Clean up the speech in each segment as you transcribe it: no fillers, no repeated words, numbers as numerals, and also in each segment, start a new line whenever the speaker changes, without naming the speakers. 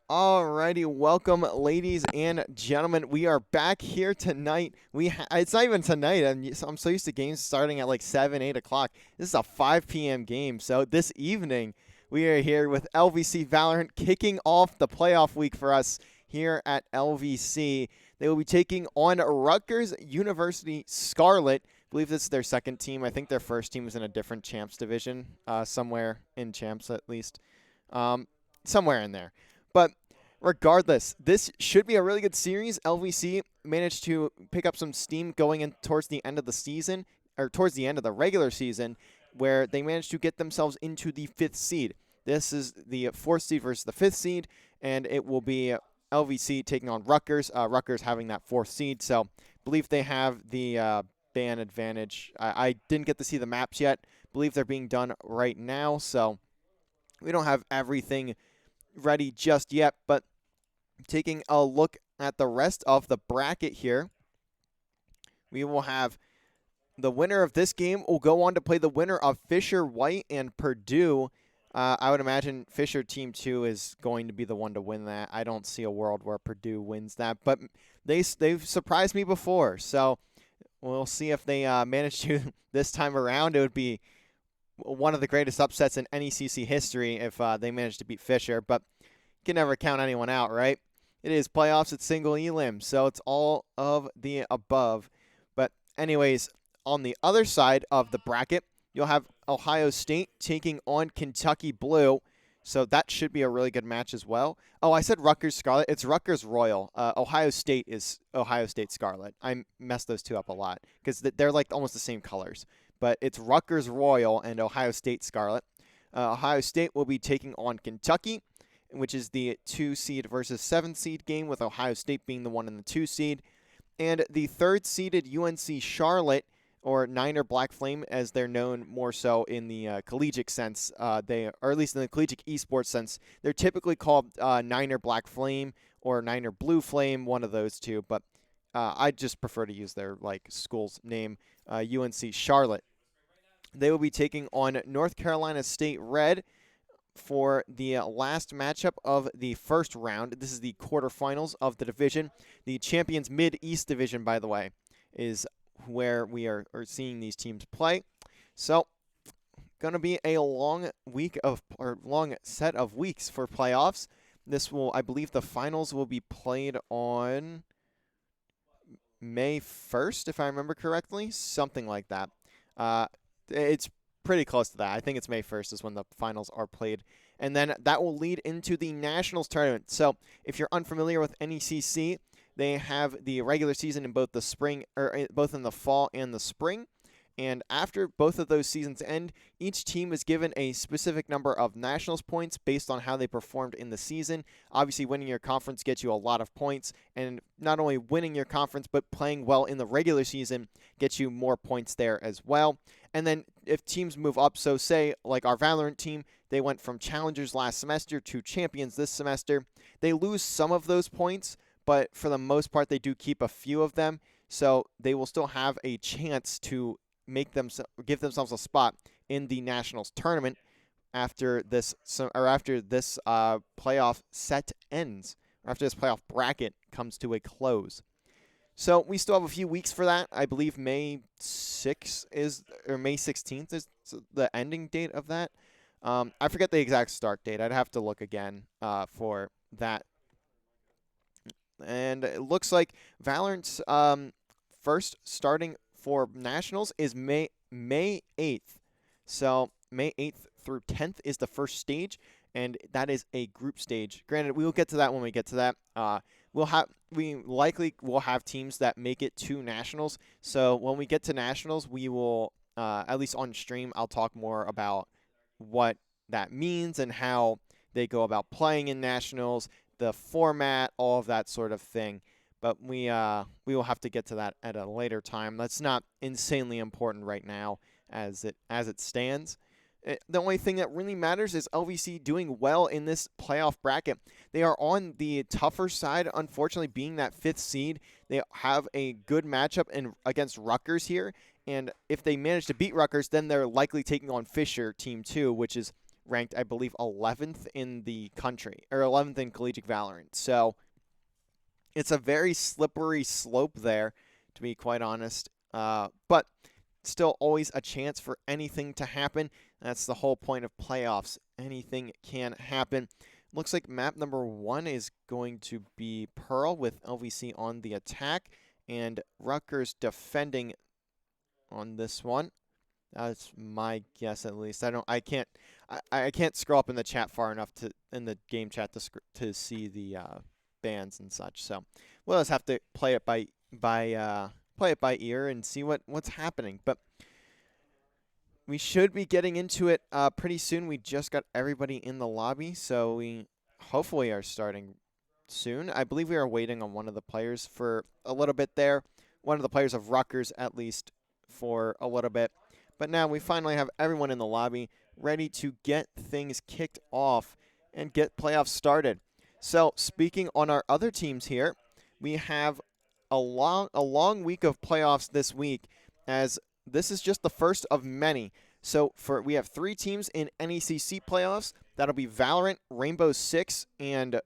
Alrighty, welcome, ladies and gentlemen. We are back here tonight. It's not even tonight. I'm so used to games starting at like 7, 8 o'clock. This is a 5 p.m. game. So this evening, we are here with LVC Valorant kicking off the playoff week for us here at LVC. They will be taking on Rutgers University Scarlet. I believe this is their second team. I think their first team was in a different champs division, somewhere in champs at least, somewhere in there. But regardless, this should be a really good series. LVC managed to pick up some steam going in towards the end of the season, or towards the end of the regular season, where they managed to get themselves into the 5th seed. This is the 4th seed versus the 5th seed, and it will be LVC taking on Rutgers. Rutgers having that 4th seed, so I believe they have the ban advantage. I didn't get to see the maps yet. I believe they're being done right now, so we don't have everything ready just yet, but taking a look at the rest of the bracket here, we will have the winner of this game will go on to play the winner of Fisher White and Purdue. I would imagine Fisher Team 2 is going to be the one to win that. I don't see a world where Purdue wins that, but they've surprised me before, so we'll see if they manage to this time around. It would be one of the greatest upsets in NECC history if they manage to beat Fisher, but you can never count anyone out, right? It is playoffs at single elim, so it's all of the above. But anyways, on the other side of the bracket, you'll have Ohio State taking on Kentucky Blue, so that should be a really good match as well. Oh, I said Rutgers Scarlet. It's Rutgers Royal. Ohio State is Ohio State Scarlet. I messed those two up a lot because they're like almost the same colors. But it's Rutgers Royal and Ohio State Scarlet. Ohio State will be taking on Kentucky, which is the 2 seed versus 7 seed game, with Ohio State being the one in the 2 seed. And the 3rd seeded UNC Charlotte, or Niner Black Flame, as they're known more so in the collegiate sense, or at least in the collegiate esports sense, they're typically called Niner Black Flame or Niner Blue Flame, one of those two. But I just prefer to use their school's name, UNC Charlotte. They will be taking on North Carolina State Red for the last matchup of the first round. This is the quarterfinals of the division. The champions Mideast division, by the way, is where we are seeing these teams play. So, gonna be a long set of weeks for playoffs. This will, I believe, the finals will be played on May 1st, if I remember correctly, something like that. It's pretty close to that. I think it's May 1st is when the finals are played. And then that will lead into the Nationals tournament. So if you're unfamiliar with NECC, they have the regular season in both the spring, or both in the fall and the spring. And after both of those seasons end, each team is given a specific number of Nationals points based on how they performed in the season. Obviously, winning your conference gets you a lot of points, and not only winning your conference, but playing well in the regular season gets you more points there as well. And then if teams move up, so say like our Valorant team, they went from challengers last semester to champions this semester. They lose some of those points, but for the most part, they do keep a few of them. So they will still have a chance to give themselves a spot in the Nationals tournament after this playoff set ends, or after this playoff bracket comes to a close. So we still have a few weeks for that. I believe May 6th or May 16th is the ending date of that. I forget the exact start date. I'd have to look again for that. And it looks like Valorant's first starting for Nationals is May 8th. So May 8th through 10th is the first stage, and that is a group stage. Granted, we will get to that when we get to that. We likely will have teams that make it to Nationals. So when we get to Nationals, we will, at least on stream, I'll talk more about what that means and how they go about playing in Nationals, the format, all of that sort of thing. But we will have to get to that at a later time. That's not insanely important right now as it stands. The only thing that really matters is LVC doing well in this playoff bracket. They are on the tougher side, unfortunately, being that 5th seed. They have a good matchup against Rutgers here, and if they manage to beat Rutgers, then they're likely taking on Fisher Team 2, which is ranked, I believe, 11th in the country, or 11th in collegiate Valorant. So it's a very slippery slope there, to be quite honest. But still always a chance for anything to happen. That's the whole point of playoffs. Anything can happen. Looks like map number 1 is going to be Pearl with LVC on the attack and Rutgers defending on this one. That's my guess, at least. I can't scroll up in the chat far enough in the game chat to see the bans and such. So we'll just have to play it by ear and see what's happening. But we should be getting into it pretty soon. We just got everybody in the lobby, so we hopefully are starting soon. I believe we are waiting on one of the players for a little bit there. One of the players of Rutgers, at least, for a little bit. But now we finally have everyone in the lobby ready to get things kicked off and get playoffs started. So speaking on our other teams here, we have a long week of playoffs this week, as this is just the first of many. So we have 3 teams in NECC playoffs. That'll be Valorant, Rainbow Six, and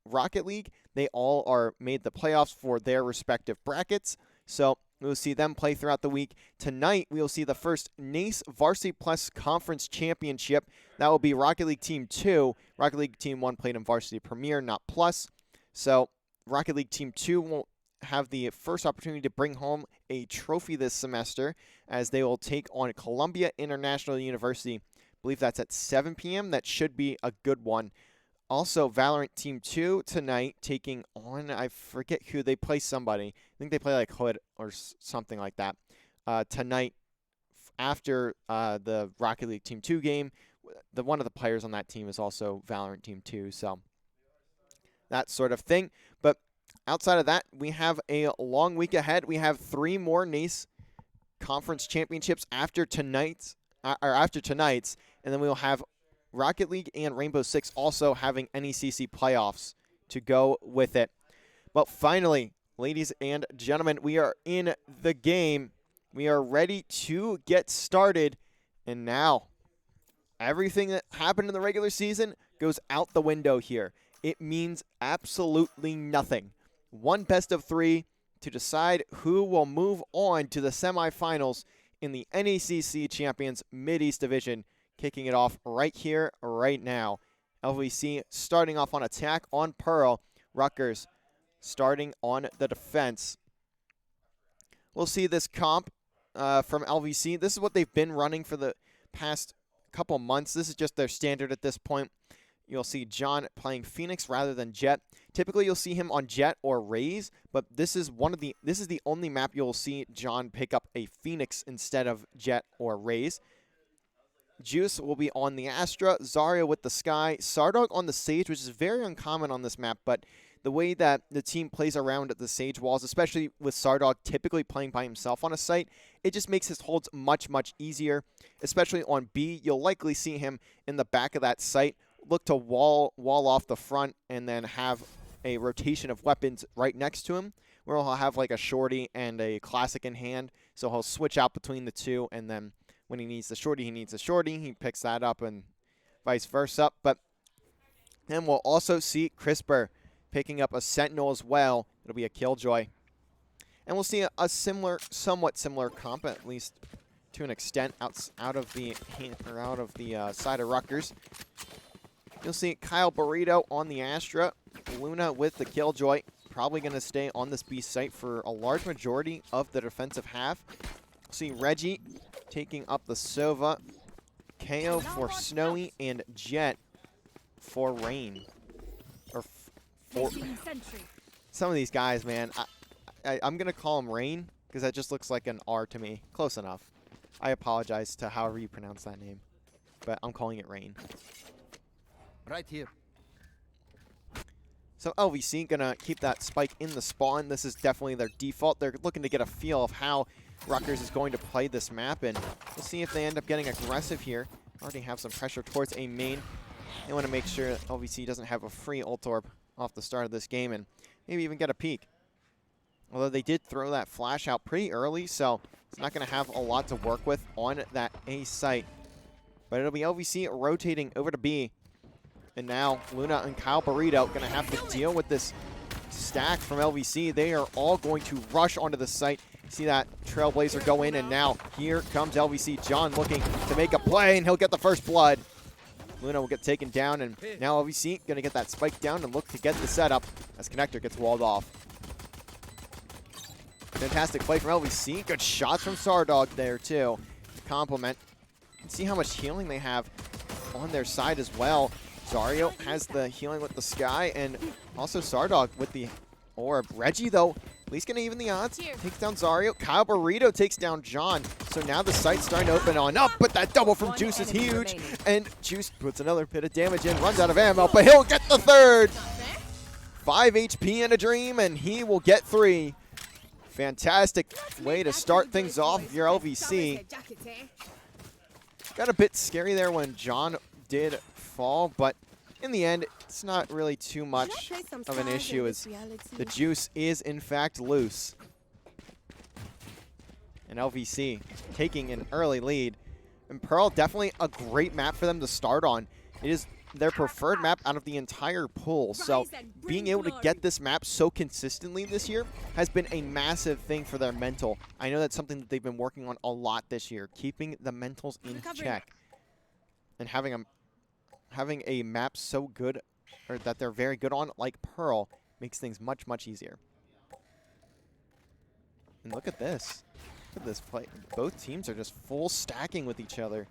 Rocket League. They all are made the playoffs for their respective brackets. So we'll see them play throughout the week. Tonight, we will see the first NACE Varsity Plus Conference Championship. That will be Rocket League Team 2. Rocket League Team 1 played in Varsity Premier, not Plus. So Rocket League Team 2 will have the first opportunity to bring home a trophy this semester, as they will take on Columbia International University. I believe that's at 7 p.m. That should be a good one. Also, Valorant Team 2 tonight taking on, I forget who, they play somebody. I think they play like Hood or something like that. Tonight, after the Rocket League Team 2 game, one of the players on that team is also Valorant Team 2, so that sort of thing. But outside of that, we have a long week ahead. We have 3 more NACE Conference Championships after tonight's, and then we will have Rocket League and Rainbow Six also having NECC playoffs to go with it. But finally, ladies and gentlemen, we are in the game. We are ready to get started. And now, everything that happened in the regular season goes out the window here. It means absolutely nothing. One best of 3 to decide who will move on to the semifinals in the NECC Champions Mideast Division. Kicking it off right here, right now. LVC starting off on attack on Pearl. Rutgers starting on the defense. We'll see this comp from LVC. This is what they've been running for the past couple months. This is just their standard at this point. You'll see John playing Phoenix rather than Jet. Typically, you'll see him on Jet or Raze, but this is the only map you'll see John pick up a Phoenix instead of Jet or Raze. Juice will be on the Astra, Zarya with the Sky, Sardog on the Sage, which is very uncommon on this map, but the way that the team plays around at the Sage walls, especially with Sardog typically playing by himself on a site, it just makes his holds much, much easier. Especially on B, you'll likely see him in the back of that site, look to wall off the front, and then have a rotation of weapons right next to him, where he'll have like a shorty and a classic in hand, so he'll switch out between the two, and then when he needs the shorty, he picks that up, and vice versa. But then we'll also see Crisper picking up a Sentinel as well. It'll be a Killjoy. And we'll see a somewhat similar comp, at least to an extent, out of the side of Rutgers. You'll see Kyle Burrito on the Astra, Luna with the Killjoy. Probably going to stay on this B site for a large majority of the defensive half. We'll see Reggie taking up the Sova, KO for Snowy, and Jet for Rain. Or for some of these guys, man. I'm going to call him Rain because that just looks like an R to me. Close enough. I apologize to however you pronounce that name, but I'm calling it Rain.
Right here.
So LVC going to keep that spike in the spawn. This is definitely their default. They're looking to get a feel of how Rutgers is going to play this map, and we'll see if they end up getting aggressive here. Already have some pressure towards a main. They want to make sure that LVC doesn't have a free ult orb off the start of this game and maybe even get a peek. Although they did throw that flash out pretty early, so it's not going to have a lot to work with on that A site. But it'll be LVC rotating over to B. And now Luna and Kyle Burrito going to have to deal with this stack from LVC. They are all going to rush onto the site. See that Trailblazer go in, and now here comes LVC. John looking to make a play, and he'll get the first blood. Luna will get taken down, and now LVC going to get that spike down and look to get the setup as Connector gets walled off. Fantastic play from LVC. Good shots from Sardog there, too. Compliment. See how much healing they have on their side as well. Zario has the healing with the Sky, and also Sardog with the orb. Reggie, though, at least going to even the odds. Takes down Zario. Kyle Burrito takes down John. So now the site's starting to open on up, but that double from Juice is huge. And Juice puts another bit of damage in, runs out of ammo, but he'll get the third. 5 HP in a dream, and he will get 3. Fantastic way to start things off if you're LVC. Got a bit scary there when John did fall, but in the end, it's not really too much of an issue as the Juice is in fact loose. And LVC taking an early lead. And Pearl, definitely a great map for them to start on. It is their preferred map out of the entire pool. So being able to get this map so consistently this year has been a massive thing for their mental. I know that's something that they've been working on a lot this year, keeping the mentals in check. And having a map so good, or that they're very good on, like Pearl, makes things much, much easier. And look at this. Look at this play. Both teams are just full stacking with each other.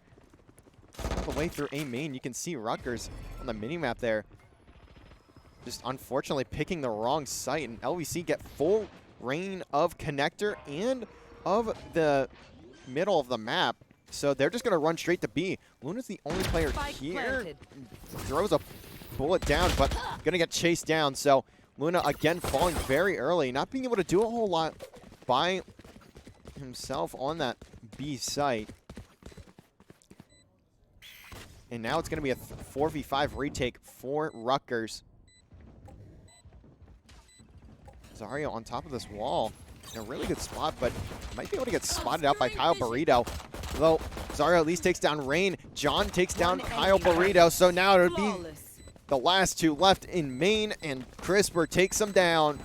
All the way through A main, you can see Rutgers on the minimap there. Just unfortunately picking the wrong site, and LVC get full reign of Connector and of the middle of the map. So they're just going to run straight to B. Luna's the only player here. Throws a bullet down, but going to get chased down. So Luna again falling very early, not being able to do a whole lot by himself on that B site. And now it's going to be a 4v5 retake for Rutgers. Zario on top of this wall in a really good spot, but might be able to get spotted out by Kyle Burrito. Though Zario at least takes down Rain. John takes down Kyle Burrito, so now it would be the last two left in main, and Crisper takes him down.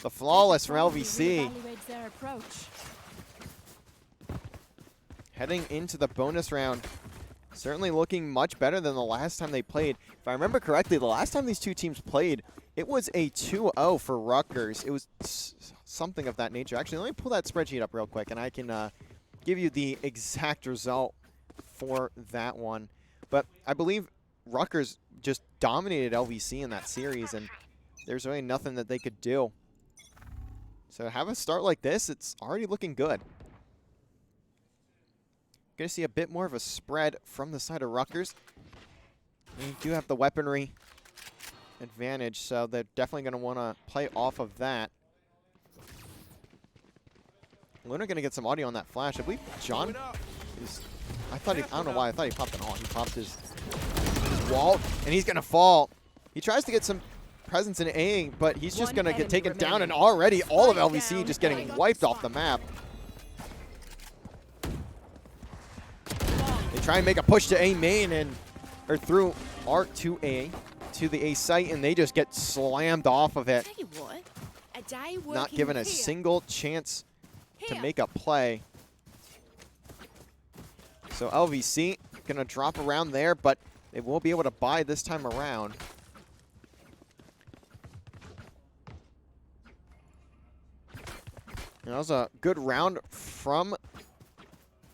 The flawless from LVC. Heading into the bonus round. Certainly looking much better than the last time they played. If I remember correctly, the last time these two teams played, it was a 2-0 for Rutgers. It was something of that nature. Actually, let me pull that spreadsheet up real quick, and I can give you the exact result for that one. But I believe Rutgers just dominated LVC in that series, and there's really nothing that they could do. So to have a start like this, it's already looking good. Going to see a bit more of a spread from the side of Rutgers. They do have the weaponry advantage, so they're definitely going to want to play off of that. Luna going to get some audio on that flash. I believe John is... I don't know why. I thought he popped an ult. He popped his wall, and he's going to fall. He tries to get some presence in A, but he's just going to get taken down, and already all of LVC just getting wiped off the map. They try and make a push to A main, or through Art to A, to the A site, and they just get slammed off of it. Not given a single chance to make a play. So LVC going to drop around there, but they will be able to buy this time around. And that was a good round from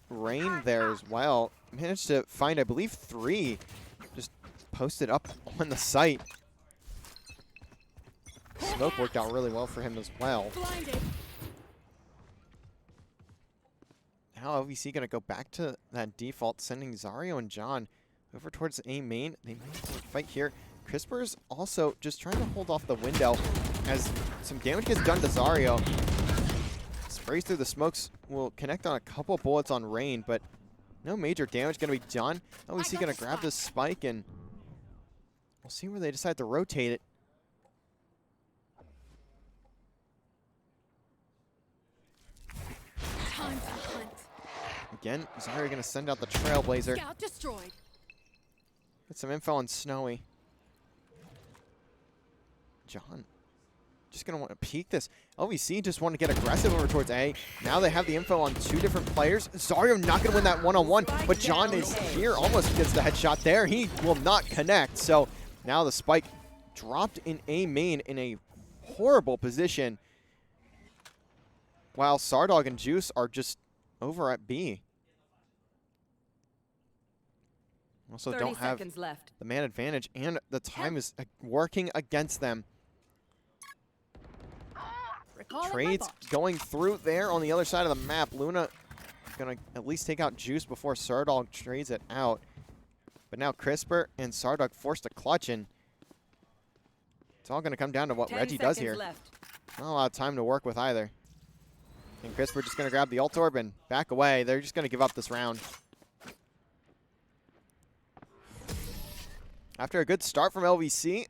Rain there as well. Managed to find, I believe, 3 just posted up on the site. Smoke worked out really well for him as well. Now LVC going to go back to that default, sending Zario and John over towards A main. They may fight here. Crisper's also just trying to hold off the window as some damage gets done to Zario. Sprays through the smokes, will connect on a couple bullets on Rain, but no major damage going to be done. LVC going to grab this spike, and we'll see where they decide to rotate it. Again, Zarya going to send out the Trailblazer.
Scout destroyed.
Get some info on Snowy. John just going to want to peek this. LVC just want to get aggressive over towards A. Now they have the info on two different players. Zarya not going to win that one-on-one, but John is here, almost gets the headshot there. He will not connect. So now the spike dropped in A main in a horrible position, while Sardog and Juice are just over at B. Also don't have
left.
the man advantage, and the time is working against them. Trades going through there on the other side of the map. Luna gonna at least take out Juice before Sardog trades it out. But now Crisper and Sardog forced a clutch, and it's all gonna come down to what Reggie does here.
Left.
Not a lot of time to work with either. And Crisper just gonna grab the ult orb and back away. They're just gonna give up this round. After a good start from LVC,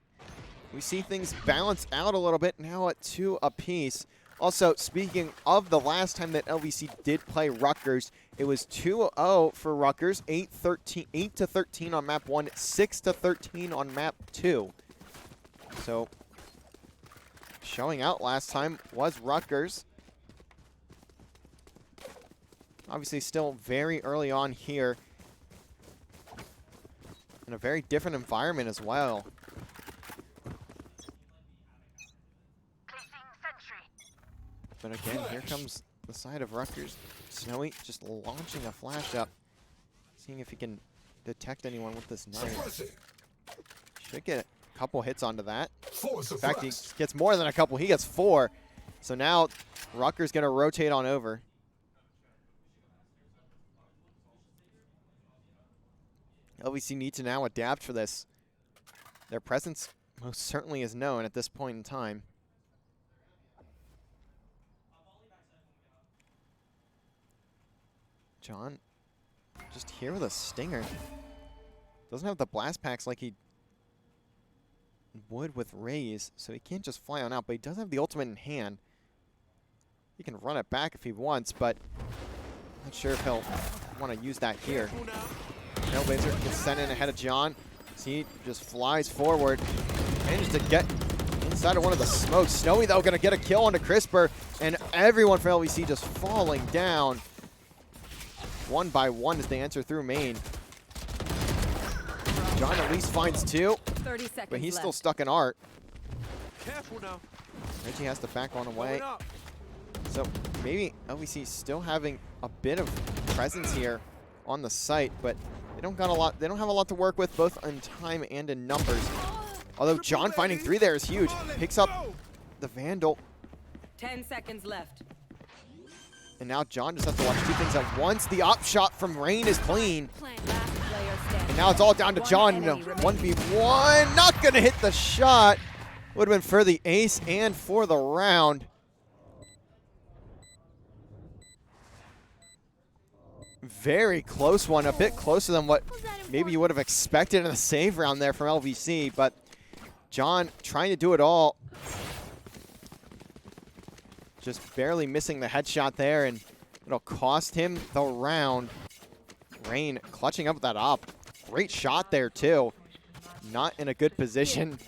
we see things balance out a little bit now at 2 apiece. Also, speaking of the last time that LVC did play Rutgers, it was 2-0 for Rutgers, 8-13 on map 1, 6-13 on map 2. So, showing out last time was Rutgers. Obviously still very early on here. In a very different environment as well. But again, here comes the side of Rutgers. Snowy just launching a flash up. Seeing if he can detect anyone with this knife. Should get a couple hits onto that. In fact, he gets more than a couple. He gets 4. So now Rutgers going to rotate on over. LVC need to now adapt for this. Their presence most certainly is known at this point in time. John just here with a stinger. Doesn't have the blast packs like he would with Raze, so he can't just fly on out, but he does have the ultimate in hand. He can run it back if he wants, but not sure if he'll want to use that here. Trailblazer gets sent in ahead of John. He just flies forward, manages to get inside of one of the smokes. Snowy, though, going to get a kill onto Crisper, and everyone from LVC just falling down. One by one as they enter through main. John at least finds 2,
30 seconds
but he's
left.
still stuck in art.
Careful now.
Reggie has to back one away. So maybe LVC still having a bit of presence here on the site, but they don't got a lot. They don't have a lot to work with, both in time and in numbers. Although John finding 3 there is huge. Picks up the Vandal.
10 seconds left.
And now John just has to watch 2 things at once. The op shot from Rain is clean. And now it's all down to John. 1v1. Not going to hit the shot. Would have been for the ace and for the round. Very close one. A bit closer than what maybe you would have expected in a save round there from LVC. But John trying to do it all. Just barely missing the headshot there, and it'll cost him the round. Rain clutching up with that op. Great shot there, too. Not in a good position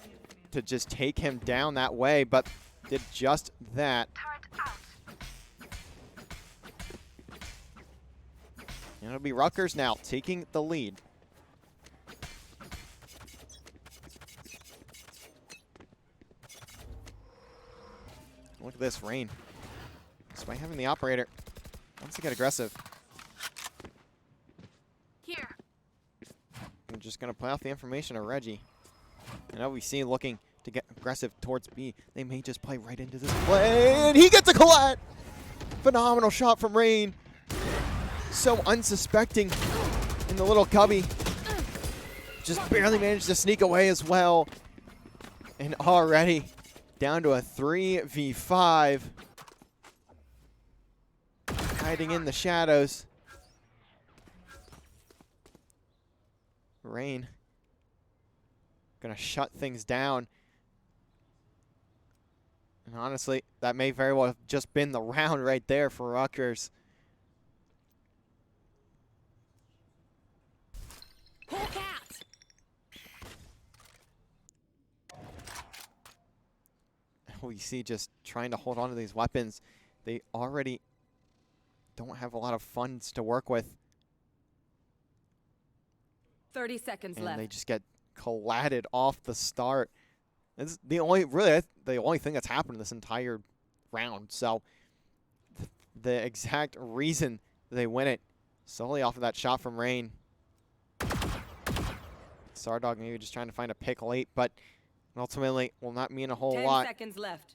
to just take him down that way, but did just that. And it'll be Rutgers now taking the lead. Look at this, Rain. Despite having the operator, wants to get aggressive.
Here.
I'm just going to play off the information of Reggie. And LVC looking to get aggressive towards B. They may just play right into this play, and he gets a collat! Phenomenal shot from Rain. So unsuspecting in the little cubby. Just barely managed to sneak away as well. And already down to a 3v5. Hiding in the shadows. Rain gonna shut things down. And honestly, that may very well have just been the round right there for Rutgers. LVC just trying to hold on to these weapons. They already don't have a lot of funds to work with.
30 seconds
And
left.
they just get collided off the start. It's the only thing that's happened this entire round. So the exact reason they win it solely off of that shot from Rain. Sardog maybe just trying to find a pick late, but ultimately will not mean a whole
10
lot.
seconds left.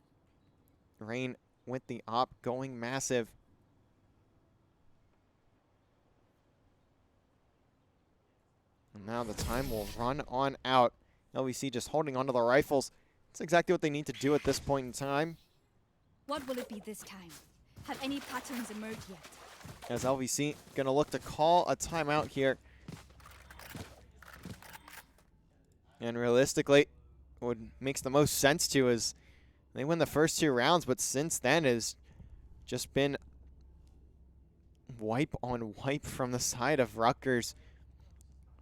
Rain with the op going massive. And now the time will run on out. LVC just holding onto the rifles. That's exactly what they need to do at this point in time.
What will it be this time? Have any patterns emerged yet?
As LVC gonna look to call a timeout here. And realistically, what makes the most sense to is they win the first 2 rounds, but since then has just been wipe on wipe from the side of Rutgers,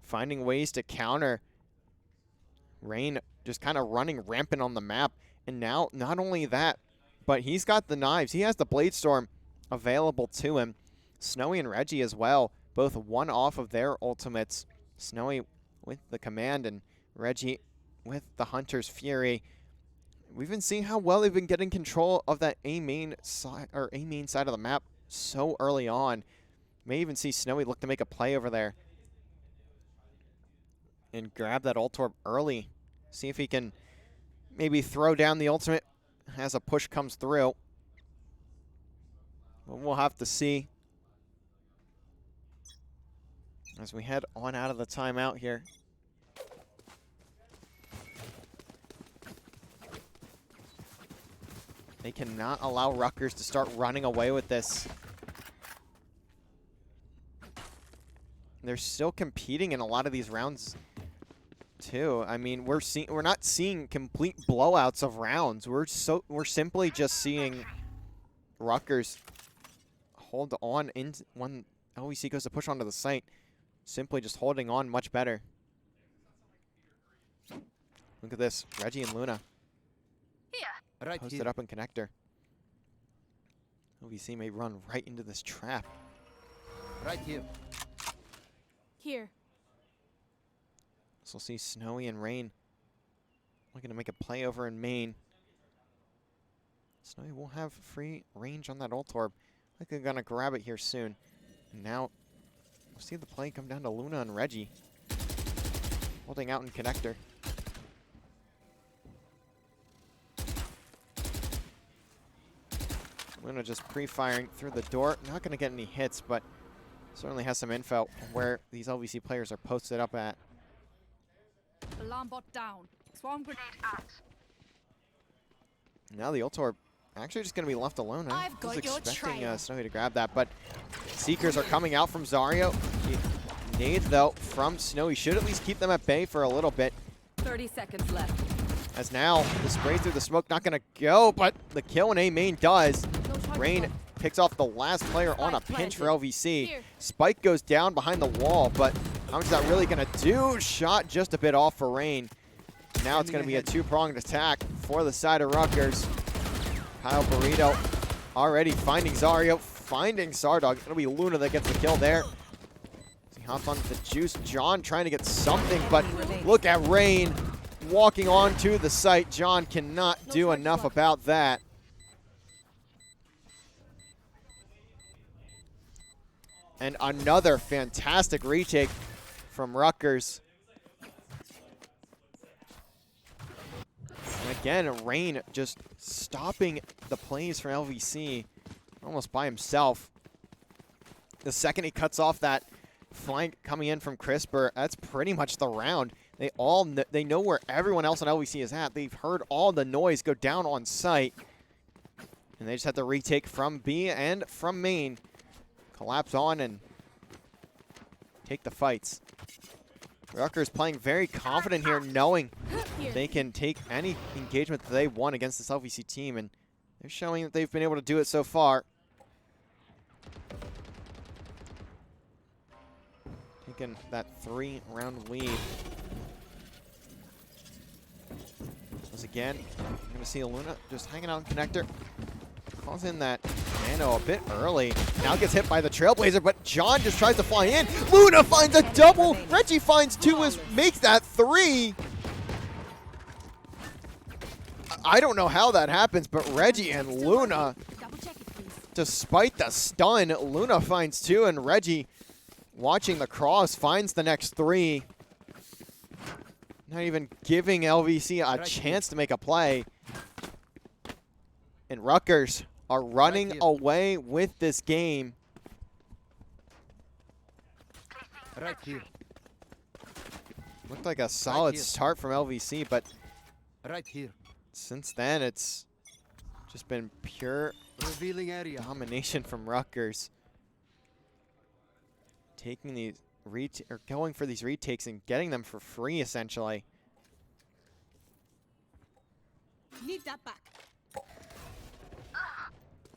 finding ways to counter. Rain just kind of running rampant on the map. And now, not only that, but he's got the knives. He has the Blade Storm available to him. Snowy and Reggie as well, both one off of their ultimates. Snowy with the command and Reggie with the Hunter's Fury. We've been seeing how well they've been getting control of that A main side of the map so early on. May even see Snowy look to make a play over there and grab that ult orb early. See if he can maybe throw down the ultimate as a push comes through. But we'll have to see as we head on out of the timeout here. They cannot allow Rutgers to start running away with this. They're still competing in a lot of these rounds too. I mean, we're not seeing complete blowouts of rounds. We're simply just seeing Rutgers hold on when LVC goes to push onto the site. Simply just holding on much better. Look at this, Reggie and Luna.
Right
Posted
here.
up in connector. LVC may run right into this trap.
Right here.
Here.
So we'll see Snowy and Rain looking to make a play over in main. Snowy will have free range on that ult orb. I think they're gonna grab it here soon. And now we'll see the play come down to Luna and Reggie. Holding out in connector. Luna just pre-firing through the door. Not gonna get any hits, but certainly has some info on where these LVC players are posted up at.
Alarm bot down. Swarm grenade out.
Now the ult orb actually just going to be left alone. I
I've got
was
your
expecting
trail.
Snowy to grab that, but Seekers are coming out from Zario. Nade, though, from Snowy should at least keep them at bay for a little bit.
30 seconds left.
As now, the spray through the smoke not going to go, but the kill in A main does.
No charge
Rain
bot.
picks off the last player on a
Spike
pinch for
planted.
LVC.
Here.
Spike goes down behind the wall, but how much is that really going to do? Shot just a bit off for Rain. Now it's going to be a two-pronged attack for the side of Rutgers. Kyle Burrito already finding Zario, finding Sardog. It'll be Luna that gets the kill there. He hops on the juice. John trying to get something, but look at Rain walking onto the site. John cannot do enough about that. And another fantastic retake from Rutgers. And again, Rain just stopping the plays from LVC almost by himself. The second he cuts off that flank coming in from Crisper, that's pretty much the round. They know where everyone else on LVC is at. They've heard all the noise go down on site. And they just have to retake from B and from main. Collapse on and take the fights. Rutgers playing very confident here, knowing
Here.
they can take any engagement that they want against this LVC team, and they're showing that they've been able to do it so far. Taking that 3-round lead. As again. I'm going to see Luna just hanging out in connector. Calls in that nano a bit early. Now gets hit by the Trailblazer, but John just tries to fly in. Luna finds a double. Reggie finds 2, makes that 3. I don't know how that happens, but Reggie and Luna,
Double check it, please.
despite the stun, Luna finds 2, and Reggie, watching the cross, finds the next 3. Not even giving LVC a chance to make a play. And Rutgers are running away with this game.
Right here.
Looked like a solid start from LVC, but
Right here.
since then it's just been pure
Revealing area.
domination from Rutgers. Taking these going for these retakes and getting them for free, essentially.
Need that back.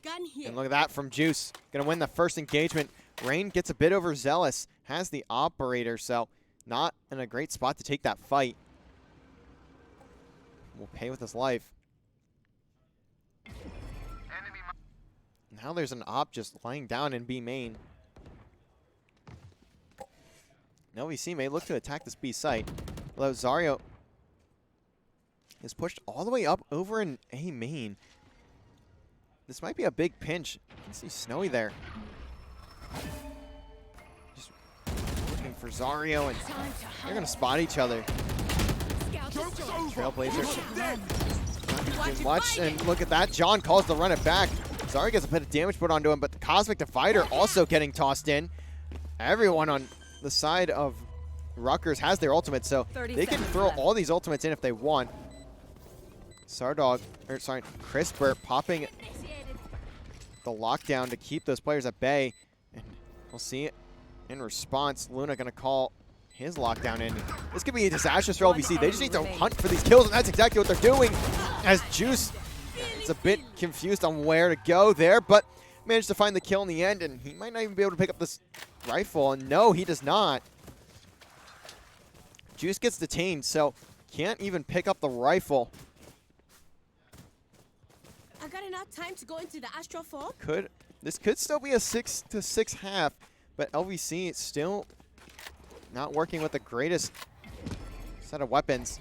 Gun here.
And look at that from Juice. Gonna win the first engagement. Rain gets a bit overzealous. Has the operator, so not in a great spot to take that fight. Will pay with his life. Now there's an op just laying down in B main. LVC may look to attack this B site. Although Zario is pushed all the way up over in A main. This might be a big pinch. You can see Snowy there. Just looking for Zario, and they're going to spot each other. Trailblazer. Not too much, and look at that. John calls to run it back. Zario gets a bit of damage put onto him, but the Cosmic Divider also getting tossed in. Everyone on the side of Rutgers has their ultimate, so they can throw all these ultimates in if they want. Crisper popping the lockdown to keep those players at bay. And we'll see it in response. Luna going to call his lockdown in. This could be disastrous for LVC. They just need to hunt for these kills, and that's exactly what they're doing. As Juice is a bit confused on where to go there, but managed to find the kill in the end, and he might not even be able to pick up this rifle. And no, he does not. Juice gets detained, so can't even pick up the rifle.
I got enough time to go into the Astral Fall.
This could still be a 6-6 half, but LVC is still not working with the greatest set of weapons.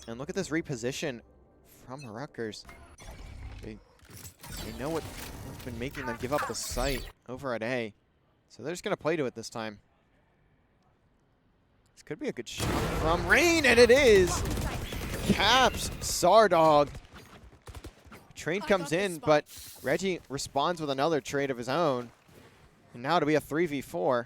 And look at this reposition from Rutgers. They know what's been making them give up the site over at A. So they're just going to play to it this time. This could be a good shot from Rain, and it is! Caps Sardog. Trade comes in, but Reggie responds with another trade of his own. And now to be a 3v4.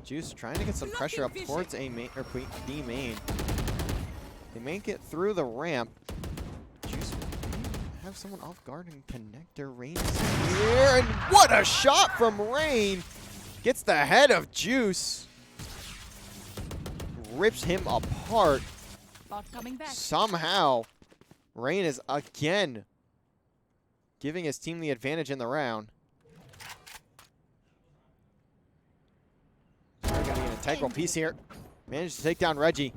Juice trying to get some pressure up towards A main or B main. They make it through the ramp. Juice have someone off guard and connector. Rain is here, and what a shot from Rain! Gets the head of Juice. Rips him apart.
Coming back.
Somehow, Rain is again giving his team the advantage in the round. Going to be an integral piece here. Managed to take down Reggie.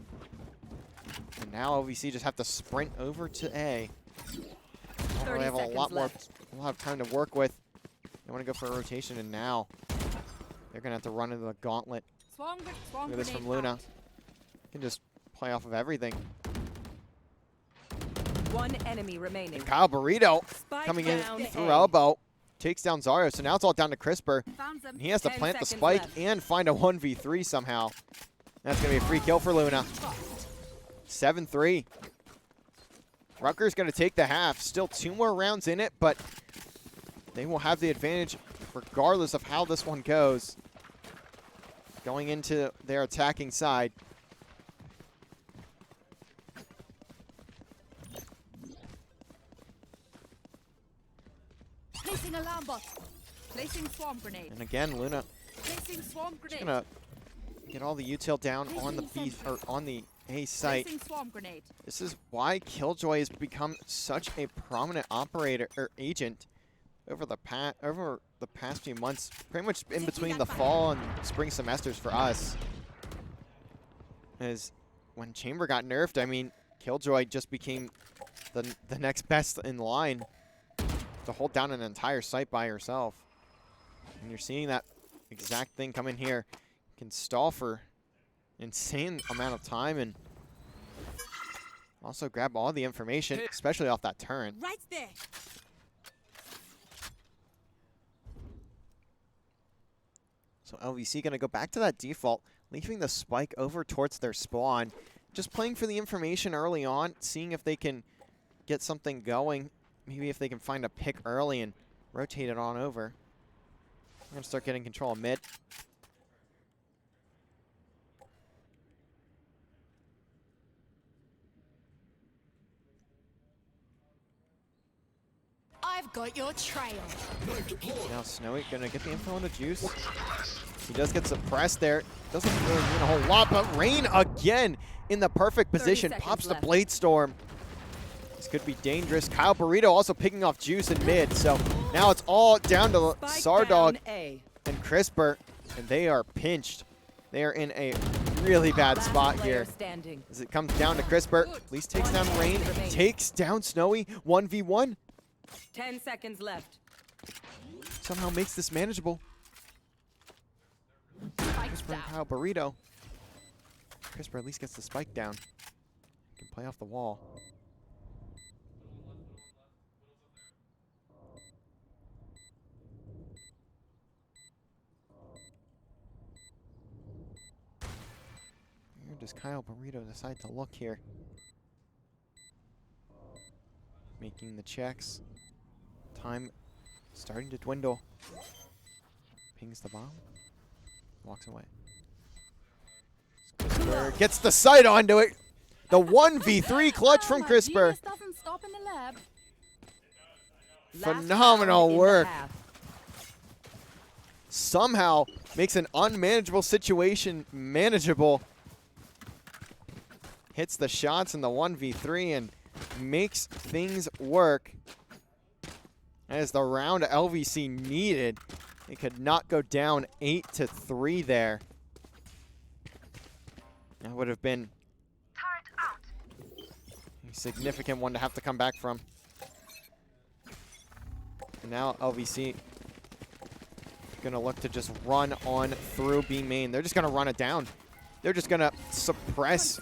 And now LVC just have to sprint over to A. They have a lot more, a lot of time to work with. They want to go for a rotation, and now they're going to have to run into the gauntlet.
Look
at this from Luna. Can just play off of everything.
One enemy remaining.
And Kyle Burrito coming in through elbow. Takes down Zario, so now it's all down to Crisper. And he has to plant the spike and find a 1v3 somehow. That's going to be a free kill for Luna. 7-3. Rutgers going to take the half. Still 2 more rounds in it, but they will have the advantage regardless of how this one goes. Going into their attacking side.
Placing alarm bot.
Placing swarm grenade.
And again, Luna
Placing swarm
just
grenade.
gonna get all the util down on the B or on the A site.
Placing swarm grenade.
This is why Killjoy has become such a prominent operator or agent over the past few months, pretty much in between the fall and spring semesters for us. As when Chamber got nerfed, I mean, Killjoy just became the next best in line to hold down an entire site by herself. And you're seeing that exact thing come in here. Can stall for insane amount of time and also grab all the information, especially off that turret.
Right there.
So LVC gonna go back to that default, leaving the spike over towards their spawn. Just playing for the information early on, seeing if they can get something going. Maybe if they can find a pick early and rotate it on over. I'm gonna start getting control of mid.
I've got your trail.
Now Snowy gonna get the info on the juice. He does get suppressed there. Doesn't really mean a whole lot, but Rain again in the perfect
30
position.
seconds
Pops the
left.
Blade Storm. This could be dangerous. Kyle Burrito also picking off juice in mid. So now it's all down to
Spike
Sardog
down A.
and Crisper, and they are pinched. They are in a really bad
Last
spot
player
here.
standing.
As it comes down to Crisper, at least takes down Rain,
remaining.
takes down Snowy, 1v1.
10 seconds left.
Somehow makes this manageable.
Spike
Crisper and
down.
Kyle Burrito. Crisper at least gets the spike down. Can play off the wall. Where does Kyle Burrito decide to look here? Making the checks. Time starting to dwindle. Pings the bomb. Walks away. Crisper gets the sight onto it. The 1v3 clutch from
My
Crisper.
genius doesn't stop in the lab.
Phenomenal
Last round in the
work.
half.
Somehow makes an unmanageable situation manageable. Hits the shots in the 1v3 and makes things work. As the round LVC needed. They could not go down 8-3 there. That would have been a significant one to have to come back from. And now LVC gonna look to just run on through B main. They're just gonna run it down. They're just gonna suppress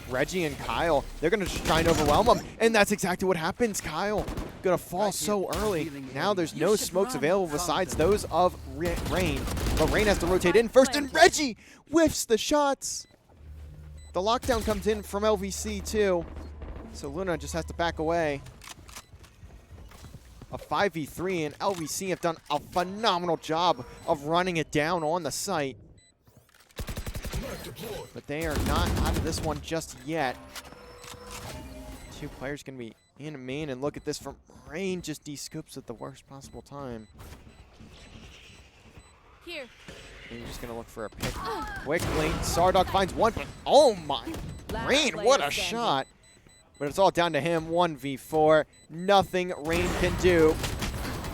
Reggie and Kyle. They're gonna just try and overwhelm them, and that's exactly what happens. Kyle gonna fall so early. Now there's no smokes available besides those of Rain, but Rain has to rotate in first, and Reggie whiffs the shots. The lockdown comes in from LVC too, so Luna just has to back away. A 5v3, and LVC have done a phenomenal job of running it down on the site. But they are not out of this one just yet. Two players can be in main, and look at this from Rain, just de-scoops at the worst possible time.
Here.
And you're just gonna look for a pick quickly. Sardog finds one, but oh my,
Last
Rain,
player
what a
standing.
shot. But it's all down to him, 1v4. Nothing Rain can do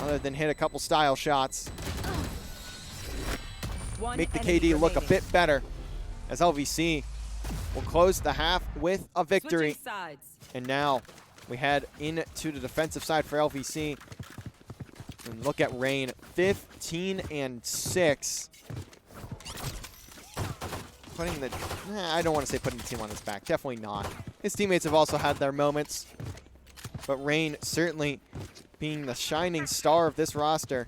other than hit a couple style shots.
One
Make the
enemy
KD look a
remaining.
bit better, as LVC will close the half with a victory.
Switching sides.
And now we head into the defensive side for LVC. And look at Rain, 15-6. Putting the, I don't want to say putting the team on his back, definitely not. His teammates have also had their moments, but Rain certainly being the shining star of this roster.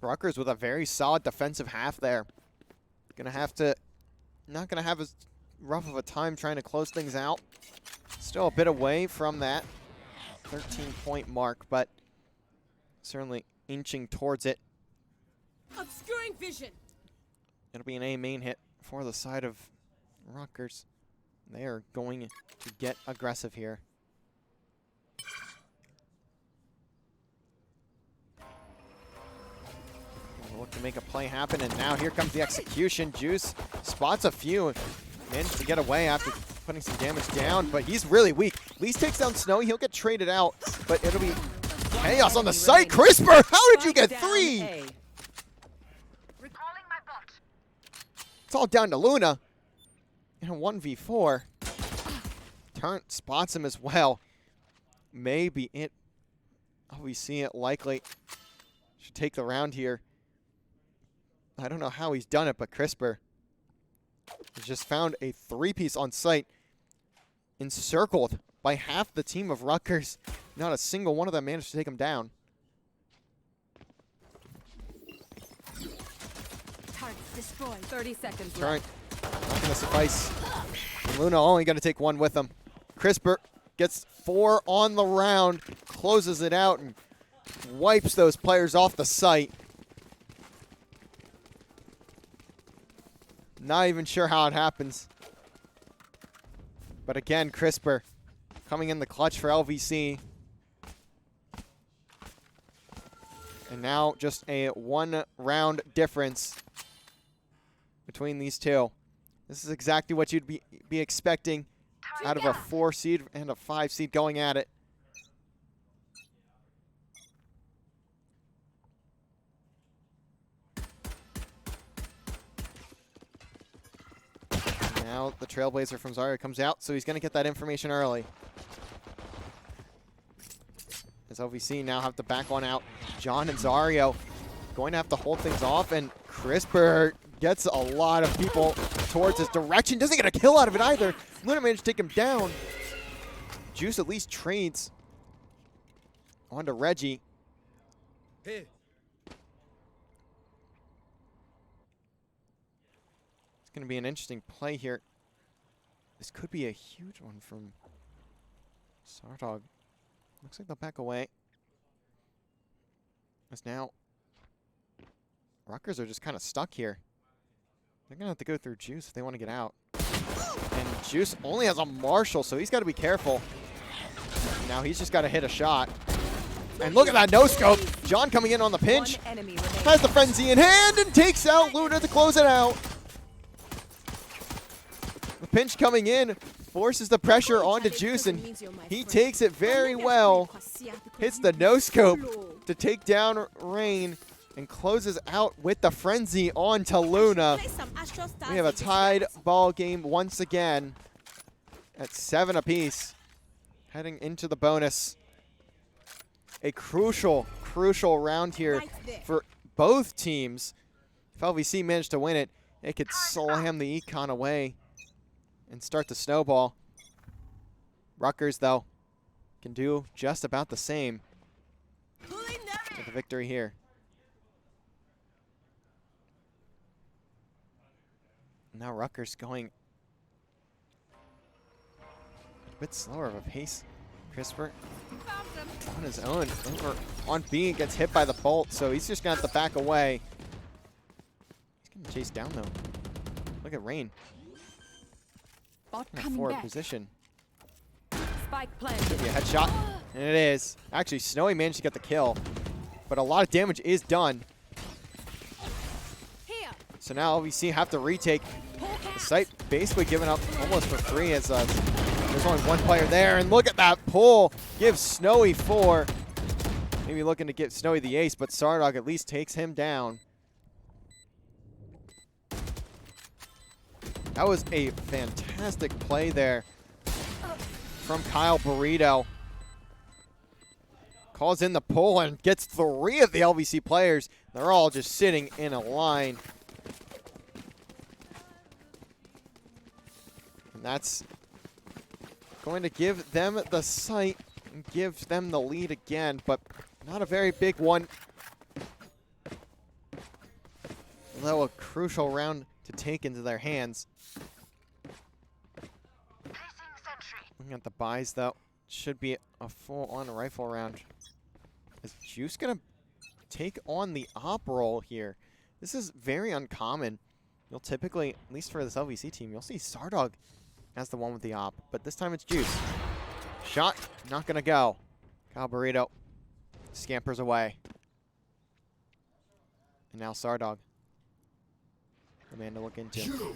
Rutgers with a very solid defensive half there. Gonna have to, not gonna have as rough of a time trying to close things out. Still a bit away from that 13-point mark, but certainly inching towards it.
Obscuring vision.
It'll be an A main hit for the side of Rutgers. They are going to get aggressive here. Look to make a play happen, and now here comes the execution. Juice spots a few, managed to get away after putting some damage down, but he's really weak. At least takes down Snowy, he'll get traded out, but it'll be chaos on the site. CRISPR, how did you get 3? It's all down to Luna in a 1v4. Turn spots him as well. Maybe it, oh, we see it likely. Should take the round here. I don't know how he's done it, but CRISPR has just found a 3-piece on site, encircled by half the team of Rutgers. Not a single one of them managed to take him down.
Targets destroyed.
30 seconds
Turret
left.
not going to suffice. And Luna only going to take 1 with him. CRISPR gets 4 on the round, closes it out, and wipes those players off the site. Not even sure how it happens. But again, CRISPR coming in the clutch for LVC. And now just a 1-round difference between these two. This is exactly what you'd be expecting out of a 4 seed and a 5 seed going at it. Now the Trailblazer from Zarya comes out, so he's going to get that information early. As LVC now have to back one out. John and Zarya going to have to hold things off, and CRISPR gets a lot of people towards his direction. Doesn't get a kill out of it either. Luna managed to take him down. Juice at least trades onto Reggie.
Hey.
It's going to be an interesting play here. This could be a huge one from Sardog. Looks like they'll back away. As now, Rutgers are just kind of stuck here. They're going to have to go through Juice if they want to get out. And Juice only has a Marshall, so he's got to be careful. Now he's just got to hit a shot. And look at that no-scope. John coming in on the pinch. Has the Frenzy in hand and takes out Luna to close it out. The pinch coming in forces the pressure onto Juice, and he takes it very well. Hits the no-scope to take down Rain and closes out with the Frenzy onto Luna. We have a tied ball game once again at 7 apiece, heading into the bonus. A crucial round here for both teams. If LVC managed to win it, it could slam the econ away and start the snowball. Rutgers, though, can do just about the same with the victory here. Now Rutgers going a bit slower of a pace. CRISPR on his own over on B, gets hit by the bolt, so he's just going to have to back away. He's getting chased down, though. Look at Rain. In a forward position.
Spike planted.
Could be a headshot, and it is. Actually, Snowy managed to get the kill, but a lot of damage is done. So now LVC have to retake. The site basically giving up almost for free as there's only one player there. And look at that pull. Gives Snowy 4. Maybe looking to get Snowy the ace, but Sardog at least takes him down. That was a fantastic play there from Kyle Burrito. Calls in the pull and gets 3 of the LVC players. They're all just sitting in a line. And that's going to give them the site and gives them the lead again, but not a very big one. Although a crucial round to take into their hands. Looking at the buys, though, should be a full-on rifle round. Is Juice going to take on the op role here? This is very uncommon. You'll typically, at least for this LVC team, you'll see Sardog as the one with the op, but this time it's Juice. Shot, not gonna go. Kyle Burrito scampers away. And now Sardog. The man to look into.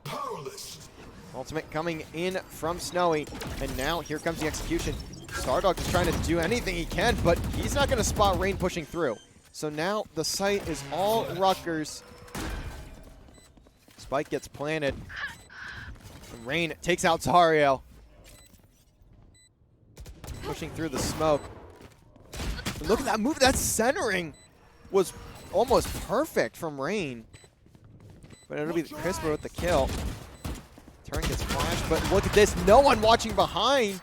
Powerless.
Ultimate coming in from Snowy, and now here comes the execution. Sardog is trying to do anything he can, but he's not gonna spot Rain pushing through. So now the site is all Rutgers. Spike gets planted. And Rain takes out Zario. Pushing through the smoke. And look at that move. That centering was almost perfect from Rain. But it'll be Crisper with the kill. Turn gets flashed, but look at this. No one watching behind.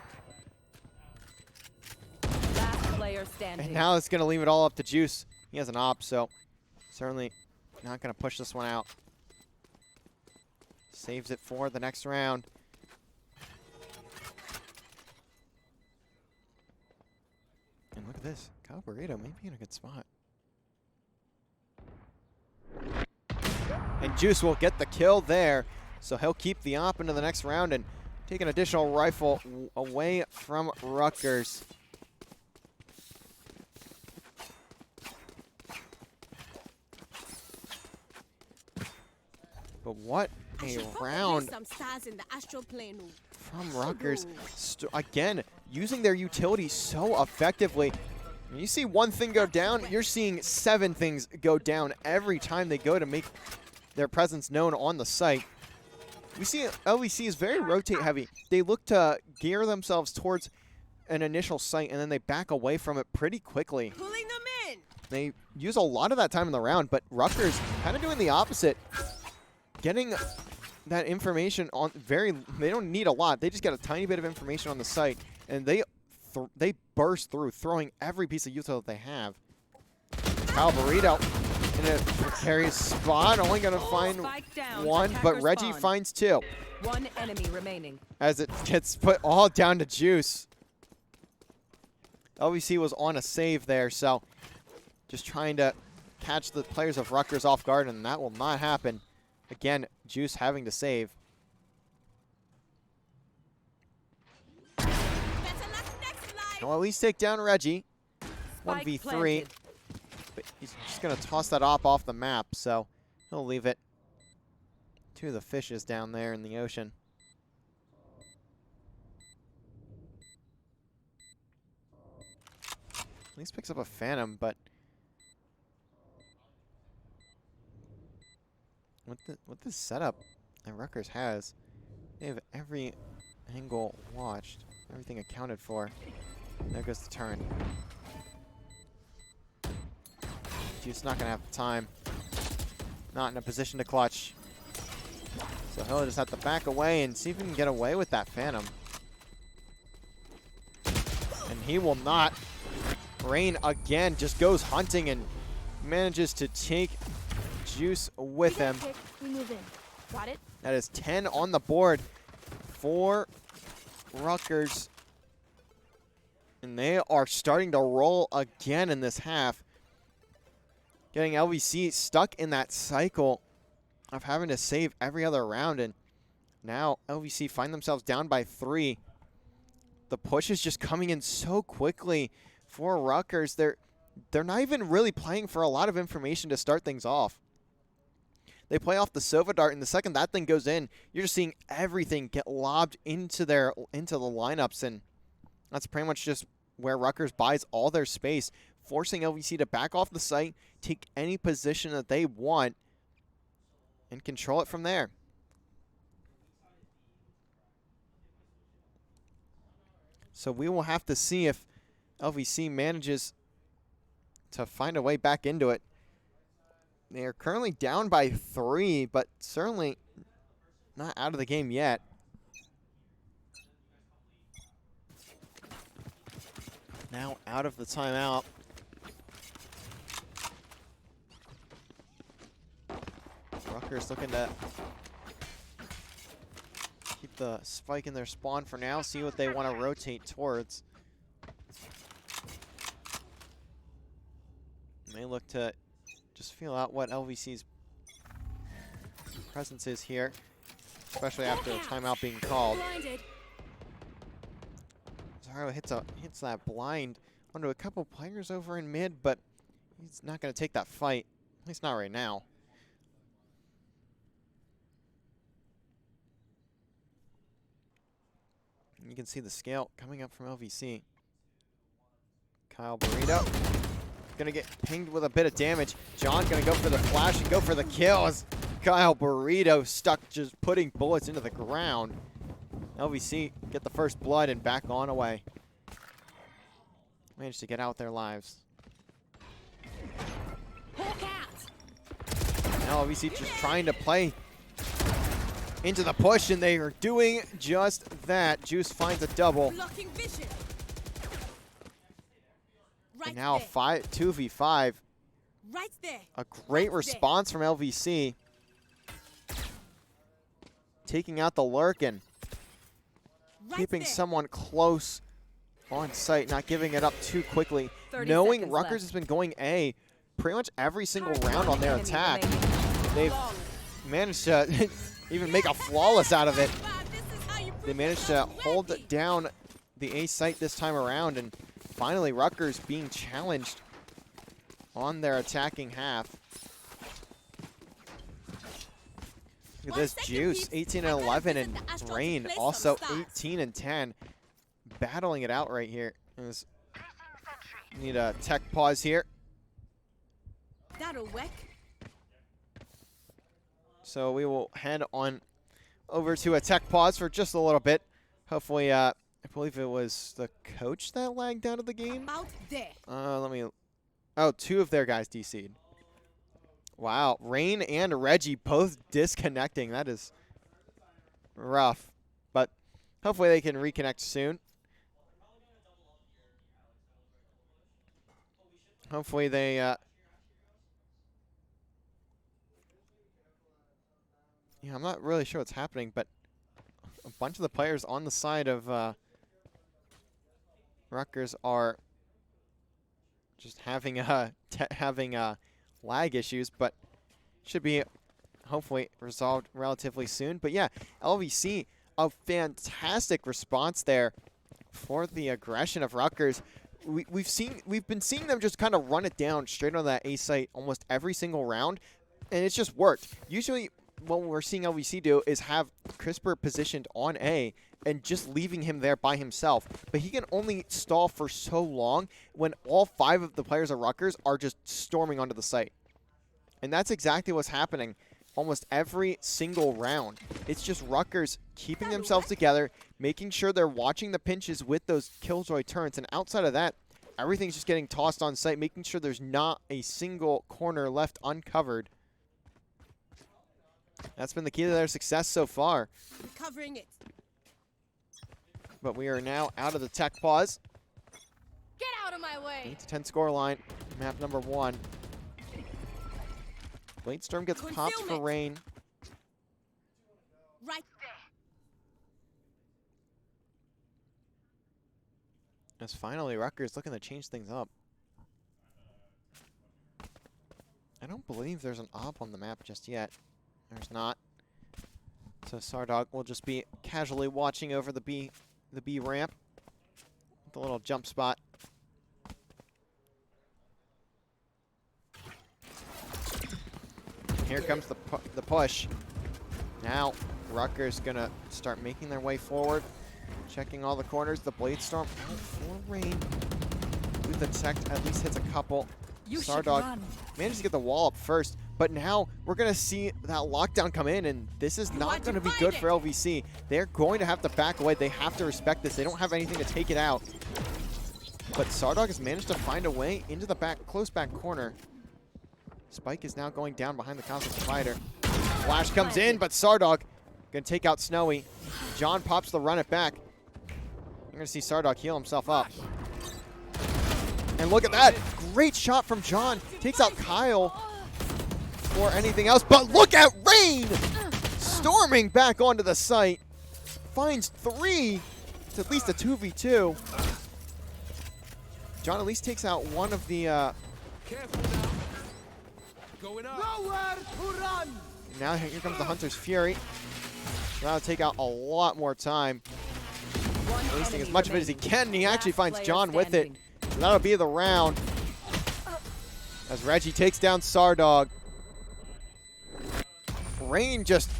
Last player standing.
And now it's going to leave it all up to Juice. He has an op, so certainly not going to push this one out. Saves it for the next round. And look at this. Kyle Burrito may be in a good spot. And Juice will get the kill there. So he'll keep the op into the next round and take an additional rifle away from Rutgers. But what a round
Some stars in the astral plane.
from Rutgers. Again, using their utility so effectively. When you see one thing go down, you're seeing 7 things go down every time they go to make their presence known on the site. We see LVC is very rotate heavy. They look to gear themselves towards an initial site, and then they back away from it pretty quickly.
Pulling them in.
They use a lot of that time in the round, but Rutgers kind of doing the opposite. Getting that information on they don't need a lot. They just get a tiny bit of information on the site, and they burst through, throwing every piece of util that they have. Kyle Burrito in a precarious spot, only going to find one, but Reggie finds 2.
One enemy remaining.
As it gets put all down to Juice. LVC was on a save there, so just trying to catch the players of Rutgers off guard, and that will not happen. Again, Juice having to save. He'll at least take down Reggie. 1v3. But he's just going to toss that off the map, so he'll leave it to the fishes down there in the ocean. At least picks up a Phantom, but what this setup that Rutgers has, they have every angle watched, everything accounted for. There goes the turn. Juice not gonna have the time. Not in a position to clutch. So he'll just have to back away and see if he can get away with that Phantom. And he will not. Rain again just goes hunting and manages to take Juice with him.
We move in. Got it?
That is 10 on the board for Rutgers. And they are starting to roll again in this half. Getting LVC stuck in that cycle of having to save every other round. And now LVC find themselves down by 3. The push is just coming in so quickly for Rutgers. They're not even really playing for a lot of information to start things off. They play off the Sova Dart, and the second that thing goes in, you're just seeing everything get lobbed into the lineups, and that's pretty much just where Rutgers buys all their space, forcing LVC to back off the site, take any position that they want, and control it from there. So we will have to see if LVC manages to find a way back into it. They are currently down by 3, but certainly not out of the game yet. Now out of the timeout. Rutgers looking to keep the spike in their spawn for now, see what they want to rotate towards. They look to just feel out what LVC's presence is here. especially after a timeout being called.
Blinded.
Zaro hits that blind onto a couple players over in mid, but he's not going to take that fight. At least not right now. You can see the scale coming up from LVC. Kyle Burrito gonna get pinged with a bit of damage. John gonna go for the flash and go for the kill as Kyle Burrito stuck just putting bullets into the ground. LVC get the first blood and back on away. Managed to get out their lives.
Hawk out.
Now LVC just trying to play into the push, and they are doing just that. Juice finds a double.
Blocking vision. Right
And now
there.
2v5.
Right there.
A great response from LVC. Taking out the Lurkin.
Right
Keeping
there.
someone close on site, not giving it up too quickly.
30
Knowing
seconds
Rutgers
left.
has been going A pretty much every single round on their
Enemy
attack.
remaining.
They've managed to even make a flawless out of it.
Wow, this is how you
They
prove
managed to
yourself
hold
ready.
down the A site this time around, and finally Rutgers being challenged on their attacking half. Look at
1
this
second,
Juice,
peeps.
18
I
and
gotta
11,
visit
and
the Astro to
Rain
play some
also
stars.
18 and 10, battling it out right here. Need a tech pause here.
That'll work.
So we will head on over to a tech pause for just a little bit. Hopefully, I believe it was the coach that lagged out of the game.
Out there.
Oh, two of their guys DC'd. Wow, Rain and Reggie both disconnecting. That is rough, but hopefully they can reconnect soon. Hopefully they, yeah, I'm not really sure what's happening, but a bunch of the players on the side of Rutgers are just having lag issues, but should be hopefully resolved relatively soon. But yeah, LVC, a fantastic response there for the aggression of Rutgers. We've been seeing them just kind of run it down straight on that A site almost every single round, and it's just worked. Usually what we're seeing LVC do is have Crisper positioned on A and just leaving him there by himself. But he can only stall for so long when all 5 of the players of Rutgers are just storming onto the site. And that's exactly what's happening almost every single round. It's just Rutgers keeping themselves together, making sure they're watching the pinches with those Killjoy turrets. And outside of that, everything's just getting tossed on site, making sure there's not a single corner left uncovered. That's been the key to their success so far.
Recovering it.
But we are now out of the tech pause.
Get out of my way.
8 to 10 score line, map number 1. Blade Storm gets popped for
Concealment.
Rain.
Right there.
As finally Rutgers looking to change things up. I don't believe there's an op on the map just yet. There's not. So Sardog will just be casually watching over the B ramp. The little jump spot. Here comes the push. Now Rutgers gonna start making their way forward. Checking all the corners. The Blade Storm out for Rain. With the tech at least hits a couple. Sardog managed to get the wall up first, but now we're going to see that lockdown come in, and this is not going to be good for LVC. They're going to have to back away. They have to respect this. They don't have anything to take it out. But Sardog has managed to find a way into the close back corner. Spike is now going down behind the Cosmic Spider. Flash comes in, but Sardog going to take out Snowy. John pops the run it back. You're going to see Sardog heal himself up. And look at that. Great shot from John. Takes out Kyle or anything else. But look at Rain storming back onto the site. Finds 3. It's at least a 2v2. John at least takes out one of the...
Careful now. Going up.
Nowhere to run!
Now here comes the Hunter's Fury. That'll take out a lot more time.
One
Wasting as
enemy
much of it as he
remaining.
can, and he actually
Last
finds
player
John with it.
standing.
So that'll be the round. As Reggie takes down Sardog. Rain just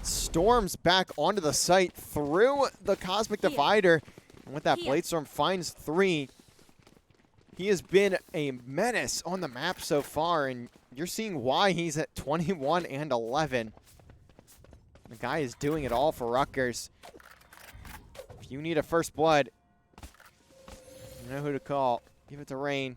storms back onto the site through the Cosmic Divider. And with that Blade Storm finds 3. He has been a menace on the map so far, and you're seeing why he's at 21 and 11. The guy is doing it all for Rutgers. If you need a first blood, you know who to call. Give it to Rain.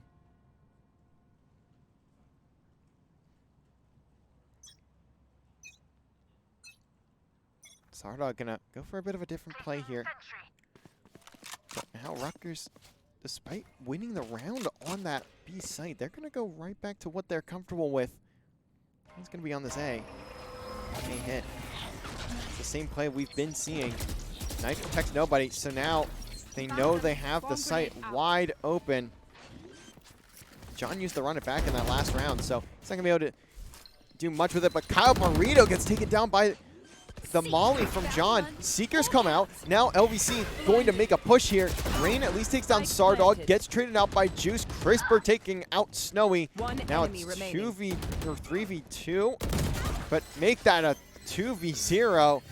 Sardog gonna go for a bit of a different play here. But now Rutgers, despite winning the round on that B site, they're gonna go right back to what they're comfortable with. He's gonna be on this A. A hit. It's the same play we've been seeing. Knight protects nobody, so now they know they have the site wide open. John used to run it back in that last round, so he's not gonna be able to do much with it, but Kyle Burrito gets taken down by the molly from John. Seekers come out. Now LVC going to make a push here. Rain at least takes down Sardog, gets traded out by Juice. Crisper taking out Snowy. Now it's 3v2, but make that a 2v0.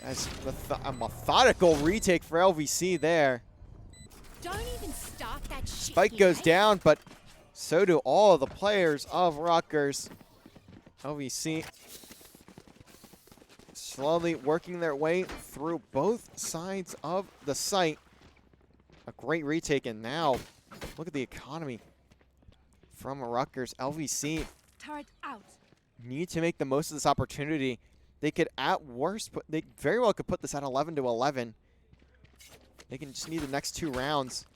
As a methodical retake for LVC there.
Don't even start that shit.
Spike goes down, but so do all of the players of Rutgers. LVC slowly working their way through both sides of the site. A great retake, and now look at the economy from Rutgers. LVC
Turret out.
need to make the most of this opportunity. They could, at worst, they very well could put this at 11 to 11. They can just need the next 2 rounds.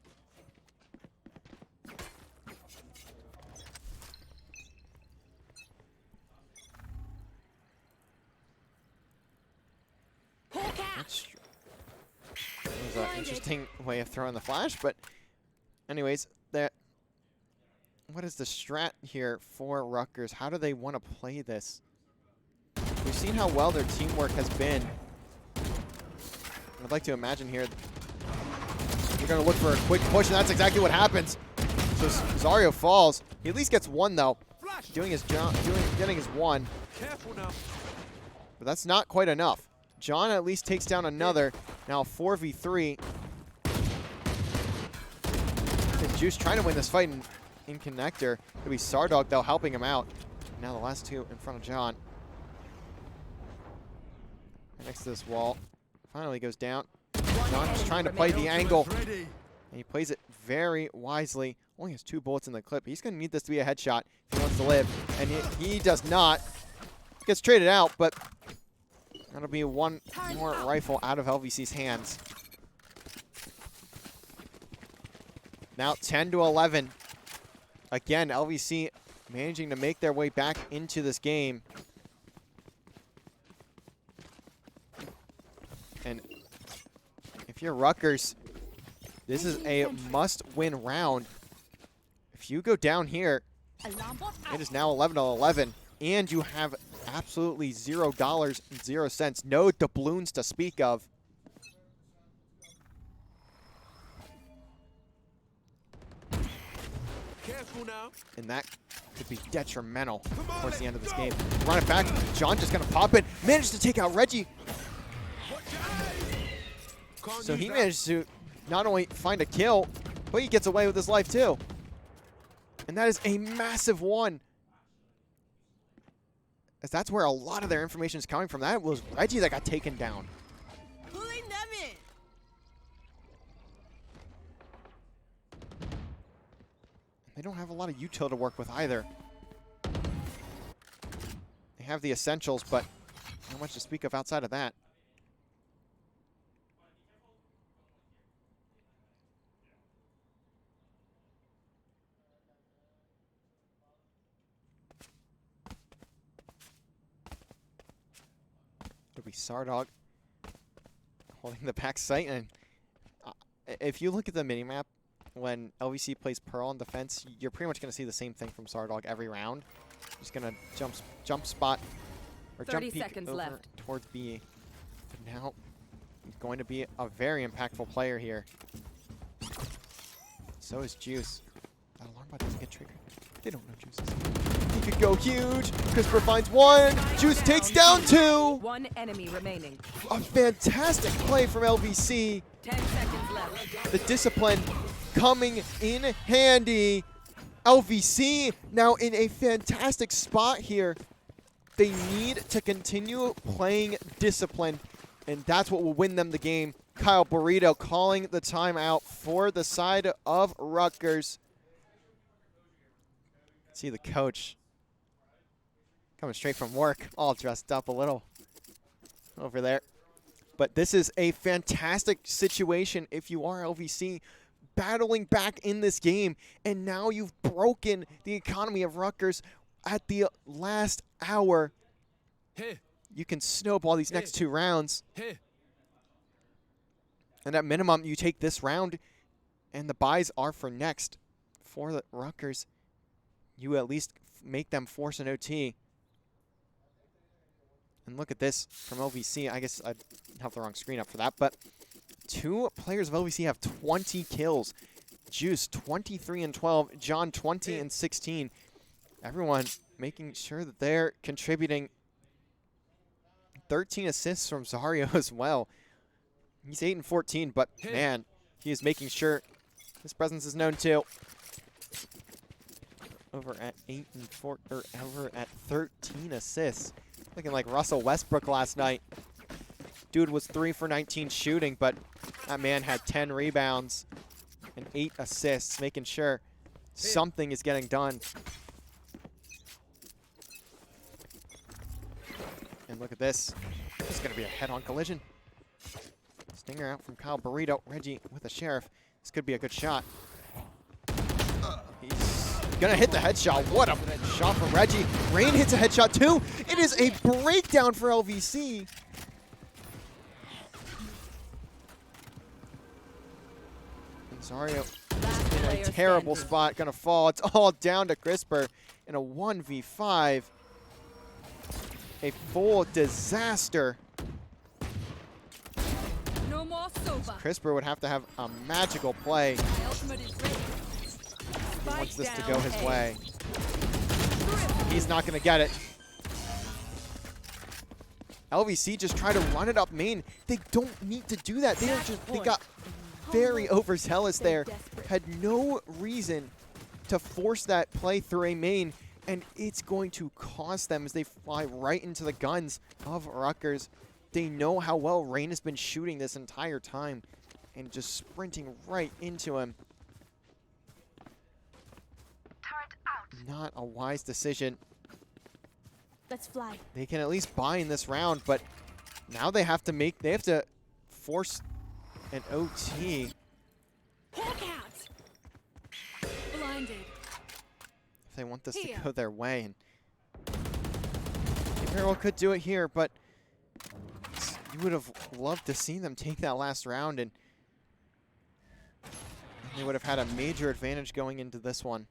That's an interesting way of throwing the flash, but anyways, what is the strat here for Rutgers? How do they want to play this? We've seen how well their teamwork has been. I'd like to imagine here they're going to look for a quick push, and that's exactly what happens. So Zario falls. He at least gets 1 though, doing his job, getting his 1.
Careful now.
But that's not quite enough. John at least takes down another. Now 4v3. And Juice trying to win this fight in connector. It'll be Sardog though helping him out. Now the last 2 in front of John. Right next to this wall. Finally goes down. John's trying to play the angle. And he plays it very wisely. Only has 2 bullets in the clip. He's going to need this to be a headshot if he wants to live. And he does not. Gets traded out, but that'll be 1 more rifle out of LVC's hands. Now 10 to 11. Again, LVC managing to make their way back into this game. And if you're Rutgers, this is a must-win round. If you go down here, it is now 11 to 11, and you have absolutely $0 and 0 cents. No doubloons to speak of.
Careful now.
And that could be detrimental towards the end of this game. Run it back. John just going to pop it. Managed to take out Reggie. So he managed to not only find a kill, but he gets away with his life too. And that is a massive 1. As that's where a lot of their information is coming from. That was Reggie that got taken down.
Pulling them in.
They don't have a lot of util to work with either. They have the essentials, but not much to speak of outside of that. It'll be Sardog holding the back sight. And if you look at the minimap, when LVC plays Pearl in defense, you're pretty much going to see the same thing from Sardog every round. Just going to jump spot or
30
jump peek
seconds
over
left.
towards B. But now he's going to be a very impactful player here. So is Juice. That alarm bot doesn't get triggered. They don't know Juice is. He could go huge. Christopher finds one. Juice takes down two.
One enemy remaining.
A fantastic play from LVC.
10 seconds left.
The discipline coming in handy. LVC now in a fantastic spot here. They need to continue playing discipline, and that's what will win them the game. Kyle Burrito calling the timeout for the side of Rutgers. See the coach coming straight from work, all dressed up a little over there. But this is a fantastic situation if you are LVC, battling back in this game, and now you've broken the economy of Rutgers at the last hour.
Hey,
You can snowball these next two rounds,
hey.
and at minimum, you take this round, and the buys are for next. For the Rutgers, you at least make them force an OT. And look at this from LVC. I guess I have the wrong screen up for that, but two players of LVC have 20 kills. Juice, 23 and 12. John, 20 and 16. Everyone making sure that they're contributing. 13 assists from Zario as well. He's 8 and 14, but man, he is making sure his presence is known too. Over at 8 and 4, or over at 13 assists. Looking like Russell Westbrook last night. Dude was 3 for 19 shooting, but that man had 10 rebounds and 8 assists, making sure something is getting done. And look at this. This is going to be a head-on collision. Stinger out from Kyle Burrito. Reggie with the Sheriff. This could be a good shot. He's going to hit the headshot. What a shot from Reggie. Rain hits a headshot too. It is a breakdown for LVC. And Zario in a terrible spot. Going to fall. It's all down to Crisper in a 1v5. A full disaster.
No more sober.
Crisper would have to have a magical play.
My ultimate is ready.
He wants this to go his way. He's not going to get it. LVC just try to run it up main. They don't need to do that. They don't just. They got very overzealous there. Had no reason to force that play through a main, and it's going to cost them as they fly right into the guns of Rutgers. They know how well Rain has been shooting this entire time, and just sprinting right into him. Not a wise decision.
Let's fly.
They can at least buy in this round, but now they have to force an OT.
Hawk out. Blinded.
If they want this to go their way. And they very well could do it here, but you would have loved to see them take that last round, and they would have had a major advantage going into this one.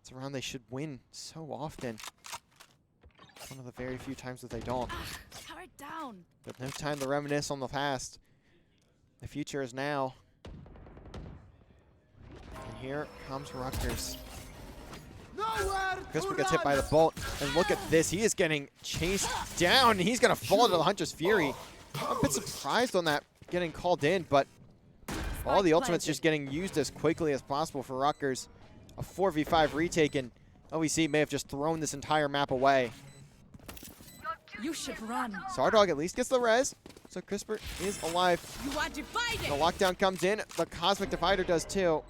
It's a round they should win so often. One of the very few times that they don't.
Turret down.
But no time to reminisce on the past. The future is now. And here comes Rutgers. Crisper gets hit by the bolt, and look at this. He is getting chased down. He's going to fall to the Hunter's Fury. I'm a bit surprised on that getting called in, but all the ultimates just getting used as quickly as possible for Rutgers. A 4v5 retake, and LVC may have just thrown this entire map away.
You should run.
Sardog at least gets the res, so Crisper is alive.
You are divided.
The lockdown comes in. The Cosmic Divider does too.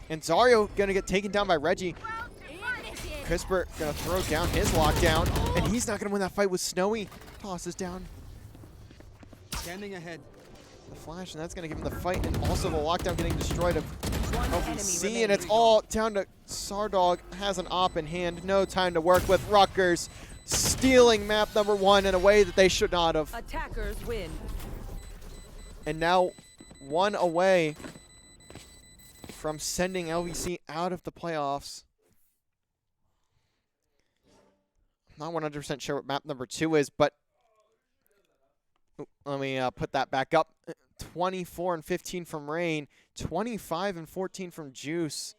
And Zario going to get taken down by Reggie. Crisper going to throw down his lockdown, and he's not going to win that fight with Snowy. Tosses down
Scanning ahead.
the flash, and that's going to give him the fight, and also the lockdown getting destroyed of
One enemy
LVC,
remaining.
and it's all down to Sardog. Has an op in hand. No time to work with. Rutgers stealing map number 1 in a way that they should not have.
Attackers win.
And now 1 away from sending LVC out of the playoffs. I'm not 100% sure what map number 2 is, but Let me put that back up. 24 and 15 from Rain. 25 and 14 from Juice.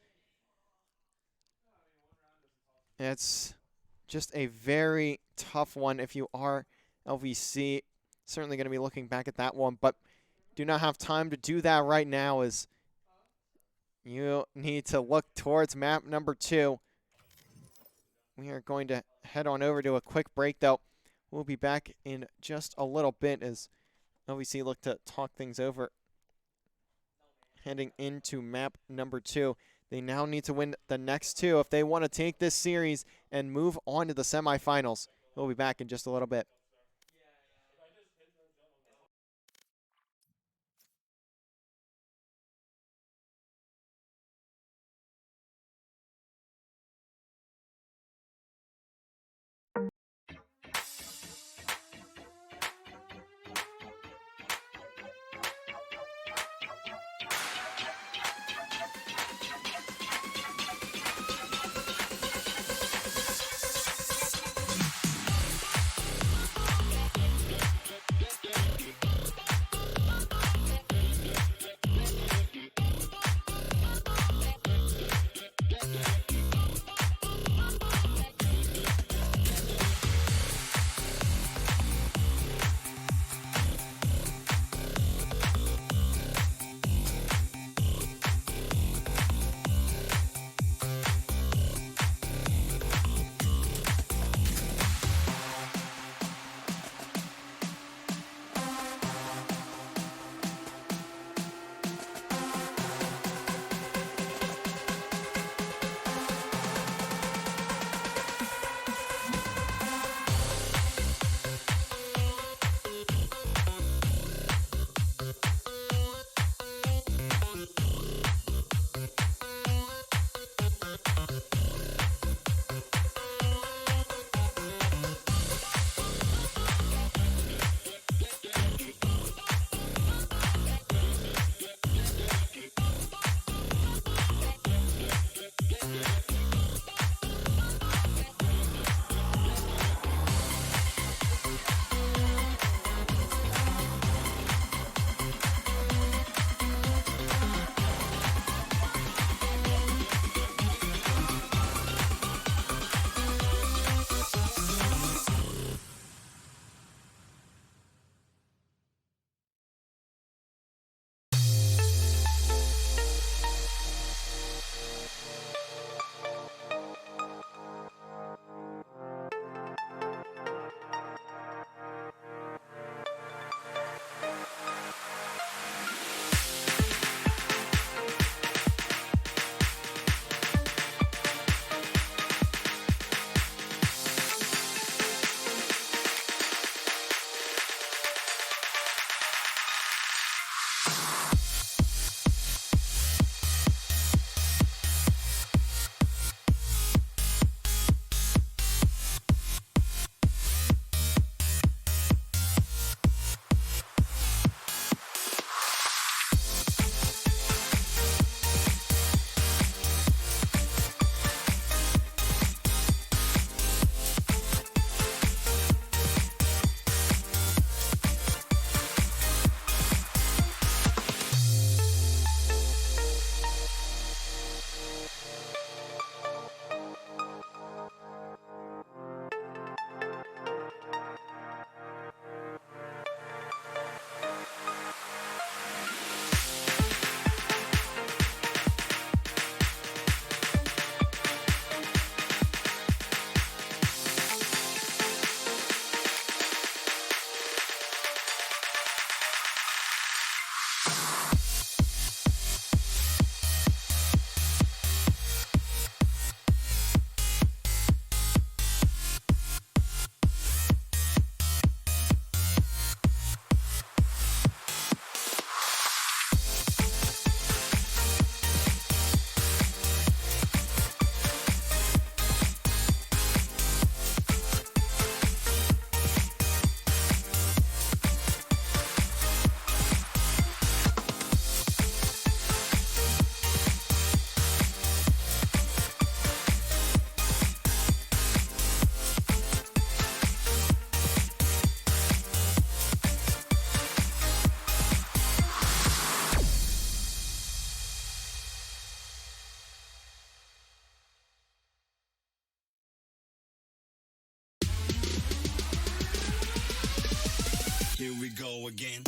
It's just a very tough one if you are LVC. Certainly going to be looking back at that one, but do not have time to do that right now as you need to look towards map number 2. We are going to head on over to a quick break, though. We'll be back in just a little bit as LVC look to talk things over. Heading into map number 2. They now need to win the next 2 if they want to take this series and move on to the semifinals. We'll be back in just a little bit.
go again.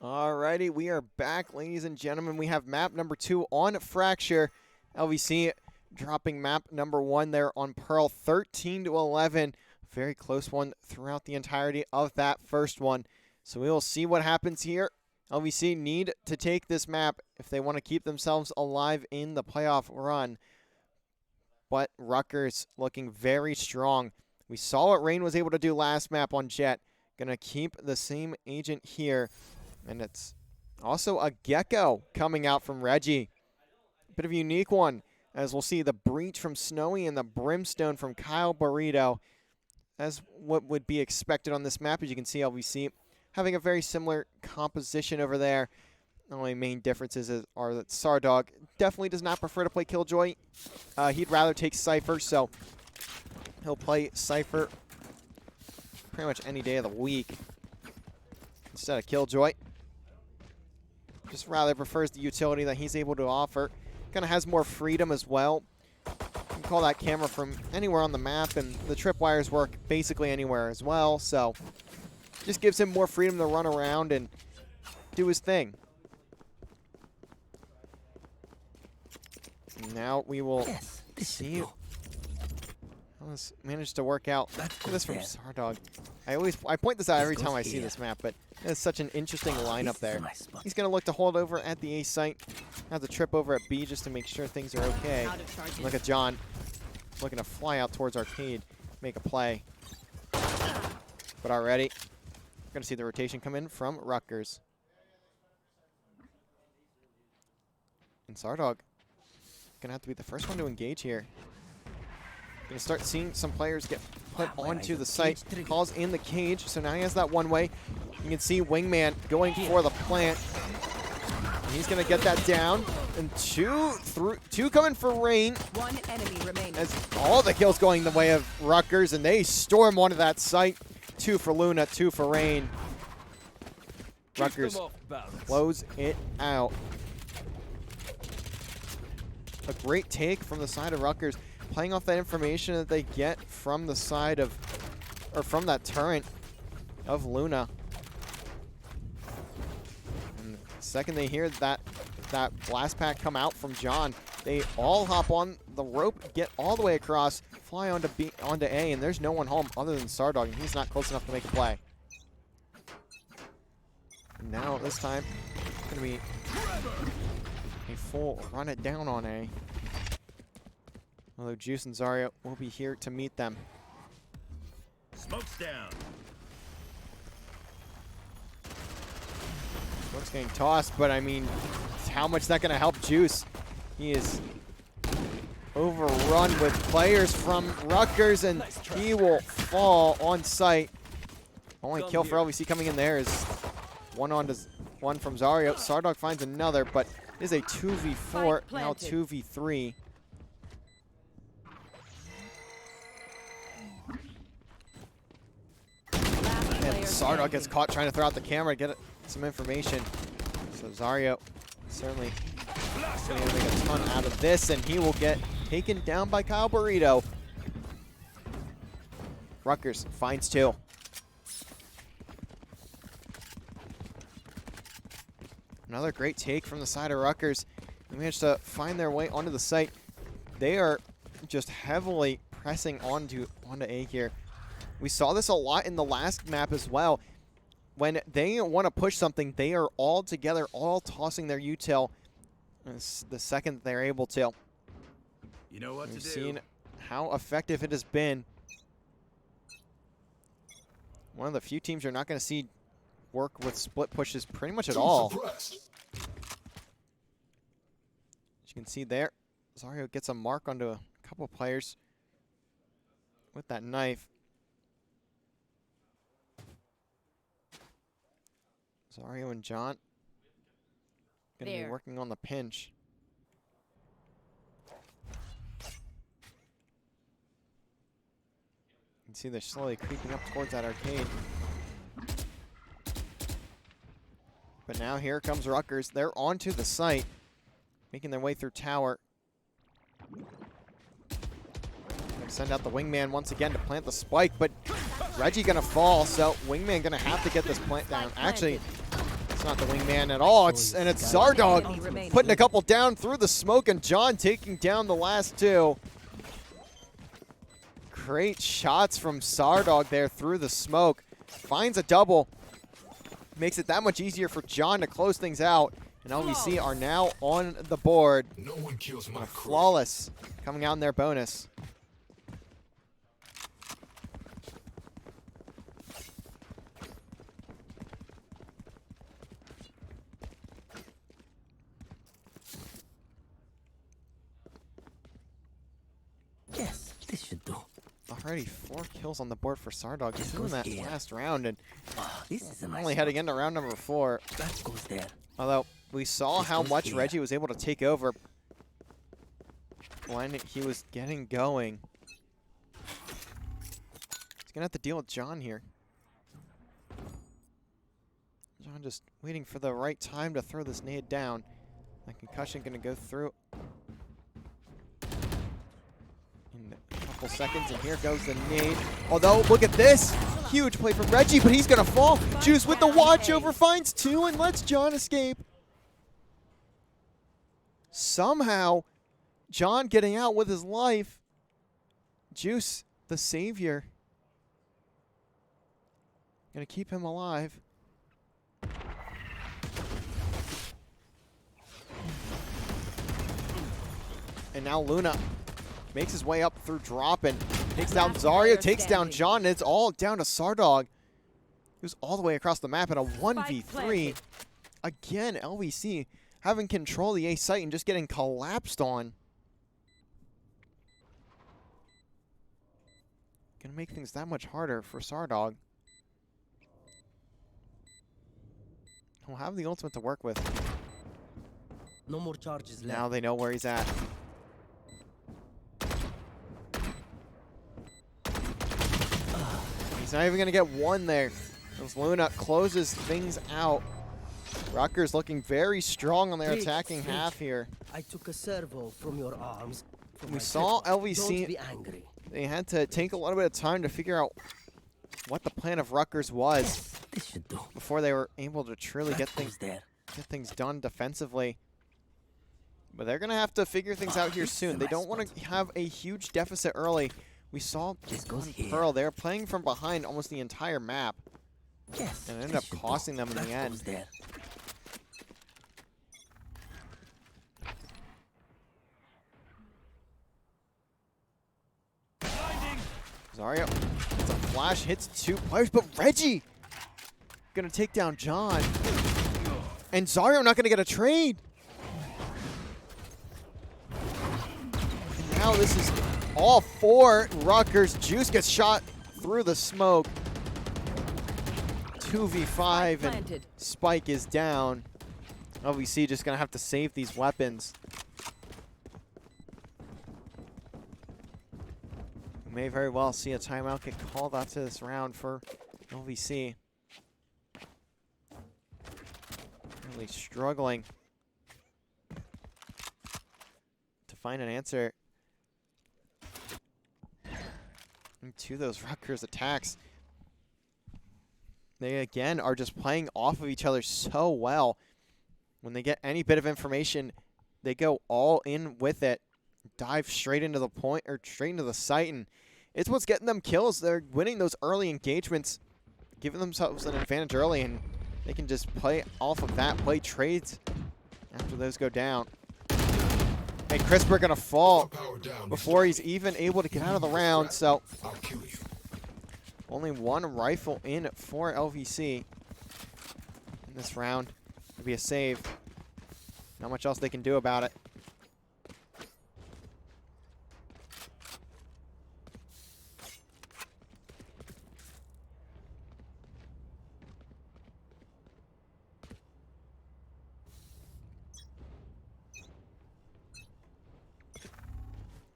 Alrighty, we are back, ladies and gentlemen. We have map number 2 on Fracture. LVC dropping map number 1 there on Pearl, 13-11. Very close one throughout the entirety of that first one. So we will see what happens here. LVC need to take this map if they want to keep themselves alive in the playoff run. But Rutgers looking very strong. We saw what Rain was able to do last map on Jet. Gonna keep the same agent here. And it's also a Gecko coming out from Reggie. Bit of a unique one, as we'll see the Breach from Snowy and the Brimstone from Kyle Burrito. As what would be expected on this map, as you can see, LVC having a very similar composition over there. The only main differences are that Sardog definitely does not prefer to play Killjoy. He'd rather take Cypher, so he'll play Cypher pretty much any day of the week instead of Killjoy. Just rather prefers the utility that he's able to offer. Kind of has more freedom as well. call that camera from anywhere on the map, and the tripwires work basically anywhere as well, so just gives him more freedom to run around and do his thing. Now we will see how this managed to work out. Look at this from Sardog. I point this out every time I see this map, but it's such an interesting lineup there. He's going to look to hold over at the A site. Have to trip over at B just to make sure things are okay. Look at John looking to fly out towards Arcade, make a play. But already, we're going to see the rotation come in from Rutgers. And Sardog going to have to be the first one to engage here. Going to start seeing some players get put onto the site. Calls in the cage, so now he has that one way. You can see Wingman going for the plant. And he's going to get that down. And two coming for Rain.
One enemy remaining.
As all the kills going the way of Rutgers, and they storm onto that site. 2 for Luna, 2 for Rain. Rutgers close it out. A great take from the side of Rutgers, playing off that information that they get from the side of, or from that turret of Luna. And the second they hear that blast pack come out from John, they all hop on the rope, get all the way across, fly onto A, and there's no one home other than Stardog, and he's not close enough to make a play. And now this time, it's gonna be a full run it down on A. Although Juice and Zarya will be here to meet them.
Smoke's down.
Smoke's getting tossed, but I mean, how much is that going to help Juice? He is overrun with players from Rutgers, and he will fall on site. Only kill for LVC coming in there is one from Zarya. Sardog finds another, but it is a 2v4, now 2v3. And Sardog gets caught trying to throw out the camera to get some information. So Zarya certainly going to make a ton out of this, and he will get taken down by Kyle Burrito. Rutgers finds 2. Another great take from the side of Rutgers. They managed to find their way onto the site. They are just heavily pressing onto A here. We saw this a lot in the last map as well. When they want to push something, they are all together, all tossing their util the second they're able to.
You know what
We've
to
seen
do.
how effective it has been. One of the few teams you're not going to see work with split pushes pretty much at all. As you can see there, Zarya gets a mark onto a couple players with that knife. Zarya and John going to be working on the pinch. You can see they're slowly creeping up towards that arcade. But now here comes Rutgers. They're onto the site, making their way through tower. Gonna send out the Wingman once again to plant the spike, but Reggie gonna fall, so Wingman gonna have to get this plant down. Actually, it's not the Wingman at all, it's Zardog putting a couple down through the smoke, and John taking down the last 2. Great shots from Zardog there through the smoke. Finds a double. Makes it that much easier for John to close things out. And LVC are now on the board.
No one kills my
Flawless coming out in their bonus.
Yes, this should do.
Already 4 kills on the board for Sardog. He's in that last round, and
This is a nice
only heading into round number 4.
That goes there.
Although we saw how much Reggie was able to take over when he was getting going. He's gonna have to deal with John here. John just waiting for the right time to throw this nade down. That concussion gonna go through. Couple seconds, and here goes the nade. Although, look at this. Huge play from Reggie, but he's going to fall. Juice with the watch over, finds two, and lets John escape. Somehow, John getting out with his life. Juice, the savior. Gonna keep him alive. And now Luna makes his way up through drop and takes down Zarya, takes down John, and it's all down to Sardog, who's all the way across the map in a 1v3. Again, LVC having control of the A site and just getting collapsed on. Gonna make things that much harder for Sardog. He'll have the ultimate to work with.
No more charges left.
Now they know where he's at. He's not even gonna get one there. As Luna closes things out. Rutgers looking very strong on their attacking half here.
I took a servo from your arms.
We saw
Don't
LVC.
be angry.
They had to take a little bit of time to figure out what the plan of Rutgers was
Yes, this should do.
before they were able to truly get
Who's there?
things done defensively. But they're going to have to figure things out here soon. They don't want to have a huge deficit early. We saw
This goes
on
here.
Pearl, they were playing from behind almost the entire map.
Yes,
And it ended
this
up
should
costing
do.
them in the
That
end.
goes there.
Zarya, it's a flash, hits two players, but Reggie going to take down John. And Zarya not going to get a trade. And now this is all for Rutgers. Juice gets shot through the smoke. 2v5 and
Planted.
Spike is down. LVC just going to have to save these weapons. We may very well see a timeout get called after this round for LVC. Really struggling to find an answer to those Rutgers attacks. They again are just playing off of each other so well. When they get any bit of information, they go all in with it, dive straight into the point or straight into the site, and it's what's getting them kills. They're winning those early engagements, giving themselves an advantage early, and they can just play off of that, play trades after those go down. And Crisper gonna fall before he's even able to get out of the round, so only one rifle in for LVC in this round. It'll be a save. Not much else they can do about it.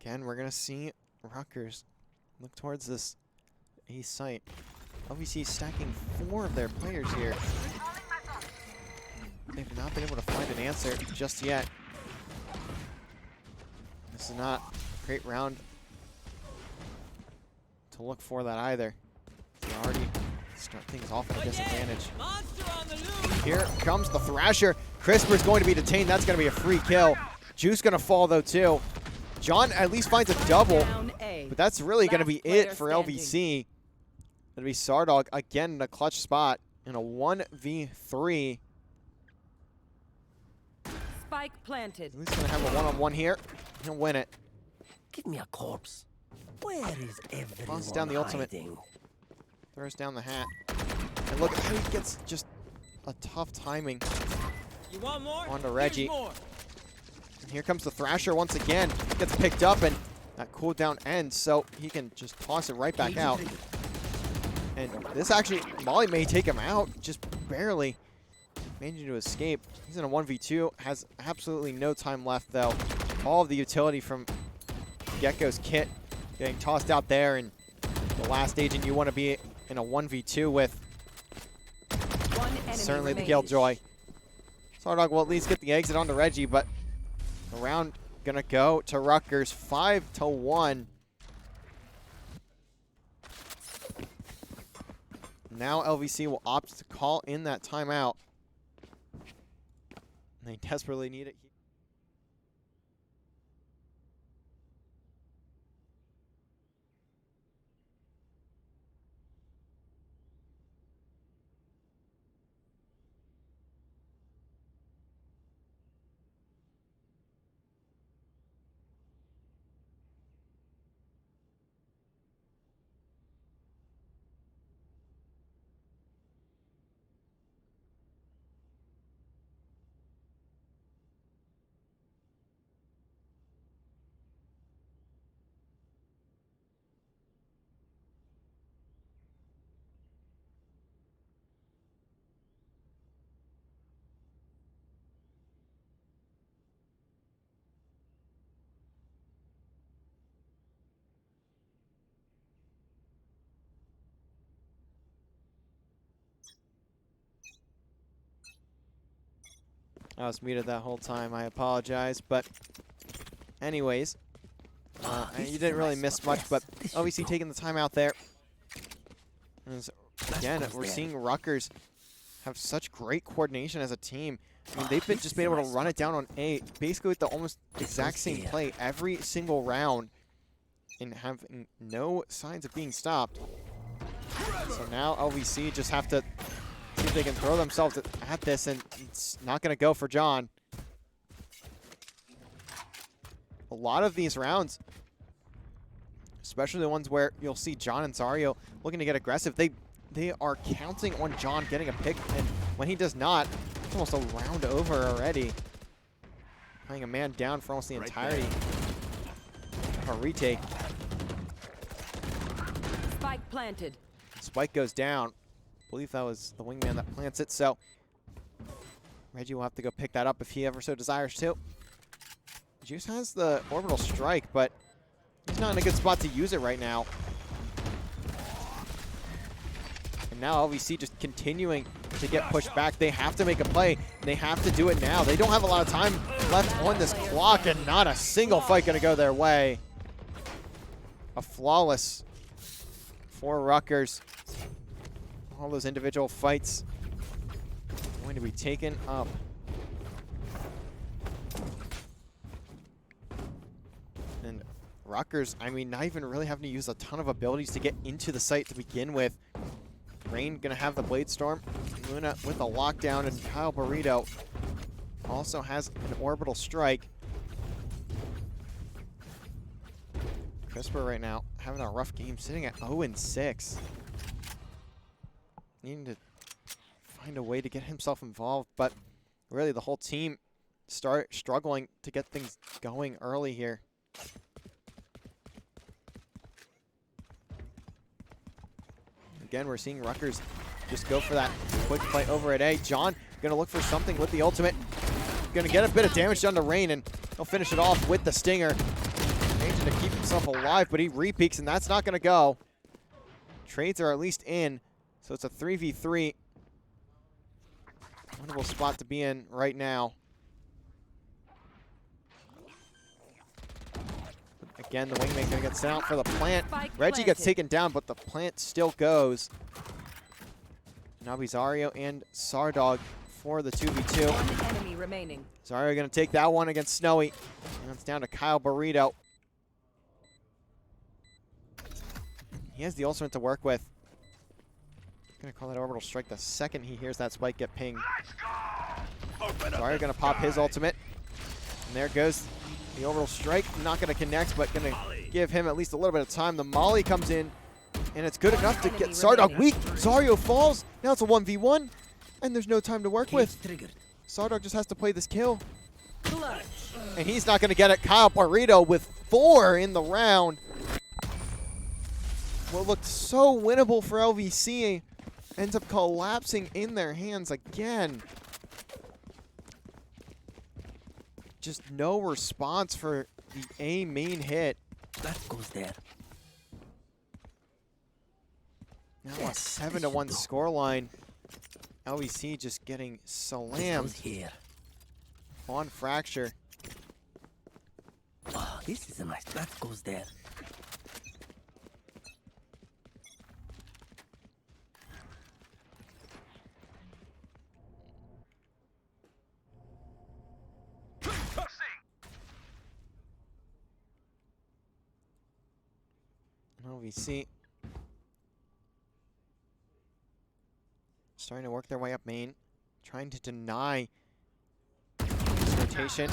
Again, we're going to see Rutgers look towards this A site. LVC stacking 4 of their players here. They've not been able to find an answer just yet. This is not a great round to look for that either. They already start things off at a disadvantage. Here comes the Thrasher. Crisper's going to be detained. That's going to be a free kill. Juice going to fall though too. John at least finds a double,
Down A.
but that's really going to be
Last player
it for
standing.
LVC. It'll be Sardog again in a clutch spot in a 1v3.
Spike planted.
He's going to have a one-on-one here. He'll win it.
Give me a corpse. Where is everyone
Tosses down the ultimate.
hiding?
Throws down the hat. And look how he gets just a tough timing.
You want more?
On to Reggie.
Here's more.
And here comes the Thrasher once again. Gets picked up and that cooldown ends, so he can just toss it right back out. And this actually, Molly may take him out, just barely managing to escape. He's in a 1v2, has absolutely no time left though. All of the utility from Gecko's kit getting tossed out there, and the last agent you want to be in a 1v2 with.
One enemy
Certainly the
remaining.
Killjoy. Sardog will at least get the exit onto Reggie, but the round gonna go to Rutgers 5-1. now LVC will opt to call in that timeout. They desperately need it. I was muted that whole time. I apologize. But anyways, you didn't really miss much, but LVC taking the timeout there. Again, we're seeing Rutgers have such great coordination as a team. I mean, they've just been able to run it down on A, basically with the almost exact same play every single round and having no signs of being stopped. So now LVC just have to see if they can throw themselves at this, and it's not going to go for John. A lot of these rounds, especially the ones where you'll see John and Zario looking to get aggressive, they are counting on John getting a pick, and when he does not, it's almost a round over already. Playing a man down for almost the entirety of a retake.
Spike planted.
Spike goes down. I believe that was the wingman that plants it, so Reggie will have to go pick that up if he ever so desires to. Juice has the orbital strike, but he's not in a good spot to use it right now. And now LVC just continuing to get pushed back. They have to make a play. They have to do it now. They don't have a lot of time left on this clock, and not a single fight going to go their way. A flawless for Rutgers. All those individual fights going to be taken up. And Rutgers, I mean, not even really having to use a ton of abilities to get into the site to begin with. Rain gonna have the Blade Storm. Luna with a lockdown, and Kyle Burrito also has an orbital strike. Crisper right now having a rough game, sitting at 0-6. Needing to find a way to get himself involved, but really the whole team start struggling to get things going early here. Again, we're seeing Rutgers just go for that quick play over at A. John gonna look for something with the ultimate. Gonna get a bit of damage done to Rain, and he'll finish it off with the stinger. Managing to keep himself alive, but he repeaks, and that's not gonna go. Trades are at least in, so it's a 3v3. Wonderful spot to be in right now. Again, the wingman gonna get sent out for the plant. Reggie gets taken down, but the plant still goes. Now Zario and Sardog for the 2v2.
One enemy remaining.
Zario gonna take that one against Snowy. And it's down to Kyle Burrito. He has the ultimate to work with. Gonna call that orbital strike the second he hears that spike get pinged. Zario gonna pop his ultimate. And there goes the orbital strike. Not gonna connect, but gonna give him at least a little bit of time. The molly comes in, and it's good enough to get Sardog weak. Zario falls. Now it's a 1v1, and there's no time to work with. Sardog just has to play this kill.
Clutch.
And he's not gonna get it. Kyle Burrito with 4 in the round. What looked so winnable for LVC ends up collapsing in their hands again. Just no response for the A main hit.
That goes there.
Now a 7-1 scoreline. LVC just getting slammed
Here.
on Fracture.
Oh, this is a nice. That goes there.
LVC starting to work their way up main, trying to deny this rotation.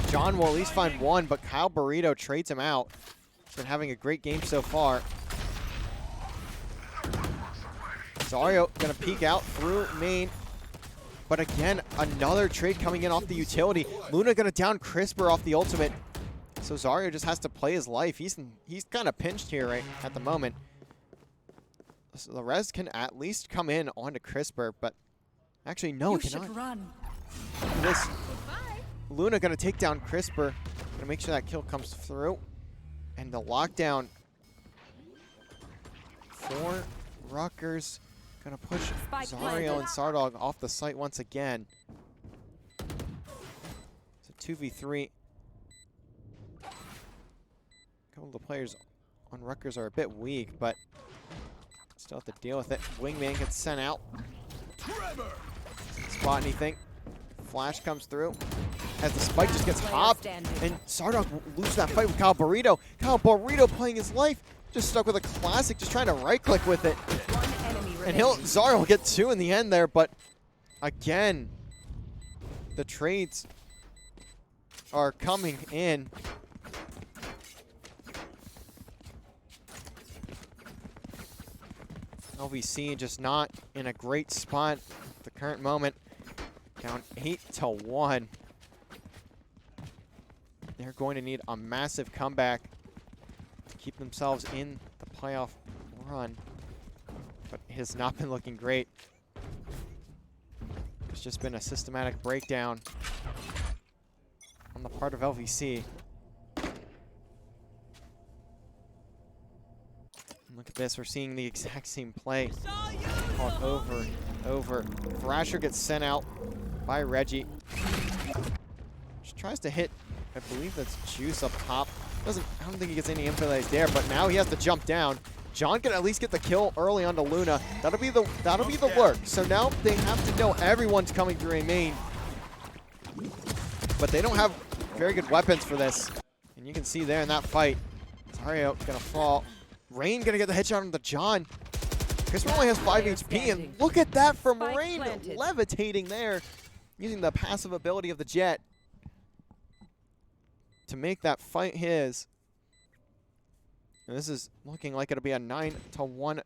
John will at least find one, but Kyle Burrito trades him out. He's been having a great game so far. Zario gonna peek out through main. But again, another trade coming in off the utility. Luna gonna down Crisper off the ultimate. So Zario just has to play his life. He's kind of pinched here right at the moment. So the res can at least come in onto Crisper, but actually no, it cannot.
Run.
This Luna gonna take down Crisper. Gonna make sure that kill comes through. And the lockdown for Rutgers. Gonna push Zario and Sardog off the site once again. It's a 2v3. A couple of the players on Rutgers are a bit weak, but still have to deal with it. Wingman gets sent out. Doesn't spot anything. Flash comes through. As the spike just gets hopped, and Sardog will lose that fight with Kyle Burrito. Kyle Burrito playing his life. Just stuck with a classic, just trying to right-click with it. And Zario will get two in the end there, but again, the trades are coming in. LVC just not in a great spot at the current moment. Down 8-1. They're going to need a massive comeback to keep themselves in the playoff run. But it has not been looking great. It's just been a systematic breakdown on the part of LVC. And look at this, we're seeing the exact same play called over and over. Thrasher gets sent out by Reggie. Just tries to hit, I believe that's Juice up top. I don't think he gets any info that he's there, but now he has to jump down. John can at least get the kill early onto Luna. That'll be the lurk. So now they have to know everyone's coming through a main. But they don't have very good weapons for this. And you can see there in that fight, Zario gonna fall. Rain gonna get the headshot on the John. Crisper only has 5 HP, and look at that from Rain levitating there, using the passive ability of the Jet to make that fight his. And this is looking like it'll be a 9-1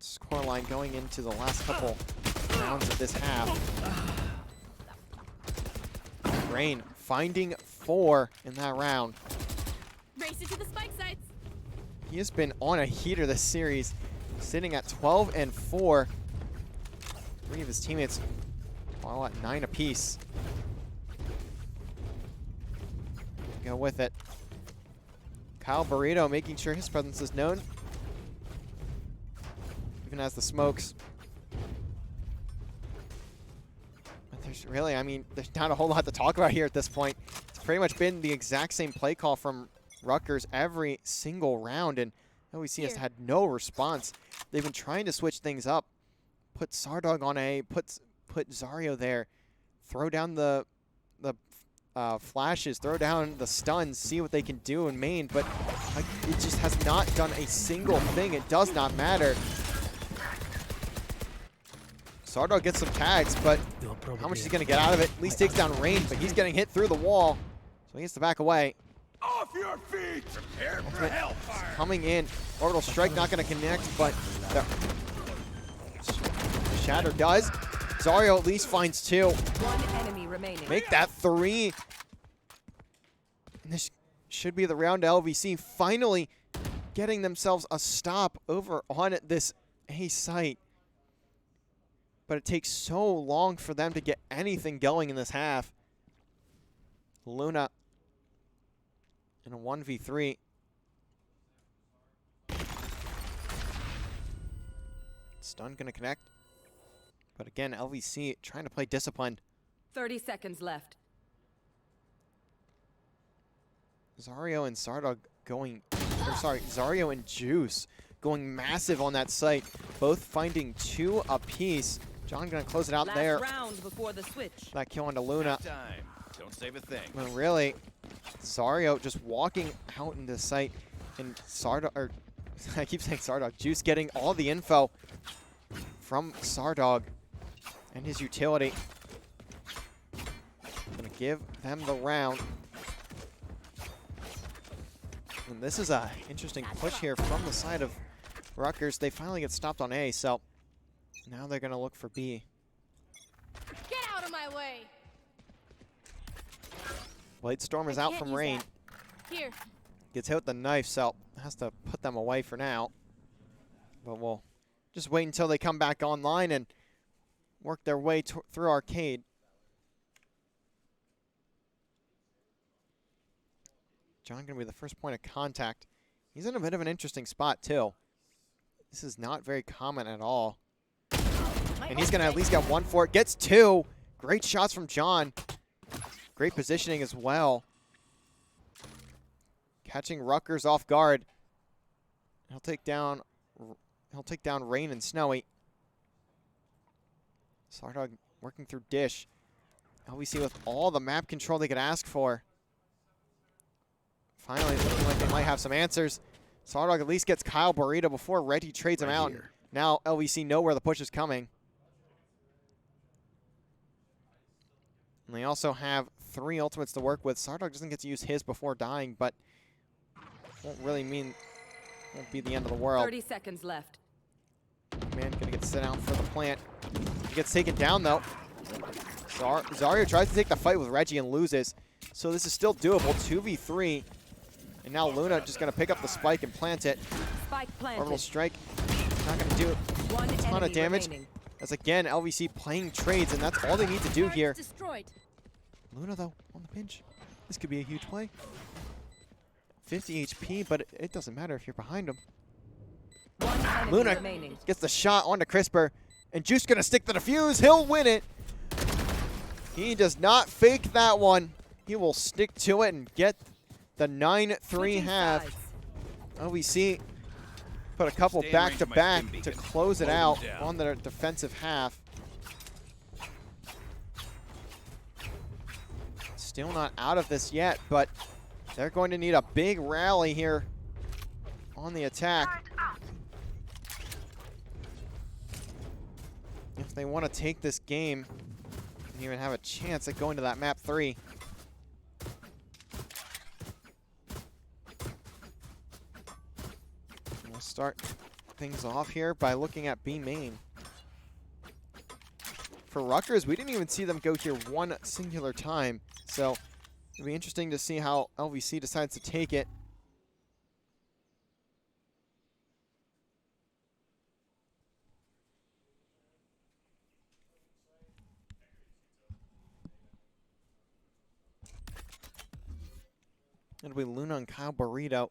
scoreline going into the last couple rounds of this half. Rain finding 4 in that round.
Race it to the spike sites.
He has been on a heater this series, sitting at 12-4. 3 of his teammates all at 9 apiece. Go with it. Kyle Burrito making sure his presence is known, even as the smokes. But there's really, I mean, there's not a whole lot to talk about here at this point. It's pretty much been the exact same play call from Rutgers every single round, and LVC has had no response. They've been trying to switch things up, put Sardog on A, put Zario there, throw down the flashes, throw down the stuns, see what they can do in main, but it just has not done a single thing. It does not matter. Sardog gets some tags, but how much is he going to get out of it? At least takes down Rain, but he's getting hit through the wall, so he has to back away.
Off your feet! Prepare for hellfire!
Coming in. Orbital Strike not going to connect, but the Shatter does. Zario at least finds 2.
One enemy remaining.
Make that 3. And this should be the round to LVC finally getting themselves a stop over on this A site. But it takes so long for them to get anything going in this half. Luna in a 1v3. Stun gonna connect. But again, LVC trying to play disciplined.
30 seconds left.
Zario and Sardog going, or sorry, Zario and Juice going massive on that site. Both finding 2 apiece. John gonna close it out there.
Last round before the switch.
That kill onto Luna.
Time. Don't save a thing.
But really, Zario just walking out into the site, and I keep saying Sardog. Juice getting all the info from Sardog and his utility. Gonna give them the round. And this is a interesting push here from the side of Rutgers. They finally get stopped on A, so now they're gonna look for B.
Get out of my way.
Blade Storm is out from Rain.
Here.
Gets hit with the knife, so has to put them away for now. But we'll just wait until they come back online and work their way through arcade. John gonna be the first point of contact. He's in a bit of an interesting spot too. This is not very common at all. And he's gonna at least get one for it. Gets two. Great shots from John. Great positioning as well. Catching Rutgers off guard. He'll take down Rain and Snowy. Sardog working through Dish. LVC with all the map control they could ask for. Finally looking like they might have some answers. Sardog at least gets Kyle Burrito before Reggie trades him out.
Here.
Now LVC know where the push is coming. And they also have 3 ultimates to work with. Sardog doesn't get to use his before dying, but won't be the end of the world.
30 seconds left.
Man gonna get sent out for the plant. He gets taken down though. Zarya tries to take the fight with Reggie and loses. So this is still doable, 2v3. And now Luna just gonna pick up the spike and plant it.
Spike planted.
Orbital strike, not gonna do
One
a ton of
enemy
damage.
remaining.
As again, LVC playing trades, and that's all they need to do here.
Destroyed.
Luna though, on the pinch. This could be a huge play. 50 HP, but it doesn't matter if you're behind him.
One enemy
Luna
remaining.
gets the shot onto Crisper, and Juice gonna stick the defuse. He'll win it. He does not fake that one. He will stick to it and get the 9-3
Switching
half.
sides.
LVC put a couple
Stay in
back
range
to
of my
back
stim
to
beacon.
close it
Hold
out
them down.
on the defensive half. Still not out of this yet, but they're going to need a big rally here on the attack if they want to take this game and even have a chance at going to that map 3. We'll start things off here by looking at B main. For Rutgers, we didn't even see them go here one singular time, so it'll be interesting to see how LVC decides to take it. It'll be Luna and Kyle Burrito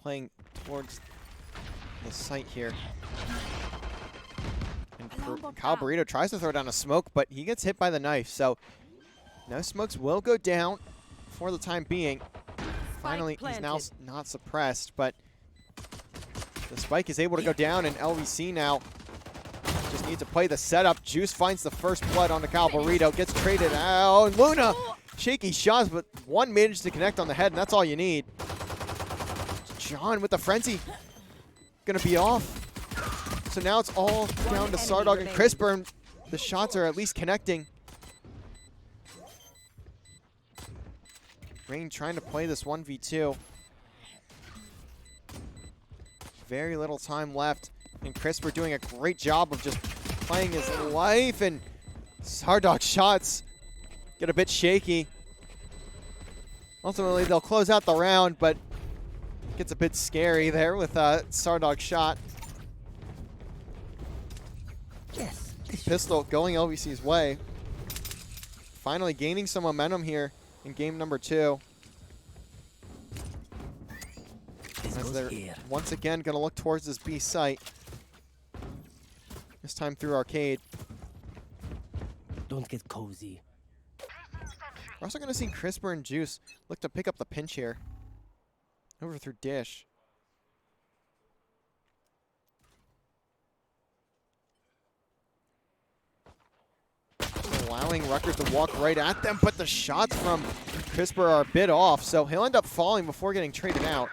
playing towards the site here. And Kyle Burrito tries to throw down a smoke, but he gets hit by the knife. So no smokes will go down for the time being. Finally, he's now not suppressed, but the spike is able to go down, and LVC now just needs to play the setup. Juice finds the first blood onto Kyle Burrito, gets traded out. And Luna, shaky shots, but one managed to connect on the head, and that's all you need. John with the frenzy, gonna be off. So now it's all down to Sardog and Crisper, and the shots are at least connecting. Rain trying to play this 1v2. Very little time left, and Crisper doing a great job of just playing his life, and Sardog's shots get a bit shaky. Ultimately, they'll close out the round, but it gets a bit scary there with Sardog's shot.
Yes.
Pistol going LVC's way. Finally gaining some momentum here in game number 2.
This
As
goes
they're
here.
once again going to look towards this B site. This time through arcade.
Don't get cozy.
We're also going to see Crisper and Juice look to pick up the pinch here. Over through Dish. Allowing Rutgers to walk right at them, but the shots from Crisper are a bit off, so he'll end up falling before getting traded out.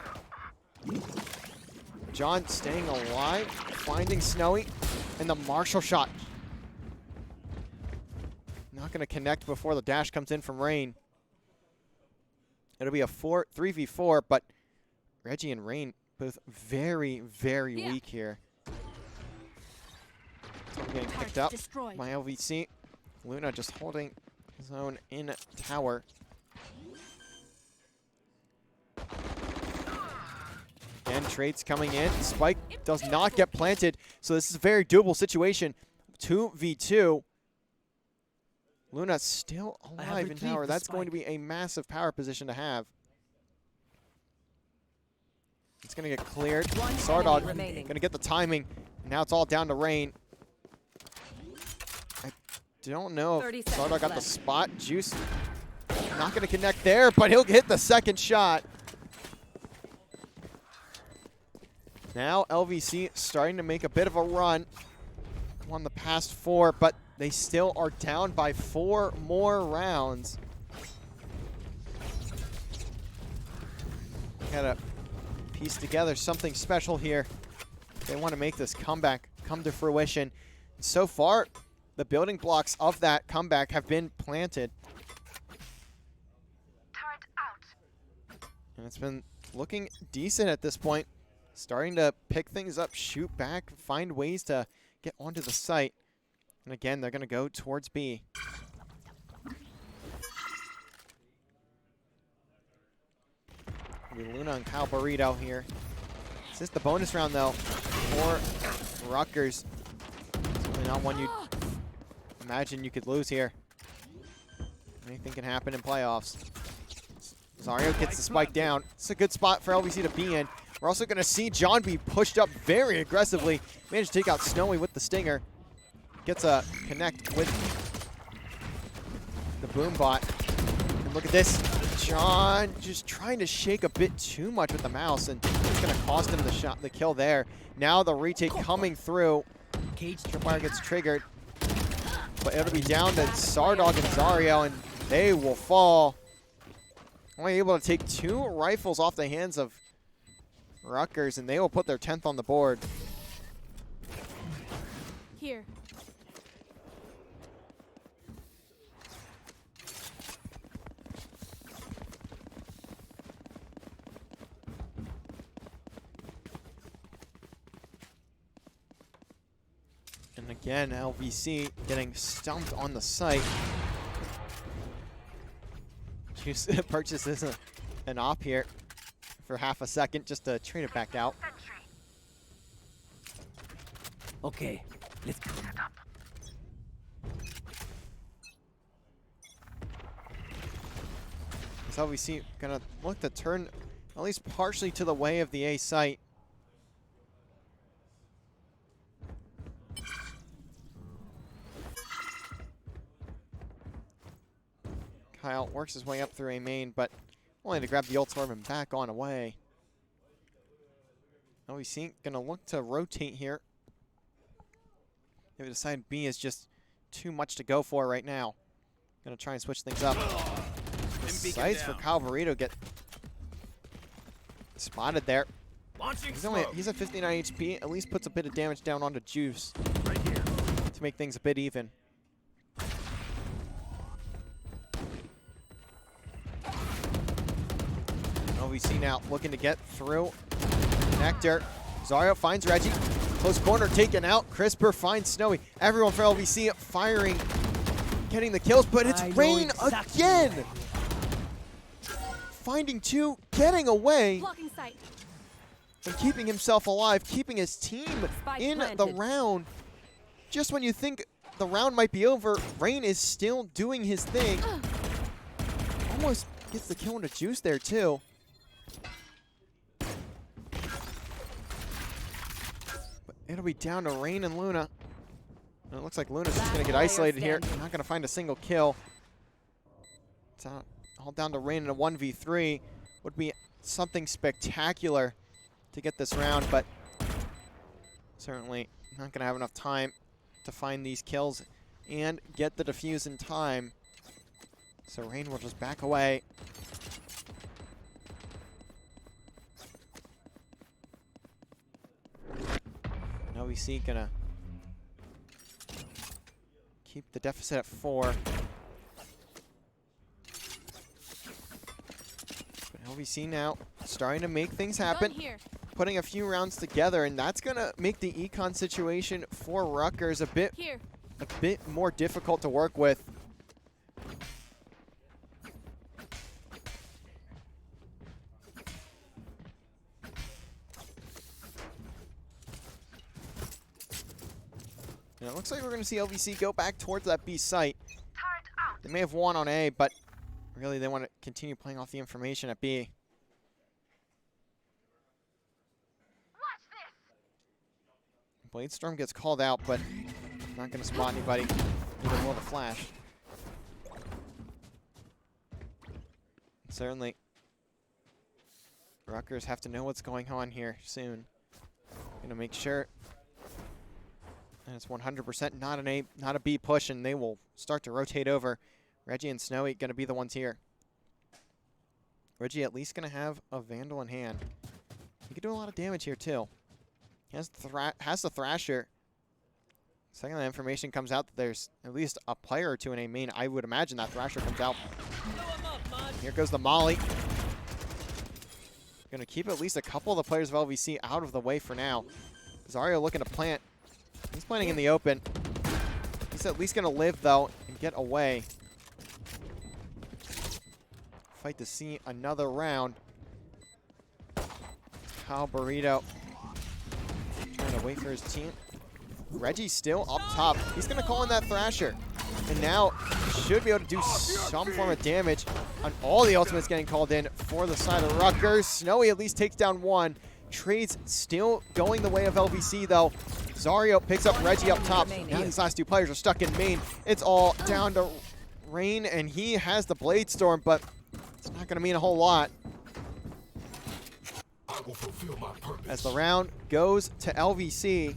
John staying alive, finding Snowy, and the Marshall shot. Not going to connect before the dash comes in from Rain. It'll be a 3v4, but Reggie and Rain both very, very weak here. Getting picked up by LVC. Luna just holding his own in tower. Again, trades coming in. Spike does not get planted, so this is a very doable situation. 2v2. Luna still alive in tower. That's going to be a massive power position to have. It's going to get cleared. Sardog going to get the timing. Now it's all down to Rain. I don't know if Sardog got the spot. Juice not going to connect there, but he'll hit the second shot. Now LVC starting to make a bit of a run. Won the past 4, but they still are down by 4 more rounds. Gotta piece together something special here. They want to make this comeback come to fruition. So far, the building blocks of that comeback have been planted.
Turret out.
And it's been looking decent at this point. Starting to pick things up, shoot back, find ways to get onto the site. And again, they're going to go towards B. Luna and Kyle Burrito here. This is the bonus round, though, for Rutgers. Certainly not one you'd imagine you could lose here. Anything can happen in playoffs. Zario gets the spike down. It's a good spot for LVC to be in. We're also going to see John be pushed up very aggressively. Managed to take out Snowy with the stinger. Gets a connect with the boom bot. And look at this. John just trying to shake a bit too much with the mouse, and it's going to cost him the kill there. Now the retake coming through. Tripwire gets triggered. But it'll be down to Sardog and Zario, and they will fall. Only able to take 2 rifles off the hands of Rutgers, and they will put their 10th on the board.
Here.
And again, LVC getting stumped on the site. Juice purchases an op here for half a second just to trade it back out.
Okay, let's go.
So LVC gonna look to turn at least partially to the way of the A site. Kyle works his way up through A main, but only to grab the ult orb and back on away. LVC gonna look to rotate here. They decide B is just too much to go for right now. Gonna try and switch things up. The sights for Kyle Burrito get spotted there. He's at 59 HP. At least puts a bit of damage down onto Juice to make things a bit even. LVC now looking to get through. Nectar. Zario finds Reggie. Close corner taken out. Crisper finds Snowy. Everyone for LVC firing, getting the kills, but it's Rain again. Finding 2, getting away,
Blocking sight.
and keeping himself alive, keeping his team in the round. Just when you think the round might be over, Rain is still doing his thing. Almost gets the kill into Juice there too. It'll be down to Rain and Luna. And it looks like Luna's just going to get isolated here. Not going to find a single kill. It's all down to Rain in a 1v3. Would be something spectacular to get this round, but certainly not going to have enough time to find these kills and get the defuse in time. So Rain will just back away. LVC gonna keep the deficit at 4. But LVC now starting to make things happen,
Gun here.
putting a few rounds together, and that's gonna make the econ situation for Rutgers a bit more difficult to work with. And it looks like we're going to see LVC go back towards that B site. They may have won on A, but really they want to continue playing off the information at B. Bladestorm gets called out, but not going to spot anybody. Neither will the flash. Certainly, Rutgers have to know what's going on here soon. Going to make sure. And it's 100% not an A, not a B push, and they will start to rotate over. Reggie and Snowy going to be the ones here. Reggie at least going to have a Vandal in hand. He could do a lot of damage here too. He has the Thrasher. Second, the information comes out that there's at least a player or two in A main. I would imagine that Thrasher comes out. Here goes the Molly. Going to keep at least a couple of the players of LVC out of the way for now. Zario looking to plant. He's planting in the open. He's at least going to live, though, and get away. Fight to see another round. Kyle Burrito trying to wait for his team. Reggie still up top. He's going to call in that Thrasher. And now should be able to do some form of damage on all the ultimates getting called in for the side of Rutgers. Snowy at least takes down one. Trades still going the way of LVC, though. Zario picks up Reggie up top. Now these last two players are stuck in main. It's all down to Rain, and he has the Bladestorm, but it's not going to mean a whole lot.
I will fulfill my purpose.
As the round goes to LVC.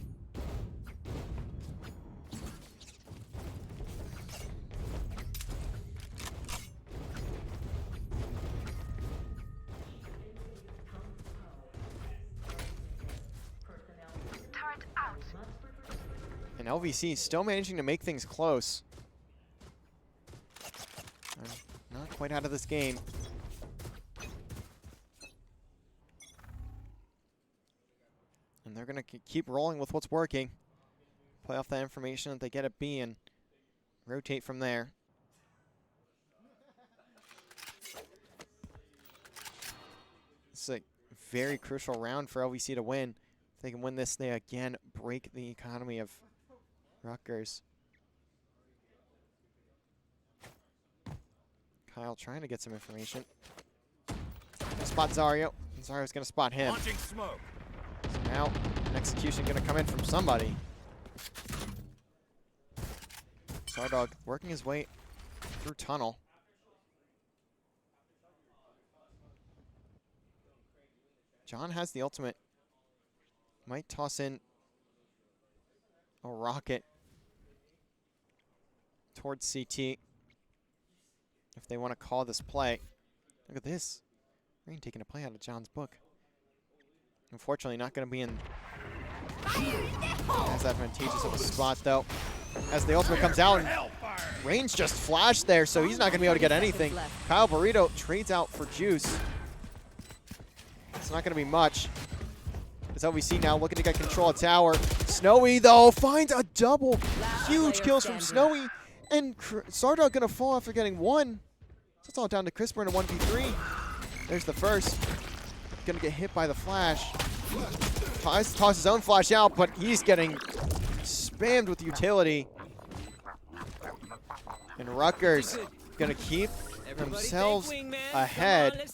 And LVC still managing to make things close. Not quite out of this game. And they're going to keep rolling with what's working. Play off that information that they get at B and rotate from there. This is a very crucial round for LVC to win. If they can win this, they again break the economy of Rutgers. Kyle trying to get some information. Spot Zario. Zario's going to spot him.
Launching smoke.
So now an execution going to come in from somebody. Stardog working his way through tunnel. John has the ultimate. Might toss in a rocket towards CT if they want to call this play. Look at this. Rain taking a play out of John's book. Unfortunately, not going to be in as advantageous of a spot, though. As the ultimate comes out, and Rain's just flashed there, so he's not going to be able to get anything. Kyle Burrito trades out for Juice. It's not going to be much. As LVC now looking to get control of tower. Snowy, though, finds a double. Huge kills from Snowy. And Stardog going to fall after getting one. So it's all down to Crisper in a 1v3. There's the first. Going to get hit by the flash. Toss his own flash out, but he's getting spammed with utility. And Rutgers going to keep themselves ahead.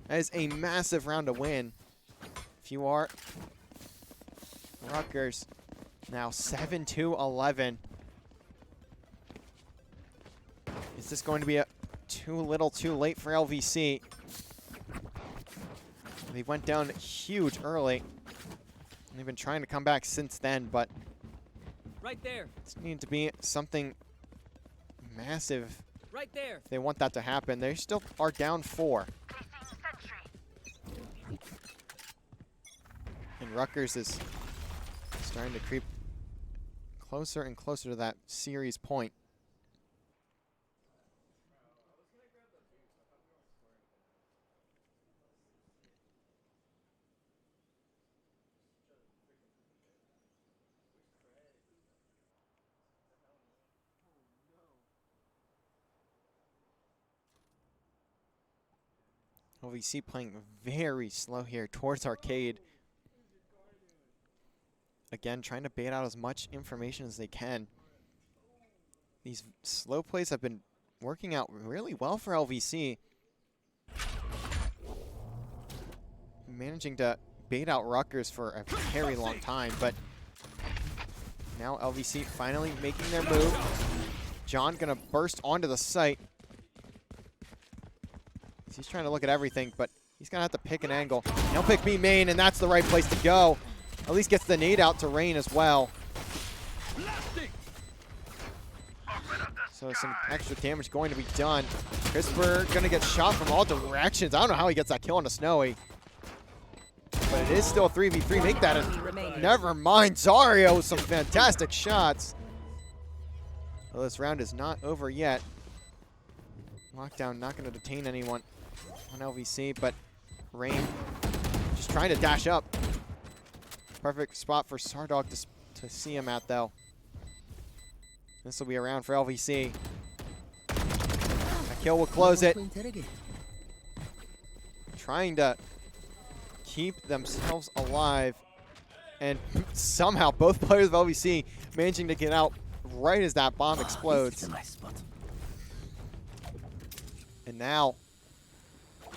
That is a massive round to win. If you are Rutgers, now 7-11. Is this going to be too little too late for LVC? They went down huge early. And they've been trying to come back since then, but
Right there.
it's needed to be something massive
Right there.
if they want that to happen. They still are down 4. And Rutgers is Starting to creep closer and closer to that series point. LVC playing very slow here towards Arcade. Again, trying to bait out as much information as they can. These slow plays have been working out really well for LVC. Managing to bait out Rutgers for a very long time, but now LVC finally making their move. John gonna burst onto the site. He's trying to look at everything, but he's gonna have to pick an angle. He'll pick B main, and that's the right place to go. At least gets the nade out to Rain as well. So some extra damage going to be done. Crisper gonna get shot from all directions. I don't know how he gets that kill on a Snowy. But it is still a 3v3. Make that a... Never mind. Zario with some fantastic shots. Well, this round is not over yet. Lockdown not going to detain anyone on LVC, but Rain just trying to dash up. Perfect spot for Sardog to see him at, though. This will be around for LVC. That kill will close it. Trying to keep themselves alive. And somehow both players of LVC managing to get out right as that bomb explodes. And now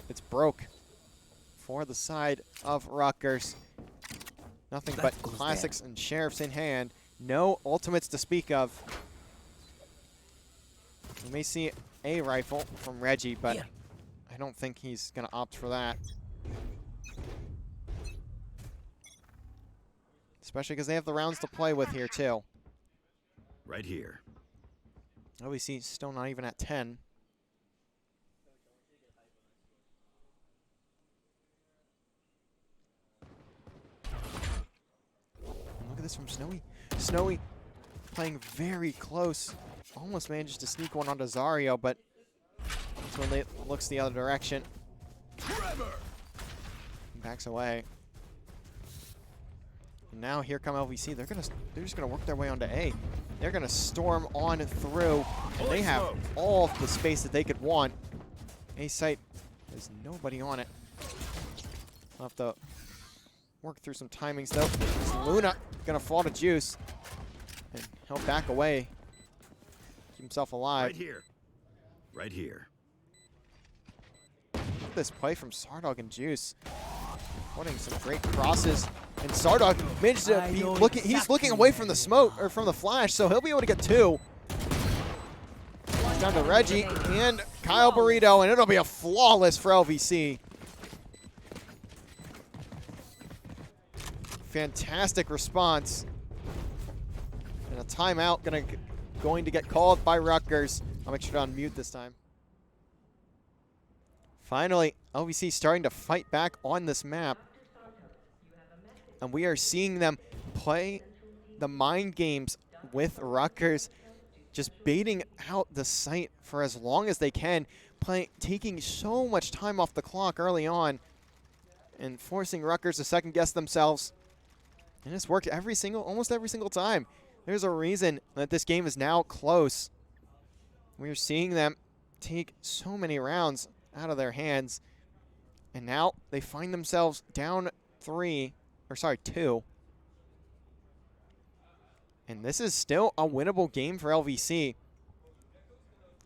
it's broke for the side of Rutgers. Nothing but classics and sheriffs in hand. No ultimates to speak of. We may see a rifle from Reggie, but I don't think he's going to opt for that. Especially because they have the rounds to play with here, too.
Right here.
LVC still not even at 10. And look at this from Snowy. Snowy playing very close. Almost managed to sneak one onto Zario, but that's when they looks the other direction. Backs away. And now here come LVC. They're just gonna work their way onto A. They're gonna storm on through, and they have all the space that they could want. A site, there's nobody on it. I'll have to work through some timings though. It's Luna gonna fall to Juice, and he'll back away. Keep himself alive.
Right here. Right here.
Look at this play from Sardog and Juice. Putting some great crosses. And Sardog managed to be looking. He's looking away from the smoke, or from the flash, so he'll be able to get two. Down to Reggie and Kyle Burrito, and it'll be a flawless for LVC. Fantastic response. And a timeout going to get called by Rutgers. I'll make sure to unmute this time. Finally, LVC starting to fight back on this map. And we are seeing them play the mind games with Rutgers, just baiting out the site for as long as they can, taking so much time off the clock early on, and forcing Rutgers to second guess themselves. And it's worked almost every single time. There's a reason that this game is now close. We're seeing them take so many rounds out of their hands, and now they find themselves down 2. And this is still a winnable game for LVC.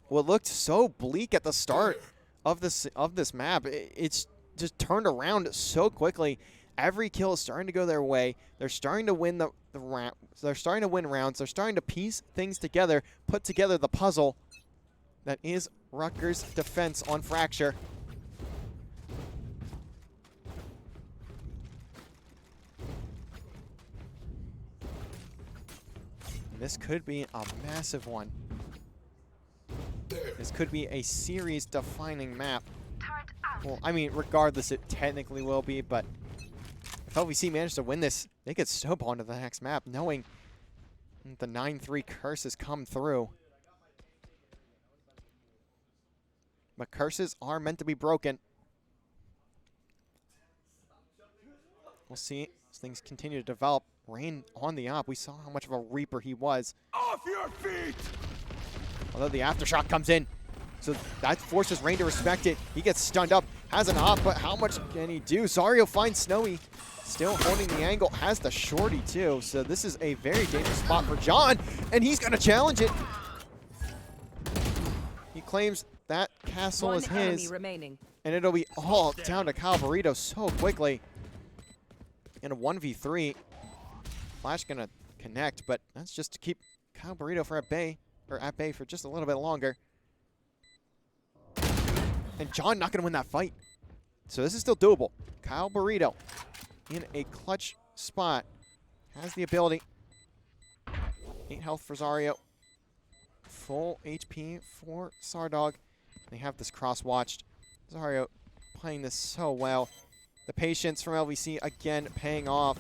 What looked so bleak at the start of this map, it's just turned around so quickly. Every kill is starting to go their way. They're starting to win the round. They're starting to win rounds. They're starting to piece things together, put together the puzzle that is Rutgers' defense on Fracture. This could be a massive one. This could be a series-defining map. Well, I mean, regardless, it technically will be, but if LVC managed to win this, they could snowball into the next map, knowing the 9-3 curse has come through. But curses are meant to be broken. We'll see as things continue to develop. Rain on the op. We saw how much of a reaper he was.
Off your feet!
Although the aftershock comes in. So that forces Rain to respect it. He gets stunned up. Has an op, but how much can he do? Zario finds Snowy. Still holding the angle. Has the shorty too. So this is a very dangerous spot for John. And he's going to challenge it. He claims that castle is
One enemy
his.
remaining.
And it'll be all down to Kyle Burrito so quickly. In a 1v3. Flash going to connect, but that's just to keep Kyle Burrito at bay for just a little bit longer. And John not going to win that fight. So this is still doable. Kyle Burrito in a clutch spot. Has the ability. 8 health for Zario. Full HP for Sardog. They have this cross-watched. Zario playing this so well. The patience from LVC again paying off.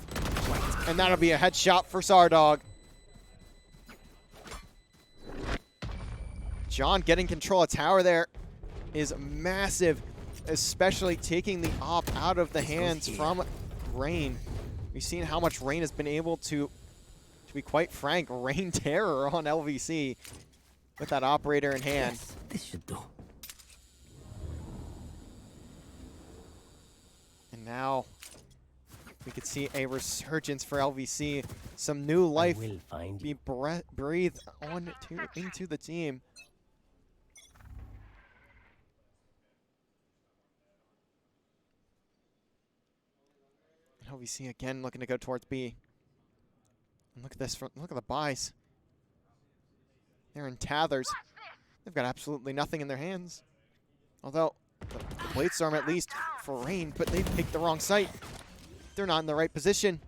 And that'll be a headshot for Sardog. John getting control of tower there is massive, especially taking the op out of the hands from Rain. We've seen how much Rain has been able to be quite frank, rain terror on LVC with that operator in hand.
Yes, this should do.
And now we could see a resurgence for LVC. Some new life
I will find
be breathed into the team. LVC again looking to go towards B. And look at this, look at the buys. They're in Tathers. They've got absolutely nothing in their hands. Although, the Blade Storm at least for Rain, but they've picked the wrong site. They're not in the right position.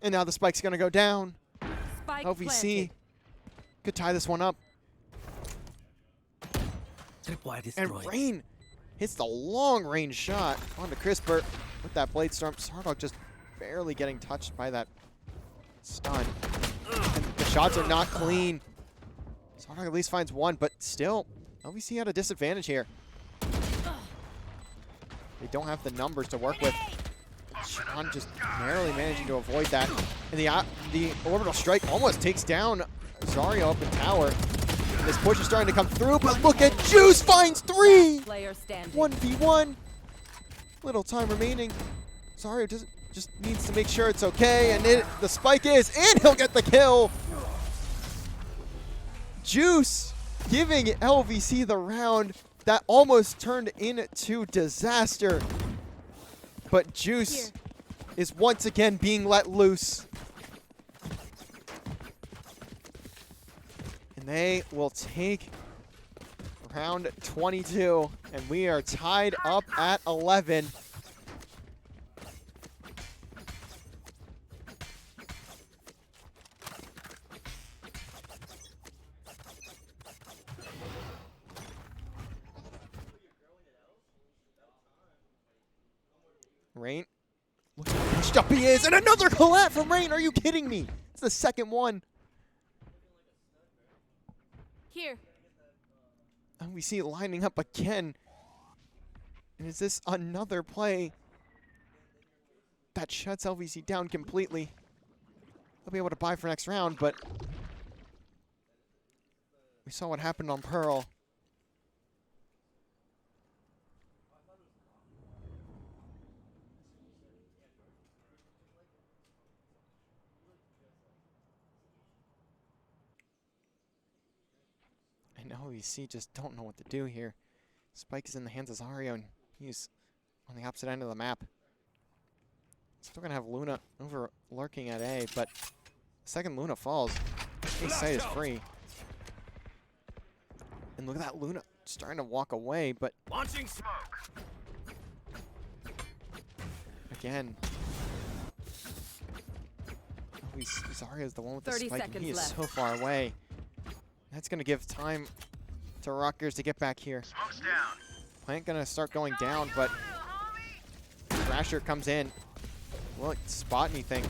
And now the spike's gonna go down.
Spike
LVC
planted.
could tie this one up.
Tripwire
And
destroyed.
Rain hits the long range shot onto Crisper with that Blade Storm. Sardog just barely getting touched by that stun. And the shots are not clean. Sardog at least finds one, but still, LVC had a disadvantage here. They don't have the numbers to work with. Sean just narrowly managing to avoid that. And the orbital strike almost takes down Zario up in tower. And this push is starting to come through, but look at Juice finds 3!
Player standing.
1v1. Little time remaining. Zario just needs to make sure it's okay, and the spike is, and he'll get the kill. Juice giving LVC the round that almost turned into disaster. But Juice is once again being let loose. And they will take round 22, and we are tied up at 11. Rain, look how pitched up he is, and another collat from Rain. Are you kidding me? It's the second one.
Here.
And we see it lining up again. And is this another play that shuts LVC down completely? They'll be able to buy for next round, but we saw what happened on Pearl. And LVC just don't know what to do here. Spike is in the hands of Zario, and he's on the opposite end of the map. Still gonna have Luna over lurking at A, but the second Luna falls, A site is free. And look at that, Luna starting to walk away, but
Launching smoke.
again, Zario's the one with the
30
spike, and he is
seconds
so
left.
far away. That's gonna give time to Rutgers to get back here.
Smoke's down.
Plant gonna start going down, but Thrasher comes in. Will it spot anything?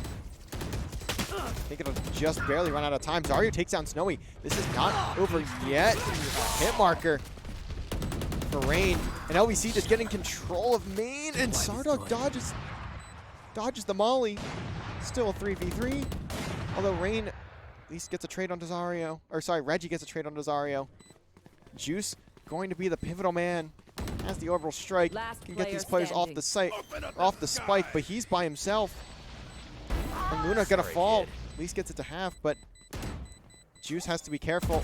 I think it'll just barely run out of time. Zarya takes down Snowy. This is not over yet. Hit marker for Rain. And LVC just getting control of main, and Sardog dodges the molly. Still a 3v3. Although Rain at least gets a trade on Zario. Or sorry, Reggie gets a trade on Zario. Juice going to be the pivotal man. Has the orbital strike. Can get these players off the site, off the spike, but he's by himself. And Luna gonna fall. At least gets it to half, but Juice has to be careful.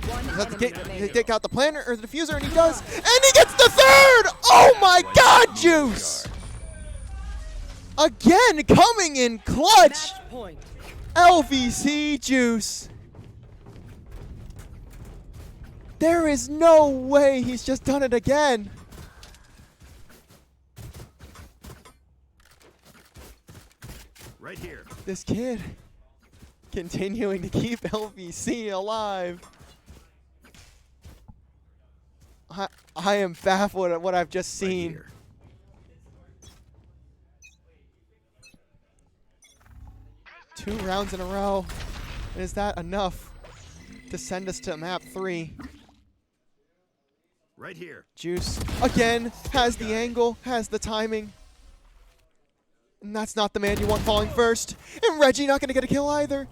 He has to take out the planter or the diffuser, and he does. And he gets the third! Oh my god, Juice! Again, coming in clutch!
Match point.
LVC Juice. There is no way he's just done it again.
Right here.
This kid continuing to keep LVC alive. I am baffled at what I've just seen.
Right
2 rounds in a row. And is that enough to send us to map 3?
Right here.
Juice, again, has the angle, has the timing. And that's not the man you want falling first. And Reggie not going to get a kill either.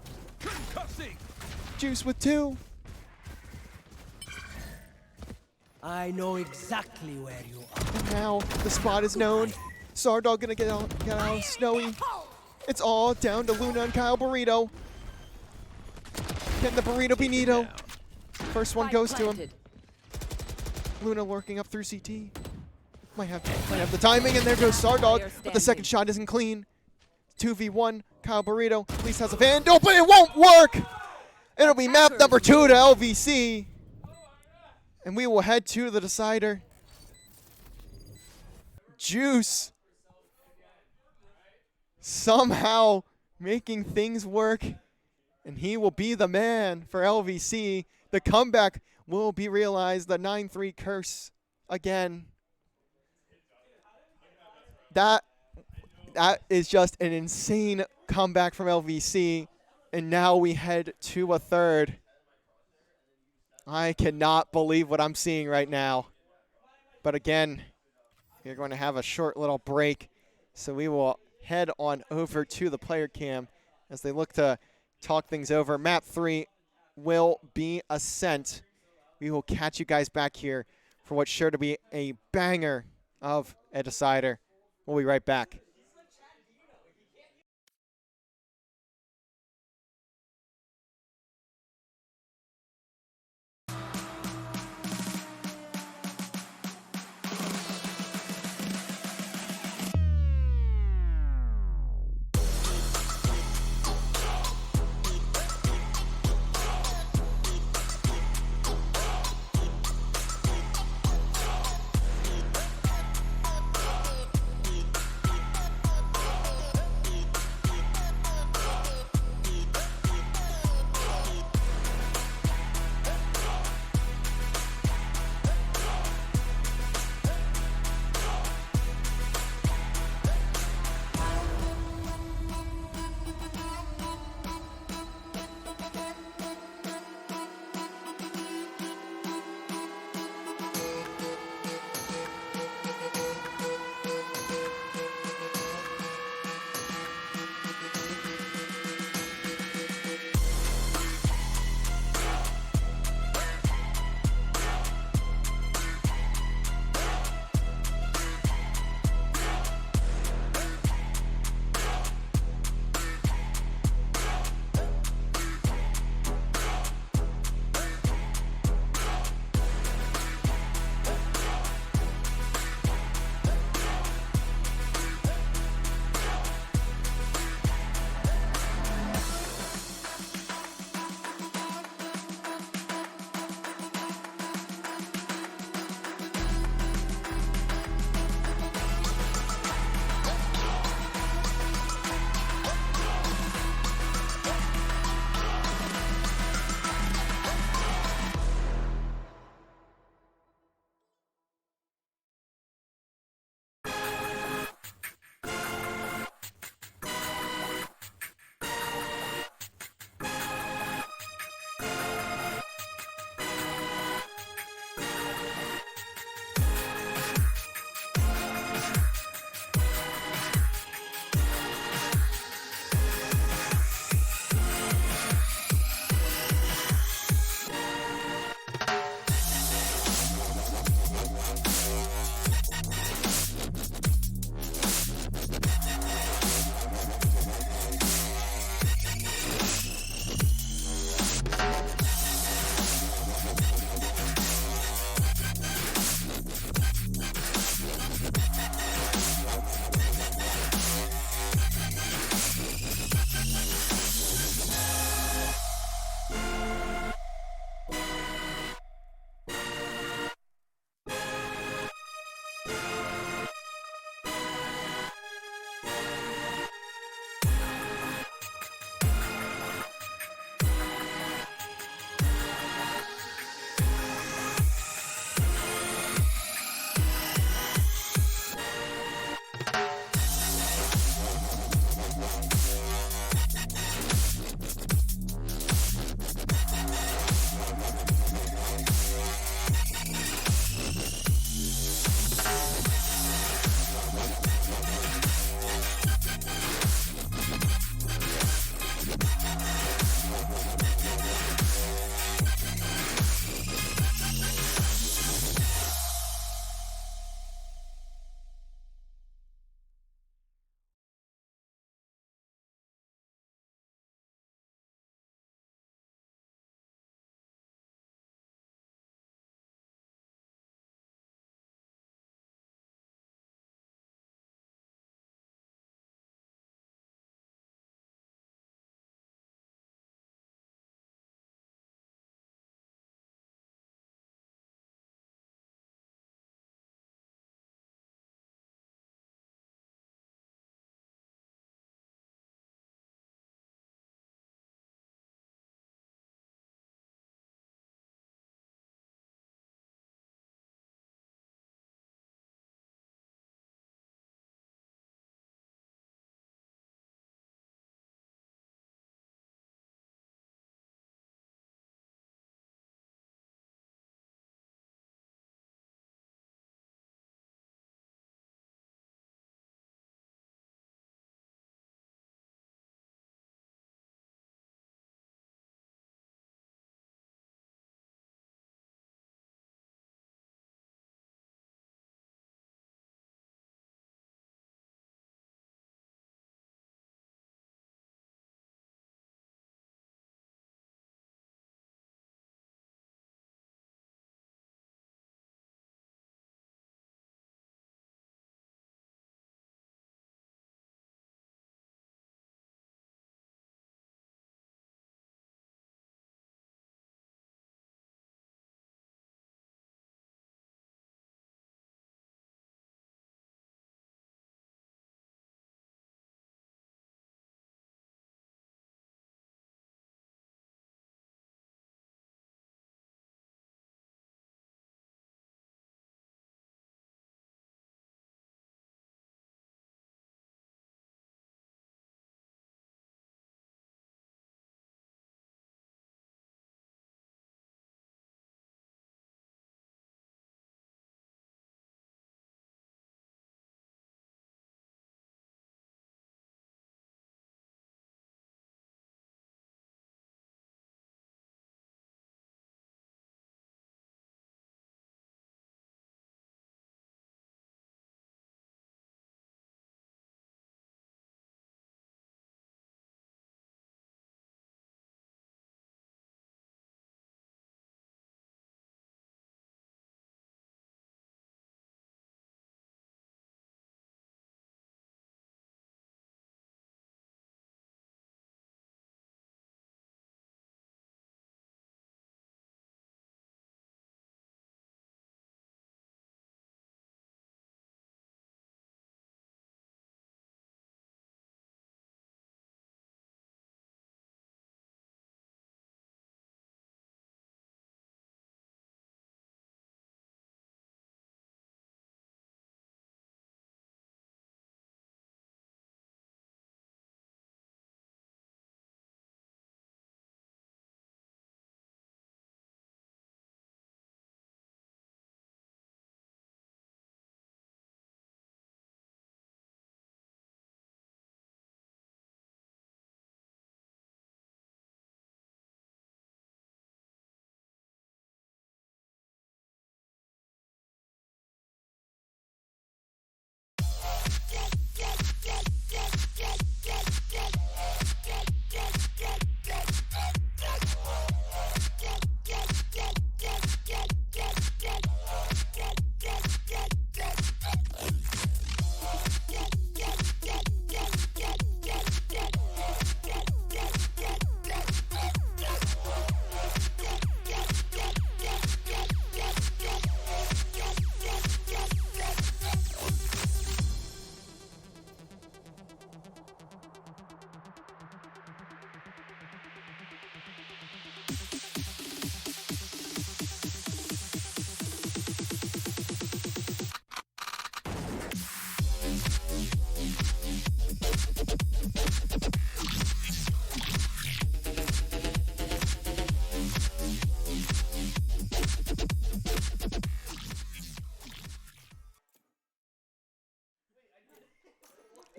Juice with 2.
I know exactly where you are.
And now the spot is known. Sardog going to get out Snowy. It's all down to Luna and Kyle Burrito. Can the Burrito be Nito? First one goes to him. Luna working up through CT. Might have the timing, and there goes Sardog, but the second shot isn't clean. 2v1, Kyle Burrito at least has a vandal, but it won't work! It'll be map number 2 to LVC. And we will head to the decider. Juice somehow making things work, and he will be the man for LVC. The comeback will be realized, the 9-3 curse again. That is just an insane comeback from LVC, and now we head to a third. I cannot believe what I'm seeing right now. But again, we're going to have a short little break, so we will head on over to the player cam as they look to talk things over. Map 3 will be Ascent. We will catch you guys back here for what's sure to be a banger of a decider. We'll be right back.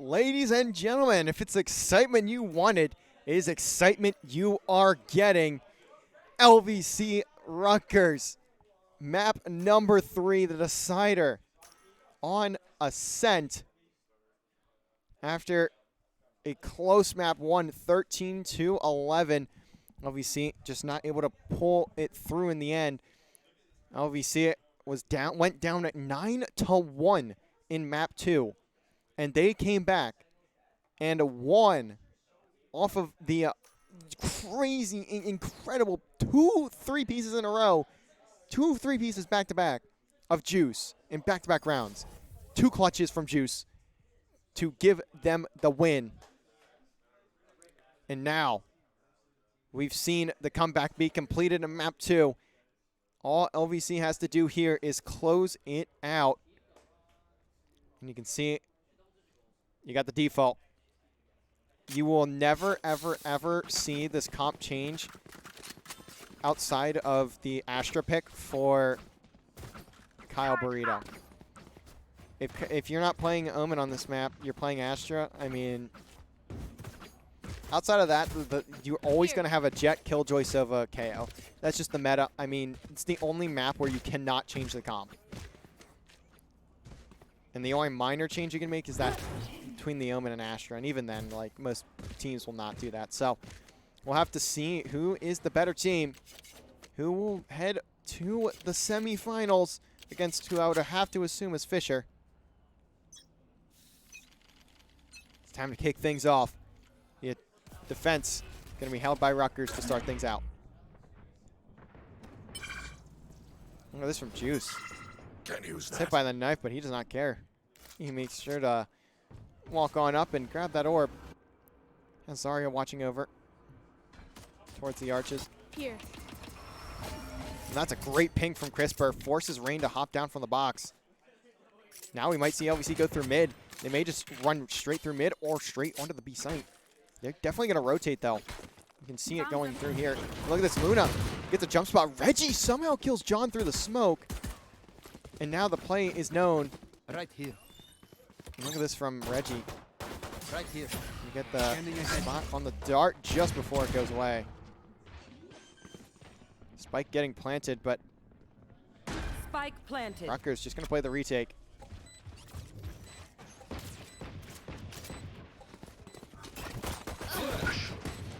ladies and gentlemen, if it's excitement you wanted, it is excitement you are getting. LVC Rutgers, map number 3, the decider on Ascent. After a close map 1, 13-11. LVC just not able to pull it through in the end. LVC went down at 9-1 in map 2, and they came back and won off of the crazy, incredible 2-3 pieces in a row, 2-3 pieces back to back of Juice in back-to-back rounds. 2 clutches from Juice to give them the win. And now we've seen the comeback be completed in map 2. All LVC has to do here is close it out. And you can see you got the default. You will never, ever, ever see this comp change outside of the Astra pick for Kyle Burrito. If you're not playing Omen on this map, you're playing Astra. I mean, outside of that, you're always going to have a Jet, Killjoy, Sova, KO. That's just the meta. I mean, it's the only map where you cannot change the comp. And the only minor change you can make is that between the Omen and Astra. And even then, like, most teams will not do that. So we'll have to see who is the better team, who will head to the semifinals against who I would have to assume is Fisher. It's time to kick things off. The defense going to be held by Rutgers to start things out. Look at this from Juice.
Can't use
He's hit by the knife, but he does not care. He makes sure to walk on up and grab that orb. And Zarya watching over towards the arches.
Here.
And that's a great ping from Crisper. Forces Rain to hop down from the box. Now we might see LVC go through mid. They may just run straight through mid or straight onto the B site. They're definitely going to rotate, though. You can see it going through here. Look at this. Luna gets a jump spot. Reggie somehow kills John through the smoke. And now the play is known.
Right here.
Look at this from Reggie.
Right here.
You get the spot on the dart just before it goes away. Spike getting planted, but
Spike planted.
Rutgers just going to play the retake.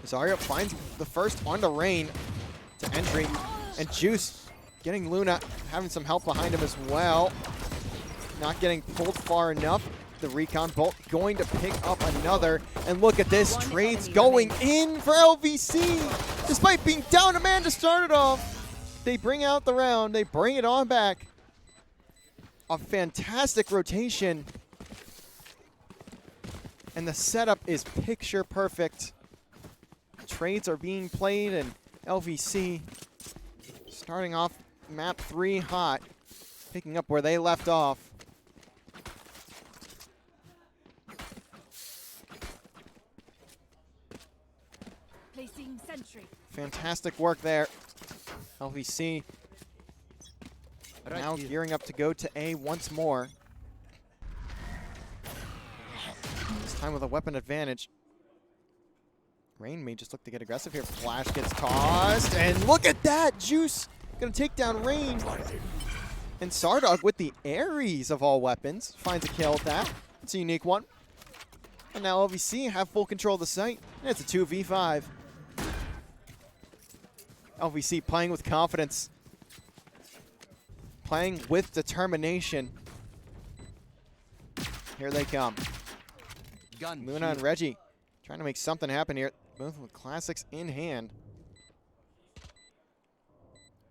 Zarya finds the first onto Rain to entry. And Juice getting Luna, having some help behind him as well. Not getting pulled far enough. The recon bolt going to pick up another. And look at this, trades going in for LVC. Despite being down a man to start it off, they bring out the round. They bring it on back. A fantastic rotation. And the setup is picture perfect. Trades are being played, and LVC starting off map 3 hot, picking up where they left off.
Placing sentry.
Fantastic work there. LVC now gearing up to go to A once more. This time with a weapon advantage. Rain may just look to get aggressive here. Flash gets tossed, and look at that! Juice gonna take down Rain. And Sardog with the Ares of all weapons finds a kill with that. It's a unique one. And now LVC have full control of the site, and it's a 2v5. LVC playing with confidence. Playing with determination. Here they come. Luna and Reggie trying to make something happen here. Both with classics in hand.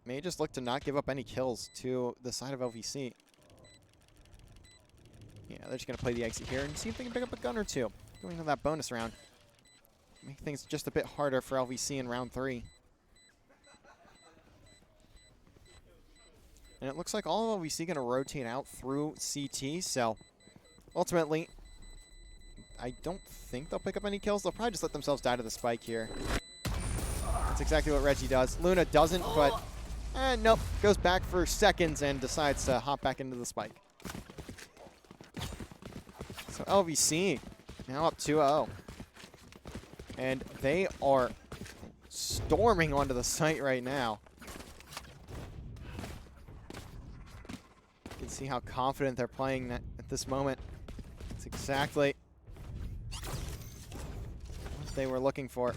May just look to not give up any kills to the side of LVC. Yeah, they're just going to play the exit here and see if they can pick up a gun or two. Going on that bonus round. Make things just a bit harder for LVC in round 3. And it looks like all of LVC going to rotate out through CT, so ultimately, I don't think they'll pick up any kills. They'll probably just let themselves die to the spike here. That's exactly what Reggie does. Luna doesn't, but nope. Goes back for seconds and decides to hop back into the spike. So LVC Now up 2-0. And they are storming onto the site right now. You can see how confident they're playing that at this moment. It's exactly what they were looking for.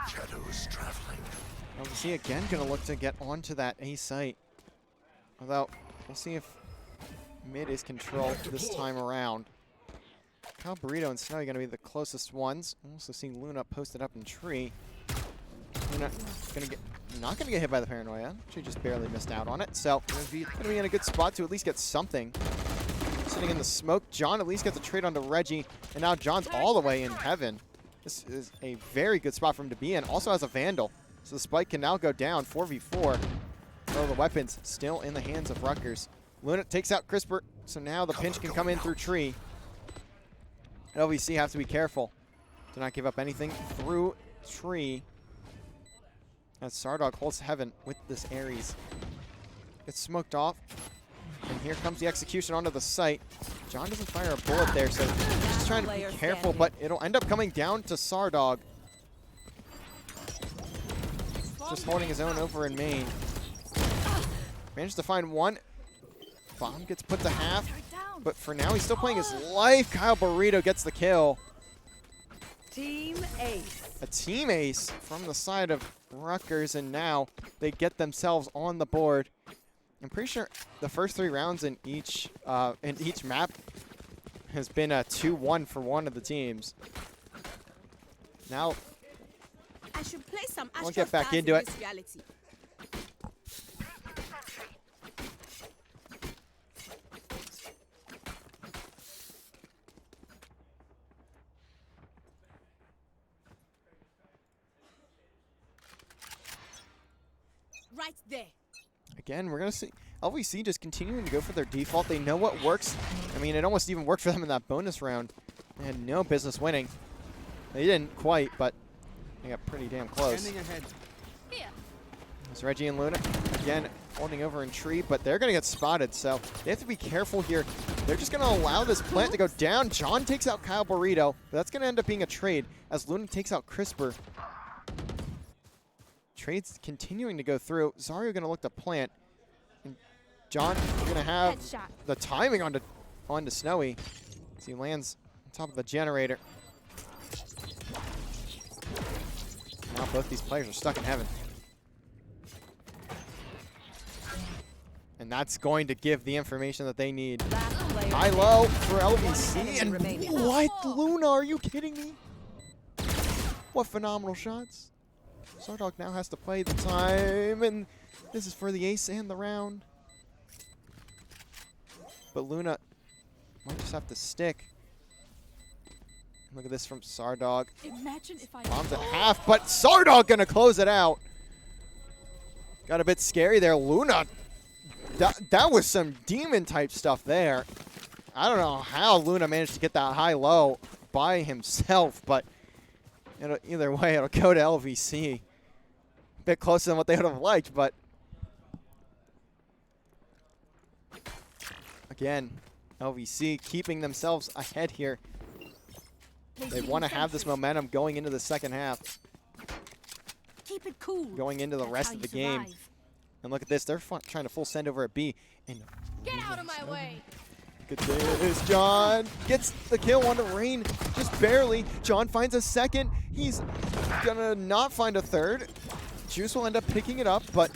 Shadows traveling.
LVC again gonna look to get onto that A site. Although, we'll see if mid is controlled this time around. Kyle Burrito and Snowy gonna be the closest ones. I'm also seeing Luna posted up in tree. Luna not gonna get hit by the paranoia. She just barely missed out on it. So gonna be in a good spot to at least get something. Sitting in the smoke, John at least gets a trade onto Reggie, and now John's all the way in heaven. This is a very good spot for him to be in. Also has a Vandal, so the spike can now go down 4v4. So the weapons still in the hands of Rutgers. Luna takes out Crisper, so now the pinch can come in through tree. LVC have to be careful to not give up anything through tree. As Sardog holds heaven with this Ares. Gets smoked off. And here comes the execution onto the site. John doesn't fire a bullet there, so just trying to be careful, but it'll end up coming down to Sardog. Just holding his own over in main. Managed to find one. Bomb gets put to half, but for now he's still playing his life. Kyle Burrito gets the kill.
Team ace.
A team ace from the side of Rutgers, and now they get themselves on the board. I'm pretty sure the first 3 rounds in each map has been a 2-1 for one of the teams. Now
I should play some
we'll get back into it.
Reality. Right there.
Again, we're going to see LVC just continuing to go for their default. They know what works. I mean, it almost even worked for them in that bonus round. They had no business winning. They didn't quite, but they got pretty damn close.
Here.
There's Reggie and Luna. Again, holding over in tree, but they're going to get spotted, so they have to be careful here. They're just going to allow this plant to go down. John takes out Kyle Burrito, but that's going to end up being a trade as Luna takes out Crisper. Trades continuing to go through. Zario going to look to plant. And John going to have
Headshot.
the timing onto Snowy as he lands on top of the generator. Now both these players are stuck in heaven. And that's going to give the information that they need. High-low for LVC. And what? Luna, are you kidding me? What phenomenal shots. Sardog now has to play the time, and this is for the ace and the round. But Luna might just have to stick. Look at this from Sardog.
Imagine if I
Bombs at half, but Sardog gonna close it out. Got a bit scary there. Luna, that was some demon type stuff there. I don't know how Luna managed to get that high-low by himself, but either way, it'll go to LVC. A bit closer than what they would have liked, but again, LVC keeping themselves ahead here. They want to have this momentum going into the second half,
Keep it cool.
going into the rest of the game. And look at this, they're trying to full send over at B. And
Get out of my way.
look at this, John gets the kill onto Rain, just barely. John finds a second. He's gonna not find a third. Juice will end up picking it up, but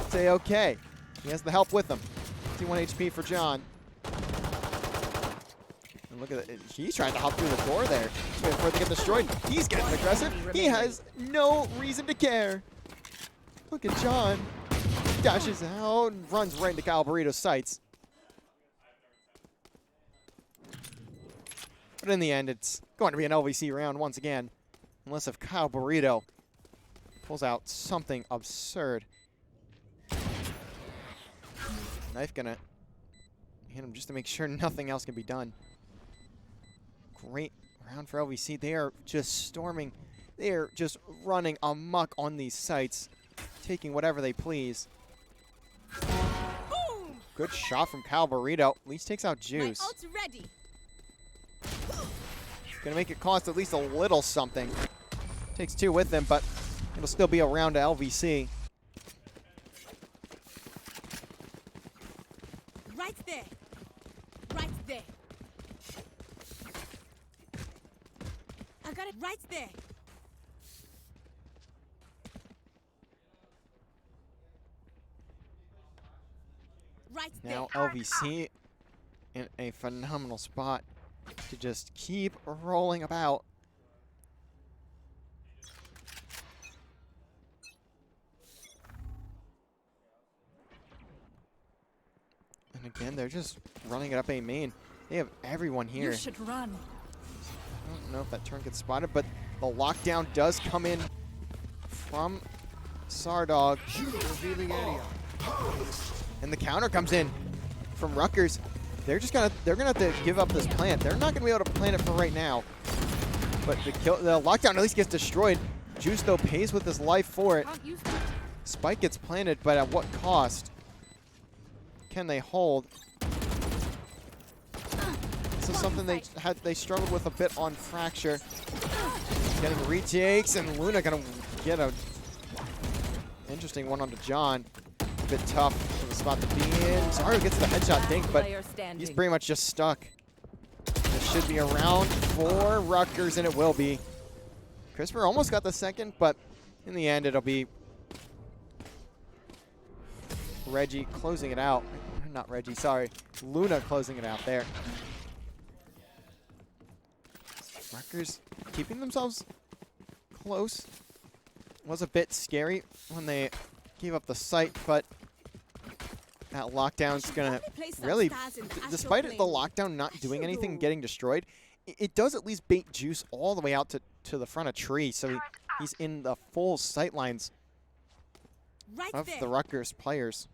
say okay. He has the help with him. 51 HP for John. And look at it. He's trying to hop through the door there. He's waiting for it to get destroyed. He's getting aggressive. He has no reason to care. Look at John. Dashes out and runs right into Kyle Burrito's sights. But in the end, it's going to be an LVC round once again. Unless if Kyle Burrito pulls out something absurd. Knife gonna hit him just to make sure nothing else can be done. Great round for LVC. They are just storming. They are just running amok on these sites, taking whatever they please. Good shot from Kyle Burrito. At least takes out
My
Juice.
ult's ready.
Gonna make it cost at least a little something. Takes 2 with him, but it'll still be a round to LVC.
Right there. Right there. I got it right there. Right there.
Now LVC in a phenomenal spot to just keep rolling about. And again, they're just running it up A main. They have everyone here.
You should run.
I don't know if that turn gets spotted, but the lockdown does come in from Sardog.
Revealing area.
And the counter comes in from Rutgers. They're gonna have to give up this plant. They're not gonna be able to plant it for right now. But the lockdown at least gets destroyed. Juice though pays with his life for it.
Can't use that.
Spike gets planted, but at what cost? Can they hold? This is something they struggled with a bit on Fracture. Getting retakes, and Luna gonna get a interesting one onto John. A bit tough for the spot to be in. Zario gets the headshot dink, but
Player standing.
he's pretty much just stuck. This should be a round for Rutgers, and it will be. Christopher almost got the second, but in the end, it'll be Reggie closing it out. Not Reggie, sorry. Luna closing it out there. Rutgers keeping themselves close. Was a bit scary when they gave up the site, but that lockdown's gonna really, despite the lockdown not doing anything and getting destroyed, it does at least bait Juice all the way out to the front of tree, so he's in the full sight lines
Right
of
there.
the Rutgers players.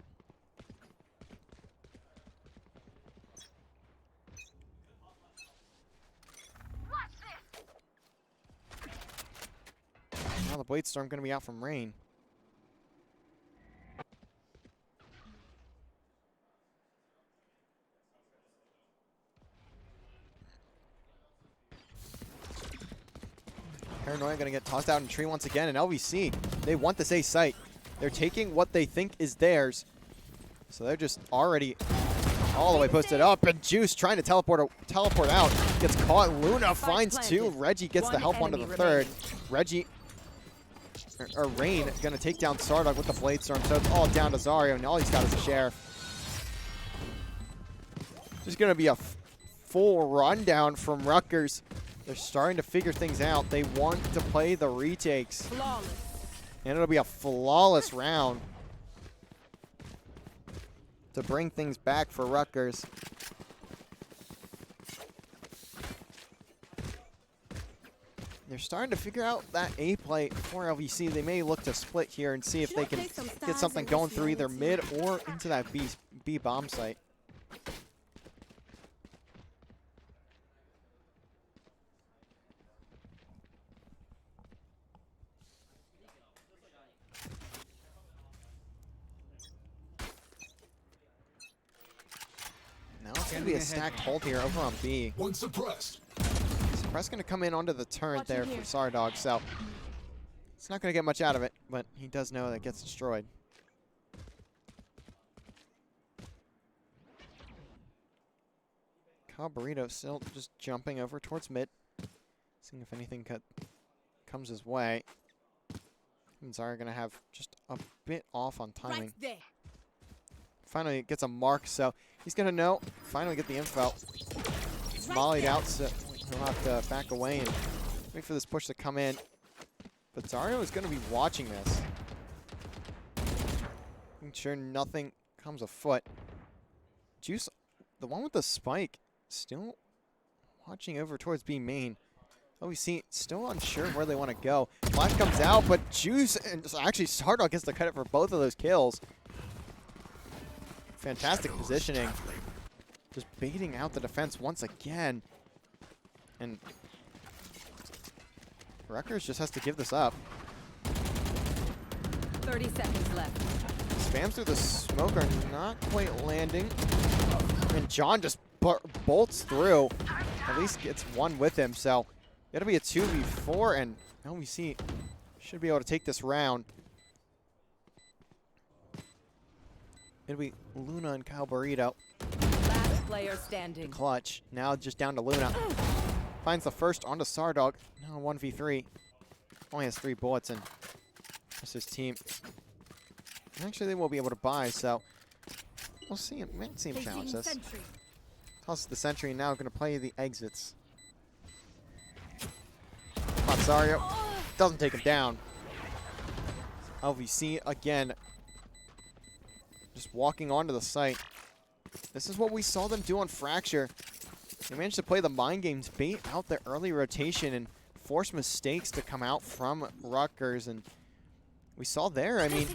Now the Blade Storm going to be out from rain. Paranoia going to get tossed out in tree once again, and LVC, they want this A site. They're taking what they think is theirs. So they're just already all the way posted up, and Juice trying to teleport out. Gets caught. Luna finds 2. Reggie gets the help onto the third. Reggie, or Rain, going to take down Sardog with the Blade Storm, so it's all down to Zario, and all he's got is a Sheriff. There's going to be a full rundown from Rutgers. They're starting to figure things out. They want to play the retakes.
Flawless.
And it'll be a flawless round to bring things back for Rutgers. They're starting to figure out that A play for LVC. They may look to split here and see if they can get something going through either mid or into that B bomb site. Now it's going to be a stacked hold here over on B.
One suppressed.
Suppress going to come in onto the turret
Watch
there
it
for
here.
Sardog, so it's not going to get much out of it, but he does know that it gets destroyed. Kyle Burrito still just jumping over towards mid, seeing if anything comes his way. And Zara going to have just a bit off on timing.
Right there.
Finally gets a mark, so he's going to know. Finally get the info. It's mollied out, so he'll have to back away and wait for this push to come in. But Zario is going to be watching this. Making sure nothing comes afoot. Juice, the one with the spike, still watching over towards B main. Oh, we see still unsure where they want to go. Flash comes out, but Juice, and actually Sardog gets the credit for both of those kills. Fantastic positioning. Just baiting out the defense once again. And Rutgers just has to give this up.
30 seconds left.
spams through the smoke are not quite landing. And John just bolts through. At least gets one with him. So it'll be a 2v4, and LVC should be able to take this round. It'll be Luna and Kyle Burrito.
Last player standing.
Clutch. Now just down to Luna. Finds the first onto Sardog. Now 1v3. Only has 3 bullets, and that's his team. Actually, they will be able to buy, so we'll see him. Might see him challenge this.
Sentry.
Tosses the sentry, now going to play the exits. Mazzario doesn't take him down. LVC again, just walking onto the site. This is what we saw them do on Fracture. They managed to play the mind games, bait out the early rotation, and force mistakes to come out from Rutgers. And we saw there, I mean,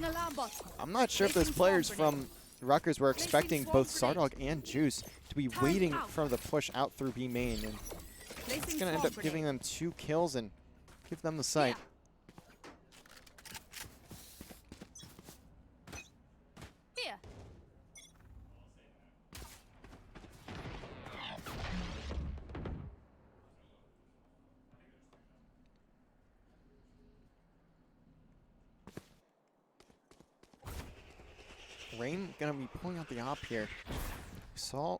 I'm not sure if those players from Rutgers were expecting both Sardog and Juice to be waiting for the push out through B main. And it's going to end up giving them 2 kills and give them the site.
Here.
Rain gonna be pulling out the op here.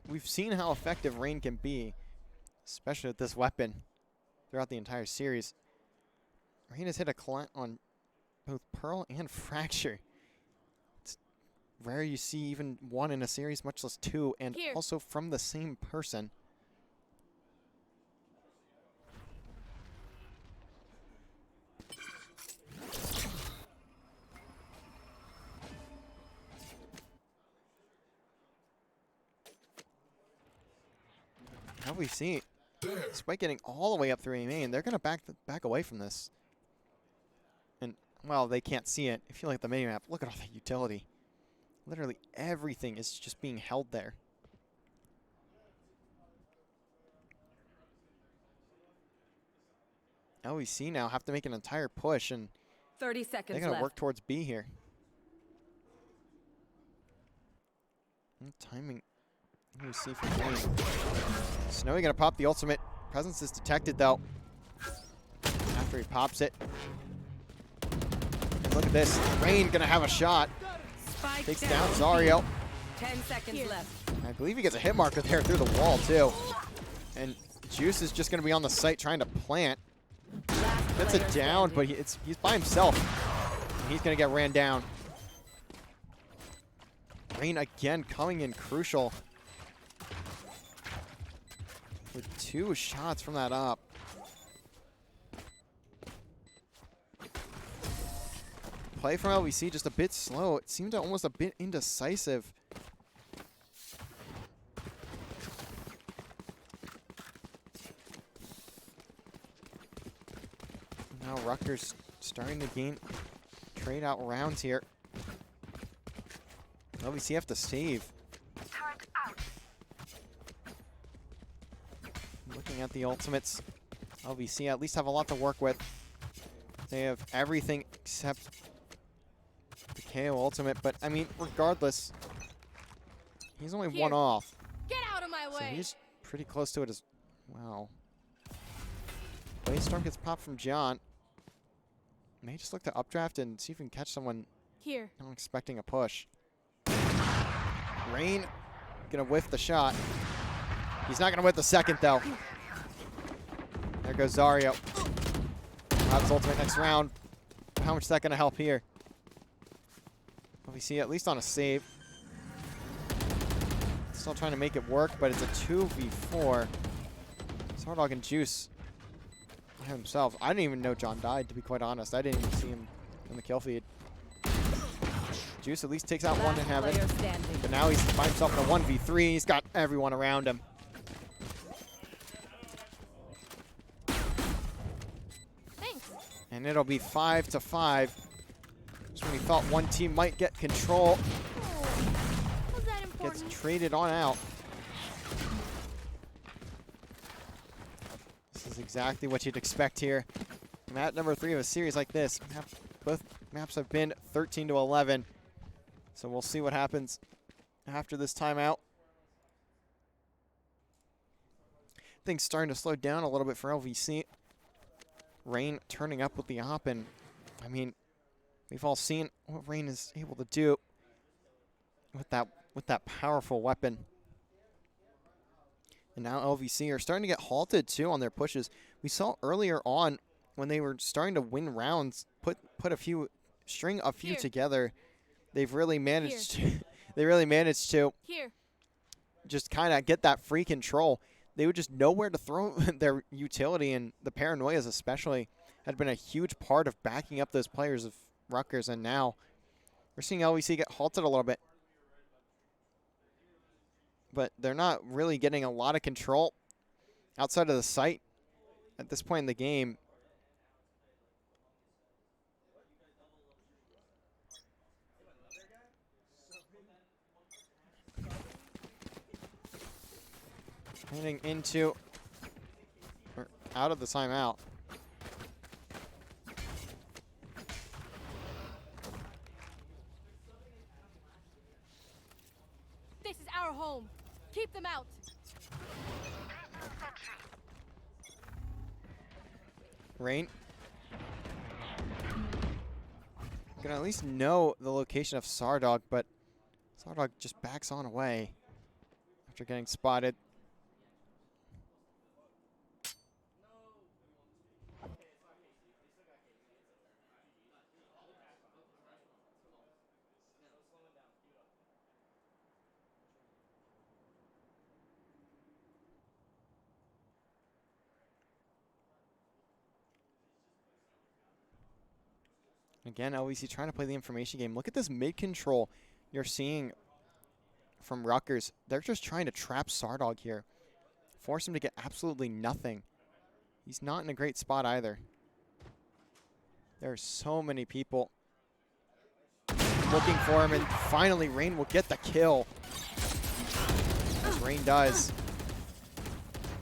We've seen how effective Rain can be, especially with this weapon throughout the entire series. Rain has hit a client on both Pearl and Fracture. It's rare you see even 1 in a series, much less 2, and also from the same person. Now we see, despite getting all the way up through A main, they're going to back away from this. And, well, they can't see it. If you look at the minimap, look at all that utility. Literally everything is just being held there. LVC now have to make an entire push, and
30 seconds
they got to
left.
work towards B here. And timing. We see from Rain. Snowy gonna pop the ultimate. Presence is detected though. After he pops it. And look at this. Rain gonna have a shot.
Spike
Takes down Zario.
10 seconds left.
I believe he gets a hit marker there through the wall too. And Juice is just gonna be on the site trying to plant. Gets it down, but he's by himself. And he's gonna get ran down. Rain again coming in crucial. With 2 shots from that up. Play from LVC just a bit slow. It seemed almost a bit indecisive. Now Rutgers starting to gain trade out rounds here. LVC have to save. Looking at the ultimates, LVC at least have a lot to work with. They have everything except the KO ultimate, but I mean, regardless, he's only 1 off.
Get out of my
So
way.
he's pretty close to it as well. Storm gets popped from John. May just look to updraft and see if we can catch someone
Here.
not expecting a push. Rain gonna whiff the shot. He's not gonna whiff the second though. There goes Zario. That's ultimate next round. How much is that gonna help here? Well, we see at least on a save. Still trying to make it work, but it's a 2v4. Sardog and Juice himself. I didn't even know John died, to be quite honest. I didn't even see him in the kill feed. Juice at least takes out one in heaven. But now he's by himself in a 1v3. He's got everyone around him.
Thanks.
And it'll be 5-5. Just when we thought one team might get control.
Was that important?
Gets traded on out. This is exactly what you'd expect here. Map number 3 of a series like this. Both maps have been 13-11. So we'll see what happens after this timeout. Things starting to slow down a little bit for LVC. Rain turning up with the op, and I mean, we've all seen what Rain is able to do with that powerful weapon. And now LVC are starting to get halted too on their pushes. We saw earlier on when they were starting to win rounds, string a few
Here.
together. They've really managed
Here.
they really managed to
Here.
just kind of get that free control. They would just know where to throw their utility, and the paranoias especially had been a huge part of backing up those players of Rutgers, and now we're seeing LVC get halted a little bit. But they're not really getting a lot of control outside of the site at this point in the game. Heading into, or out of the timeout.
This is our home. Keep them out.
Rain. You can at least know the location of Sardog, but Sardog just backs on away after getting spotted. Again, LVC trying to play the information game. Look at this mid-control you're seeing from Rutgers. They're just trying to trap Sardog here. Force him to get absolutely nothing. He's not in a great spot either. There are so many people looking for him, and finally Rain will get the kill. As Rain does.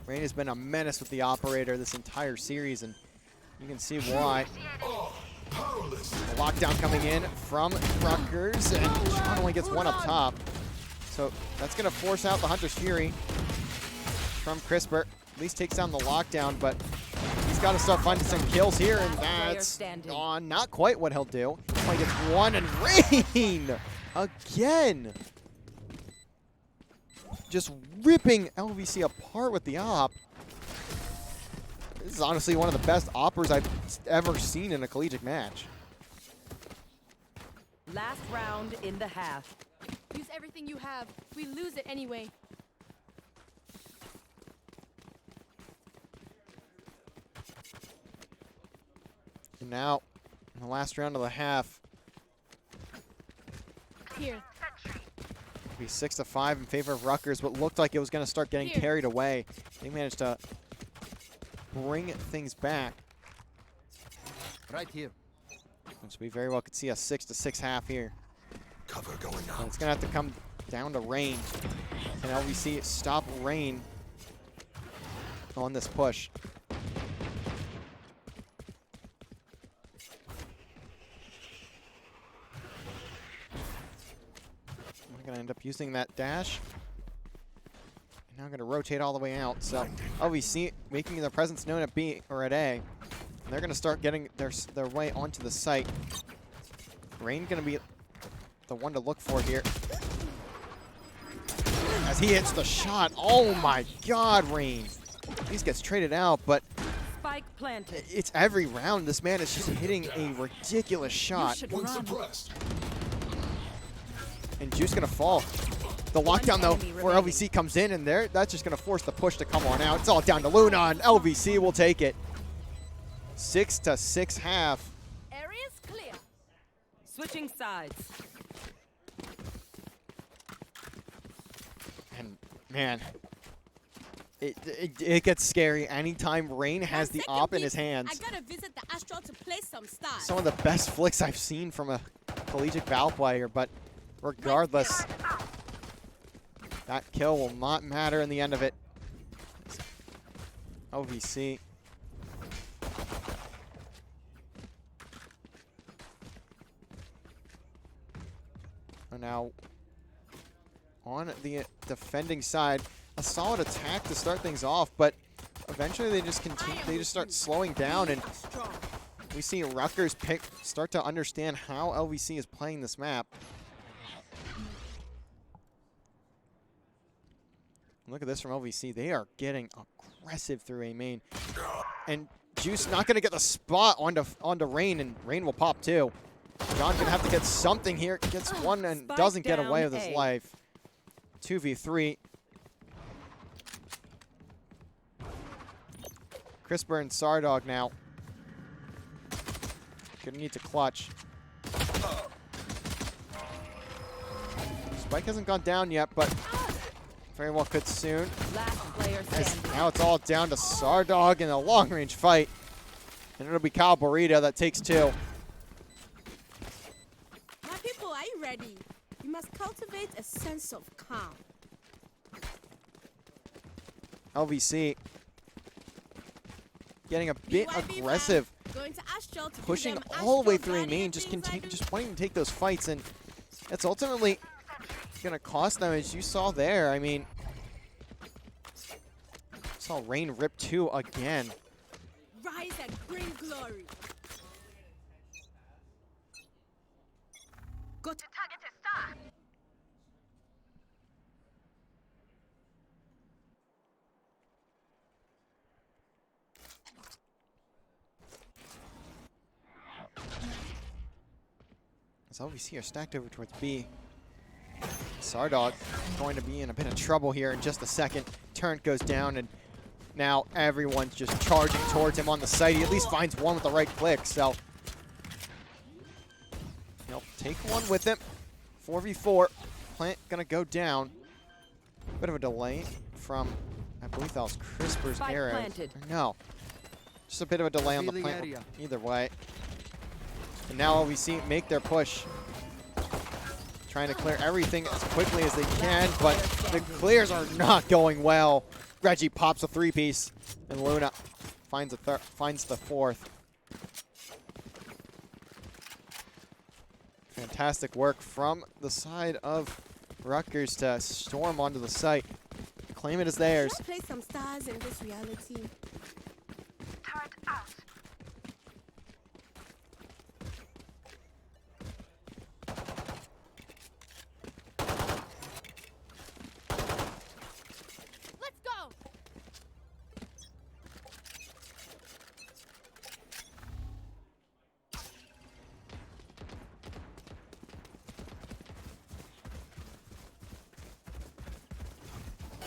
Rain has been a menace with the operator this entire series, and you can see why. The lockdown coming in from Rutgers, and Sean only gets one up top. So that's going to force out the Hunter's Fury from Crisper. At least takes down the lockdown, but he's got to start finding some kills here, and that's on. Not quite what he'll do. He gets one, and Rain again. Just ripping LVC apart with the op. This is honestly one of the best oppers I've ever seen in a collegiate match.
Last round in the half.
Use everything you have. We lose it anyway.
And now, in the last round of the half,
Here.
it'll be 6-5 in favor of Rutgers. What looked like it was going to start getting
Here.
carried away. They managed to bring things back.
Right here.
So we very well could see a 6-6 half here.
Cover going
And
out.
it's going to have to come down to Rain. Can LVC stop Rain on this push? We're going to end up using that dash. And now going to rotate all the way out. So LVC making their presence known at B or at A. And they're going to start getting their way onto the site. Rain going to be the one to look for here. As he hits the shot. Oh my God, Rain. He gets traded out, but
Spike planted.
it's every round. This man is just hitting a ridiculous shot.
You should run.
And Juice gonna fall. The lockdown though,
enemy
where
remaining.
LVC comes in, and that's just gonna force the push to come on out. It's all down to Luna, and LVC will take it. 6-6 half.
Area's clear.
Switching sides.
And man, it gets scary anytime Rain has the op in his hands.
I gotta visit the Astral to play some stars.
Some of the best flicks I've seen from a collegiate Val player, but regardless, that kill will not matter in the end of it. LVC. And now on the defending side, a solid attack to start things off, but eventually they just continue. They just start slowing down, and we see Rutgers start to understand how LVC is playing this map. Look at this from LVC. They are getting aggressive through A main. And Juice not going to get the spot onto Rain, and Rain will pop too. John going to have to get something here. Gets one and
Spike
doesn't get away
down
with his
A.
life. 2v3. Crisper and Sardog now. Gonna need to clutch. Spike hasn't gone down yet, but very well could soon.
Last player
As
standing.
now it's all down to Sardog in a long-range fight. And it'll be Kyle Burrito that takes two.
My people, are you ready? You must cultivate a sense of calm.
LVC getting a bit
BYB
aggressive,
Going to Astral to do
pushing
them
all the way
Astral
through A
Guardian
main, just
things I do.
just wanting to take those fights, and it's ultimately going to cost them, as you saw there. I mean, saw Rain rip two again.
Rise and bring glory. Go to
Target is star.
As LVC are stacked over towards B. Sardog going to be in a bit of trouble here in just a second. Turret goes down, and now everyone's just charging towards him on the site. He at least finds one with the right click, so he'll take one with him. 4v4. Plant gonna go down. Bit of a delay from, I believe that was Crisper's
Spike
arrow.
planted.
No, just a bit of a delay on the
Revealing
plant.
area.
Either way. And now we see make their push. Trying to clear everything as quickly as they can, but the clears are not going well. Reggie pops a three-piece, and Luna finds the fourth. Fantastic work from the side of Rutgers to storm onto the site, claim it as theirs.
Let's play some stars in this reality.
Turret out.
Let's go.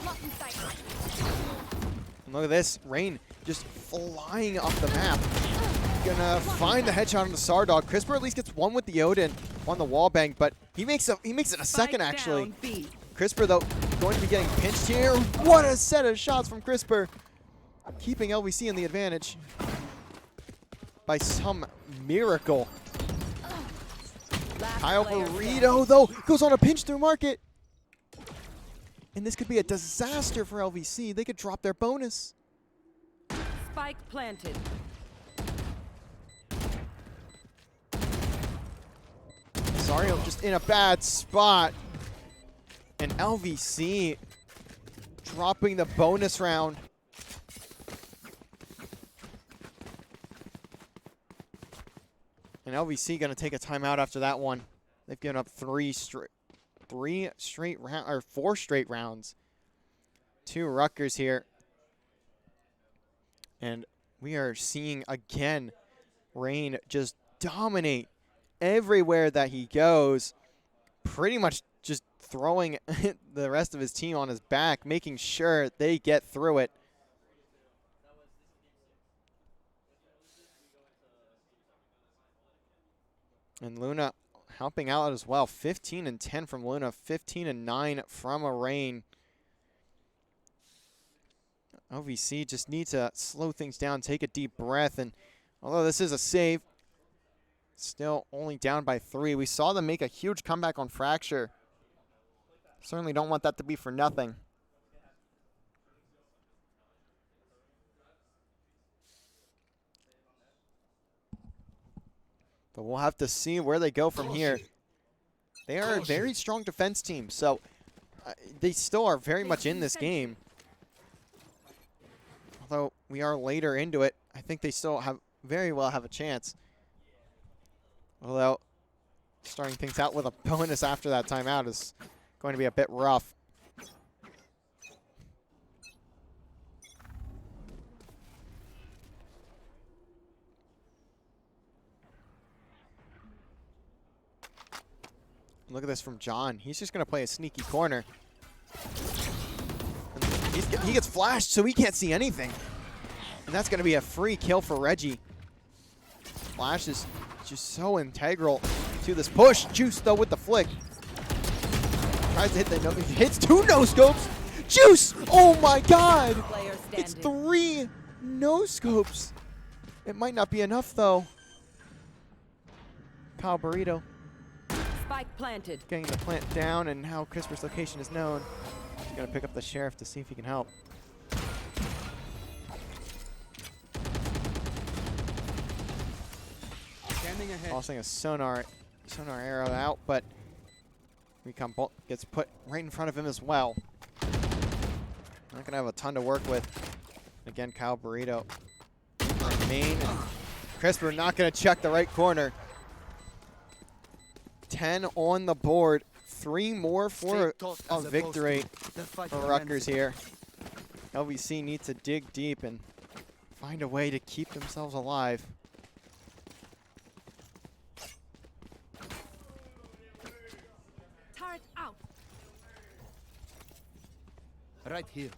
Lock in sight.
And look at this, Rain just flying up the map. Gonna find the headshot on the Sardog. Crisper at least gets one with the Odin on the wallbang, but he makes it a second
Spike
actually.
down B.
Crisper though going to be getting pinched here. What a set of shots from Crisper, keeping LVC in the advantage by some miracle.
Last
Kyle
player
Burrito though goes on a pinch through market. And this could be a disaster for LVC. They could drop their bonus.
standing. Spike planted.
Sario just in a bad spot. And LVC dropping the bonus round. And LVC gonna take a timeout after that one. They've given up four straight rounds to Rutgers here. And we are seeing again Rain just dominate everywhere that he goes, pretty much just throwing the rest of his team on his back, making sure they get through it. And Luna helping out as well. 15 and 10 from Luna, 15 and 9 from Rain. LVC just need to slow things down, take a deep breath, and although this is a save, still only down by 3. We saw them make a huge comeback on Fracture. Certainly don't want that to be for nothing. But we'll have to see where they go from here. They are a very strong defense team, so they still are very much in this game. Although we are later into it, I think they still have very well have a chance. Although starting things out with a bonus after that timeout is going to be a bit rough. Look at this from John. He's just going to play a sneaky corner. He gets flashed, so he can't see anything. And that's going to be a free kill for Reggie. Flash is just so integral to this push. Juice, though, with the flick. Tries to hit the hits 2 no-scopes. Juice! Oh, my God! It's 3 no-scopes. It might not be enough, though. Kyle Burrito.
Spike planted.
Getting the plant down, and now Crisper's location is known. He's going to pick up the sheriff to see if he can help. Tossing a sonar arrow out, but Recon Bolt gets put right in front of him as well. Not gonna have a ton to work with. Again, Kyle Burrito on main, and Crisper not gonna check the right corner. 10 on the board. 3 more for a victory for Rutgers here. LVC needs to dig deep and find a way to keep themselves alive.
Turret out.
Right here.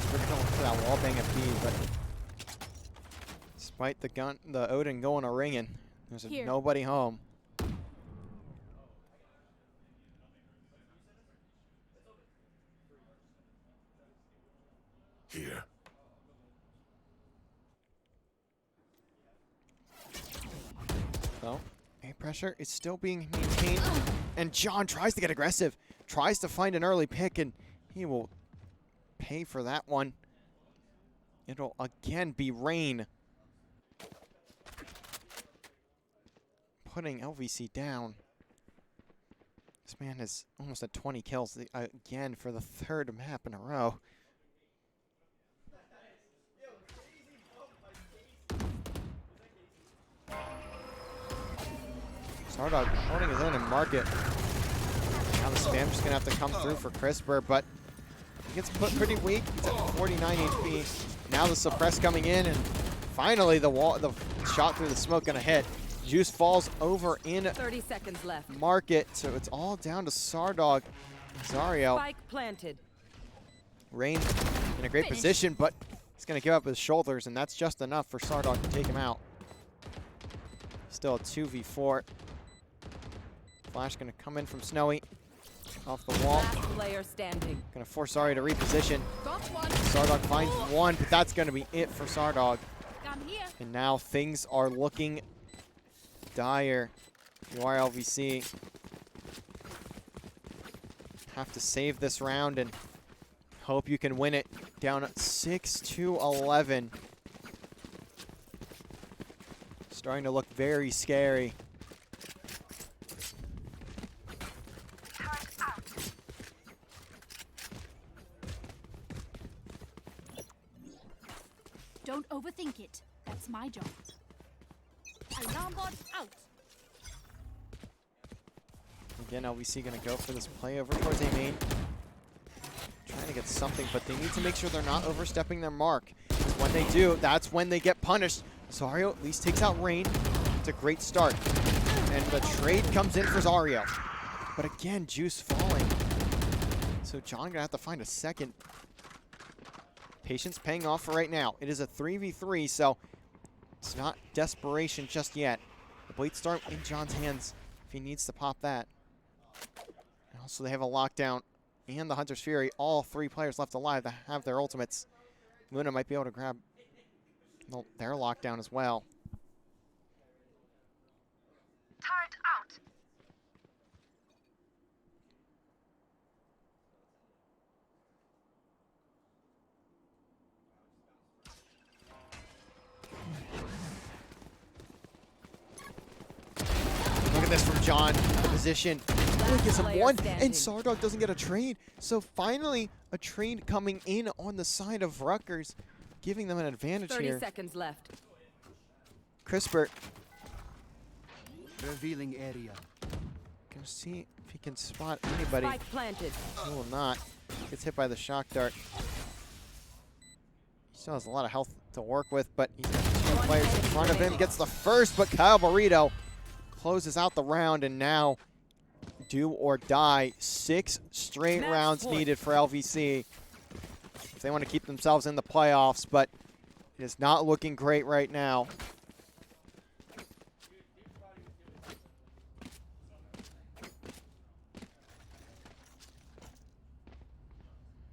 For that wall bang at B, but despite the Odin going a ringing, there's nobody home.
Here.
So, A pressure is still being maintained, and John tries to get aggressive, tries to find an early pick, and he will pay for that one. It'll again be Rain. Putting LVC down. This man is almost at 20 kills again for the 3rd map in a row. Stardog holding his own in market. Now the spam just gonna have to come through for Crisper, but he gets put pretty weak. He's at 49 HP. Now the suppress coming in, and finally the shot through the smoke gonna hit. Juice falls over in
30 seconds left.
market, so it's all down to Sardog. Zariel.
Spike planted.
Rain in a great position, but he's gonna give up his shoulders, and that's just enough for Sardog to take him out. Still a 2v4. Flash gonna come in from Snowy. Off the wall.
Last player standing.
Gonna force Zari to reposition.
Got one.
Sardog finds one, but that's gonna be it for Sardog.
Come here.
And now things are looking dire. You are LVC. Have to save this round and hope you can win it. Down 6-11. Starting to look very scary.
Don't overthink it. That's my job. Alarm bot out.
Again, LVC gonna go for this play over towards A main. Trying to get something, but they need to make sure they're not overstepping their mark. When they do, that's when they get punished. Zario at least takes out Rain. It's a great start. And the trade comes in for Zario. But again, Juice falling. So John gonna have to find a second. Patience paying off for right now. It is a 3v3, so it's not desperation just yet. The Blade Storm in John's hands if he needs to pop that. And also they have a lockdown and the Hunter's Fury. All 3 players left alive that have their ultimates. Luna might be able to grab their lockdown as well.
Turret out.
this from John. The position. Only gets him
player
one,
standing.
and Sardog doesn't get a trade. So finally, a trade coming in on the side of Rutgers, giving them an advantage
30
here.
seconds left.
Crisper
Revealing area.
gonna see if he can spot anybody.
Spike planted.
He will not. Gets hit by the shock dart. He still has a lot of health to work with, but he's got two players in front of him. Gets the first, but Kyle Burrito closes out the round, and now do or die. 6 straight
Match
rounds
point.
needed for LVC if they want to keep themselves in the playoffs, but it is not looking great right now.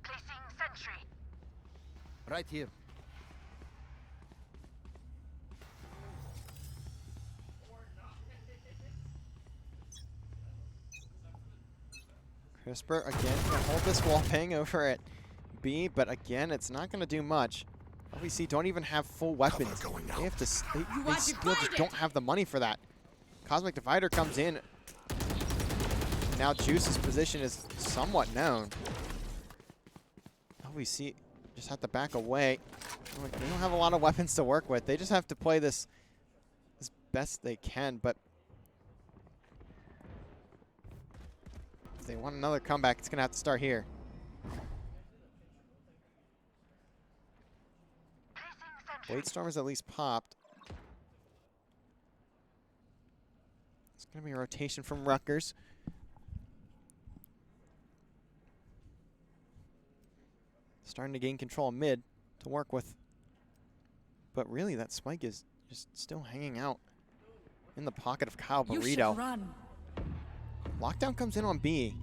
Placing sentry.
Right here.
Crisper again gonna hold this wall ping over at B, but again, it's not gonna do much. LVC don't even have full weapons. They have to. They still just don't have the money for that. Cosmic Divider comes in. Now Juice's position is somewhat known. LVC just have to back away. They don't have a lot of weapons to work with. They just have to play this as best they can, but if they want another comeback, it's gonna have to start here. Blade Storm is at least popped. It's gonna be a rotation from Rutgers. Starting to gain control of mid to work with. But really, that spike is just still hanging out in the pocket of Kyle Burrito.
Run.
Lockdown comes in on B.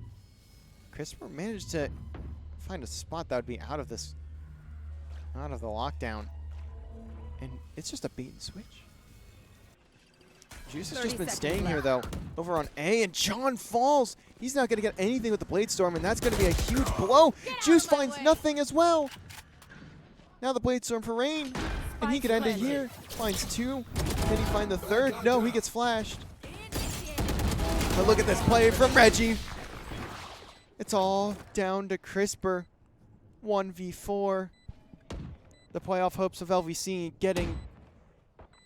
Crisper managed to find a spot that would be out of the lockdown. And it's just a bait and switch. Juice has
30
just been
seconds
staying here,
left.
though, over on A, and John falls. He's not going to get anything with the Blade Storm, and that's going to be a huge blow. Juice finds nothing as well. Now the Blade Storm for Rain, and he could end it here. Finds 2. Can he find the 3rd? No, he gets flashed. But look at this play from Reggie. It's all down to Crisper. 1v4. The playoff hopes of LVC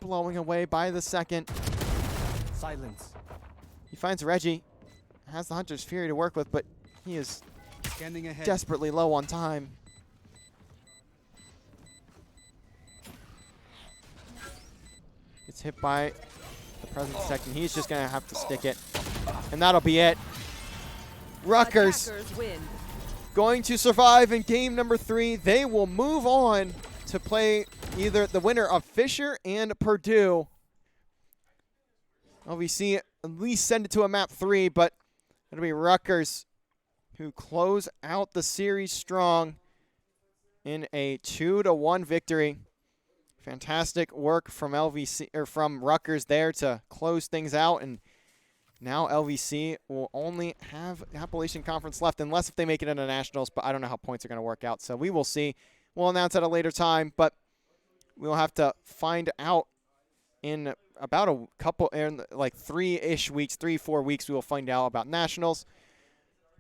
blowing away by the second.
Silence.
He finds Reggie. Has the Hunter's Fury to work with, but he is
Scanning ahead.
desperately low on time. Gets hit by the present second. He's just going to have to stick it. And that'll be it. Rutgers
Attackers win.
going to survive in game number 3. They will move on to play either the winner of Fisher and Purdue. LVC at least send it to a map 3, but it'll be Rutgers who close out the series strong in a 2-1 victory. Fantastic work from from Rutgers there to close things out, and now LVC will only have Appalachian Conference left, unless if they make it into Nationals, but I don't know how points are going to work out, so we will see. We'll announce at a later time, but we'll have to find out in about a couple, in like 3-ish weeks, 3-4 weeks, we will find out about Nationals.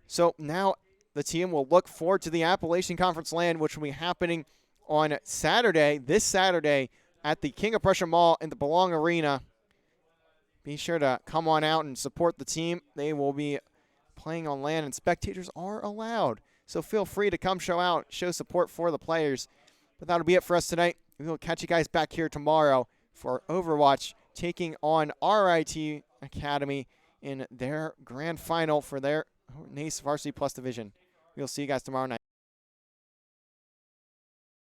So now the team will look forward to the Appalachian Conference LAN, which will be happening on Saturday, this Saturday, at the King of Prussia Mall in the Belong Arena. Be sure to come on out and support the team. They will be playing on LAN, and spectators are allowed. So feel free to come show support for the players. But that'll be it for us tonight. We will catch you guys back here tomorrow for Overwatch, taking on RIT Academy in their grand final for their NECC Varsity Plus division. We'll see you guys tomorrow night.